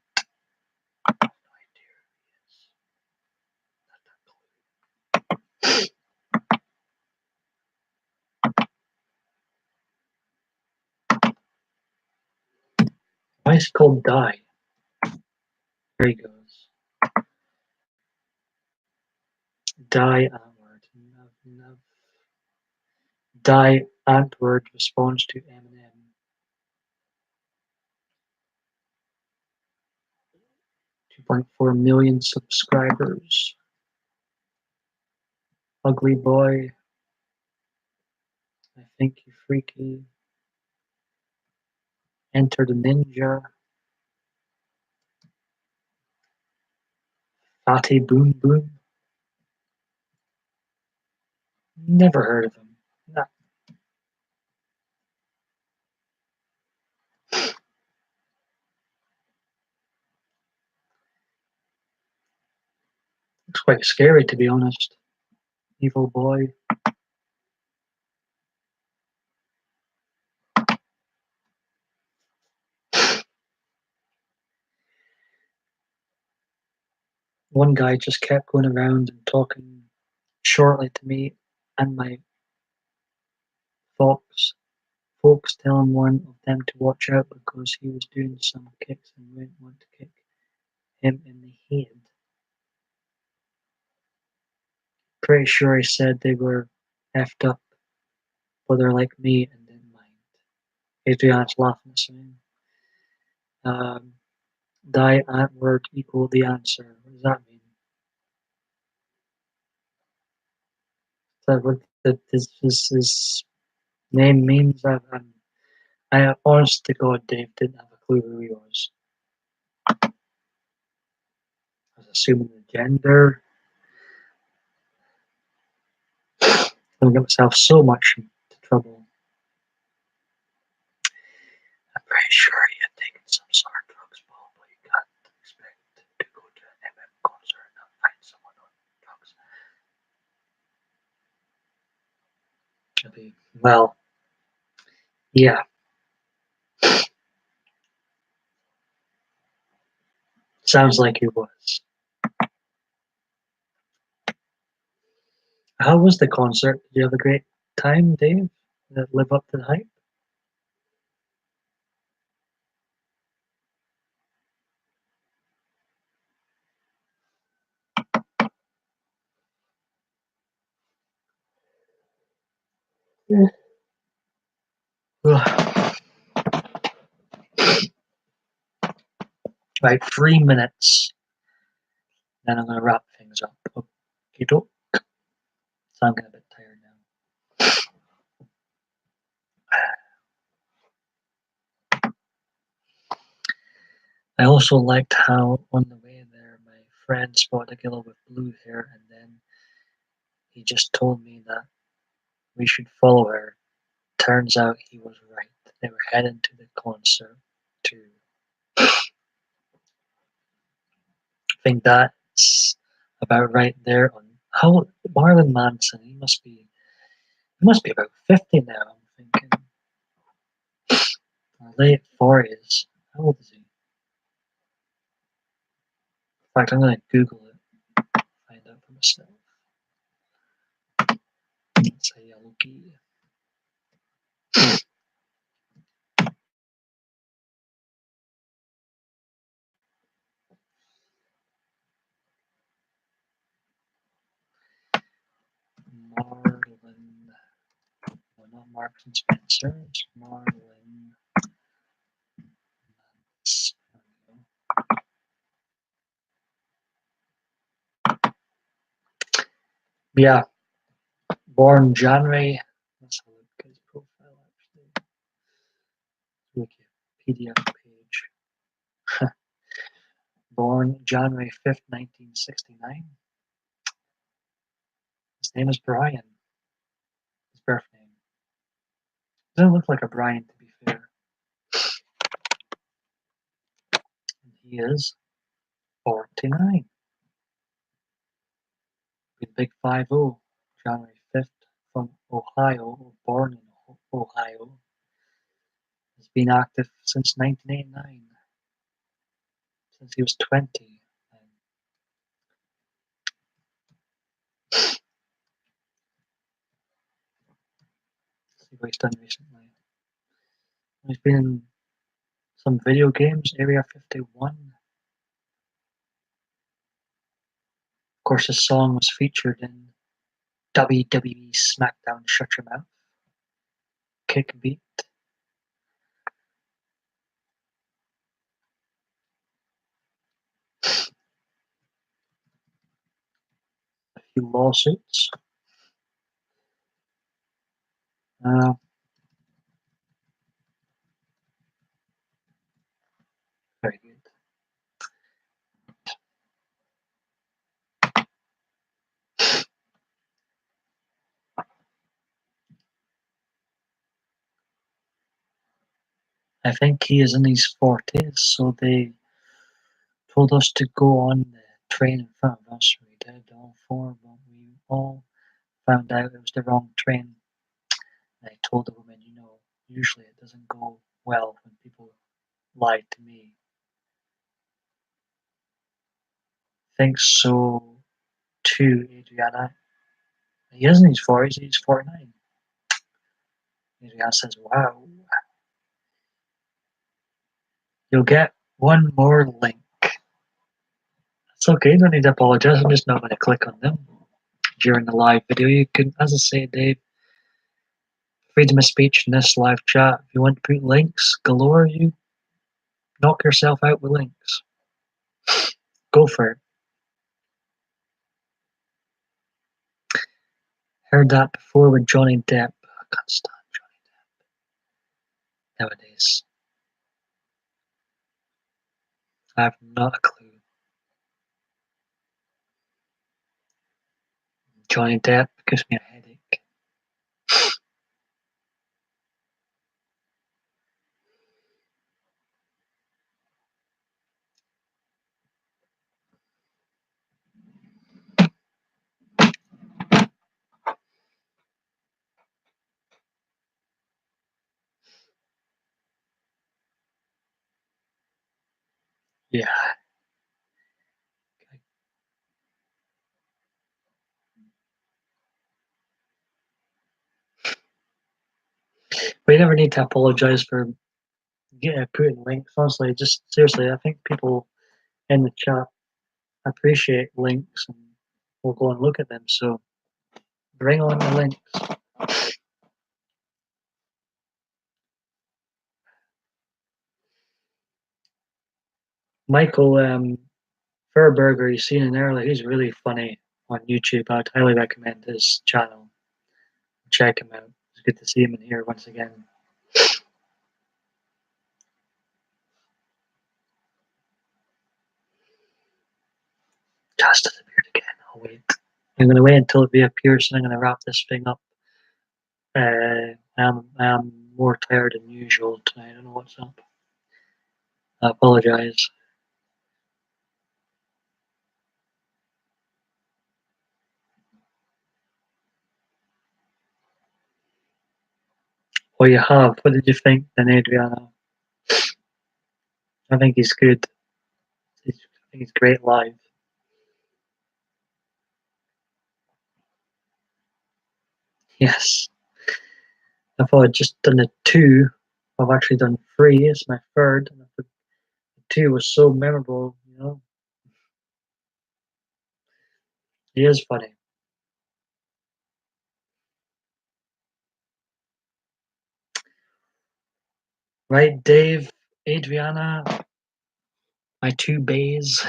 Why is it called Die? There he goes. Die Antwoord. Die Antwoord responds to Eminem. 2.4 million subscribers. Ugly Boy. I think you freaky. Enter the Ninja. Fatty Boom Boom. Never heard of him. Nah, looks quite scary, to be honest. Evil boy. One guy just kept going around and talking shortly to me and my folks. Folks telling one of them to watch out because he was doing some kicks and wouldn't want to kick him in the head. Pretty sure he said they were effed up, but they're like me and didn't mind. He's to be honest, laughing at something. Um, Die ant word equal the answer. What does that mean? Is that what his name means? I honest to God, Dave didn't have a clue who he was. I was assuming the gender. I'm gonna get myself so much into trouble. I'm pretty sure he had taken some sort of drugs, Paul, but you can't expect to go to an MM concert and not find someone on drugs. Well, yeah, sounds like he was. How was the concert? Did you have a great time, Dave? Did it live up to the hype? Yeah. Right, 3 minutes, then I'm gonna wrap things up. Okay, doke. So I'm getting a bit tired now. I also liked how on the way there my friend spotted a girl with blue hair and then he just told me that we should follow her. Turns out he was right. They were heading to the concert too. I think that's about right there on how Marlon Manson, he must be about 50 now, I'm thinking. Or late 40s. How old is he? In fact, I'm gonna Google it, find out for myself. It's a yellow key. Marlon. No, not Marks and Spencer. It's Marlon. Yeah, born January. Let's have a look at his profile actually. Wikipedia page. Born January 5th, 1969. His name is Brian. His birth name. Doesn't look like a Brian, to be fair. And he is 49. With big 5-0. January 5th from Ohio. Born in Ohio. Has been active since 1989. Since he was 20. Let's see what he's done recently. He's been in some video games, Area 51. Of course, his song was featured in WWE SmackDown Shut Your Mouth, Kick Beat. A few lawsuits. Uh, Very good. I think he is in his 40s, so they told us to go on the train in front of us. We did all four, but we all found out it was the wrong train. And I told the woman, usually it doesn't go well when people lie to me. Thinks so too, Adriana. He is in his 40s, he's 49. Adriana says, wow. You'll get one more link. It's okay, you don't need to apologize. I'm just not going to click on them during the live video. You can, as I say, Dave, freedom of speech in this live chat. If you want to put links galore, you knock yourself out with links. Go for it. Heard that before with Johnny Depp. I can't stand Johnny Depp nowadays. I have not a clue. Johnny Depp gives me a headache. Yeah. But you never need to apologize for putting links. Honestly, just seriously, I think people in the chat appreciate links and will go and look at them. So bring on the links. Michael Furberger, you've seen him earlier. He's really funny on YouTube. I'd highly recommend his channel. Check him out. It's good to see him in here once again. Just disappeared again. I'll wait. I'm going to wait until it reappears, and I'm going to wrap this thing up. I'm more tired than usual tonight. I don't know what's up. I apologize. Well, you have. What did you think, then, Adriana? I think he's good. I think he's great live. Yes. I thought I'd just done a 2. I've actually done 3. It's my 3rd. And the 2 was so memorable, He is funny. Right, Dave, Adriana, my 2 bays.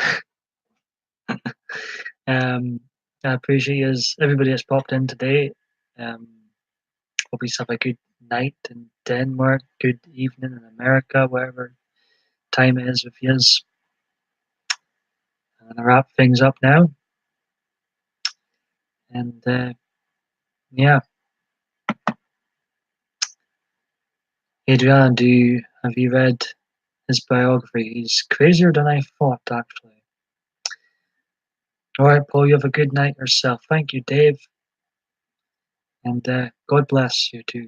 I appreciate everybody that's popped in today. Hope you have a good night in Denmark, good evening in America, whatever time it is with you. I'm going to wrap things up now. And yeah. Adriana, have you read his biography? He's crazier than I thought, actually. All right, Paul, you have a good night yourself. Thank you, Dave. And God bless you too.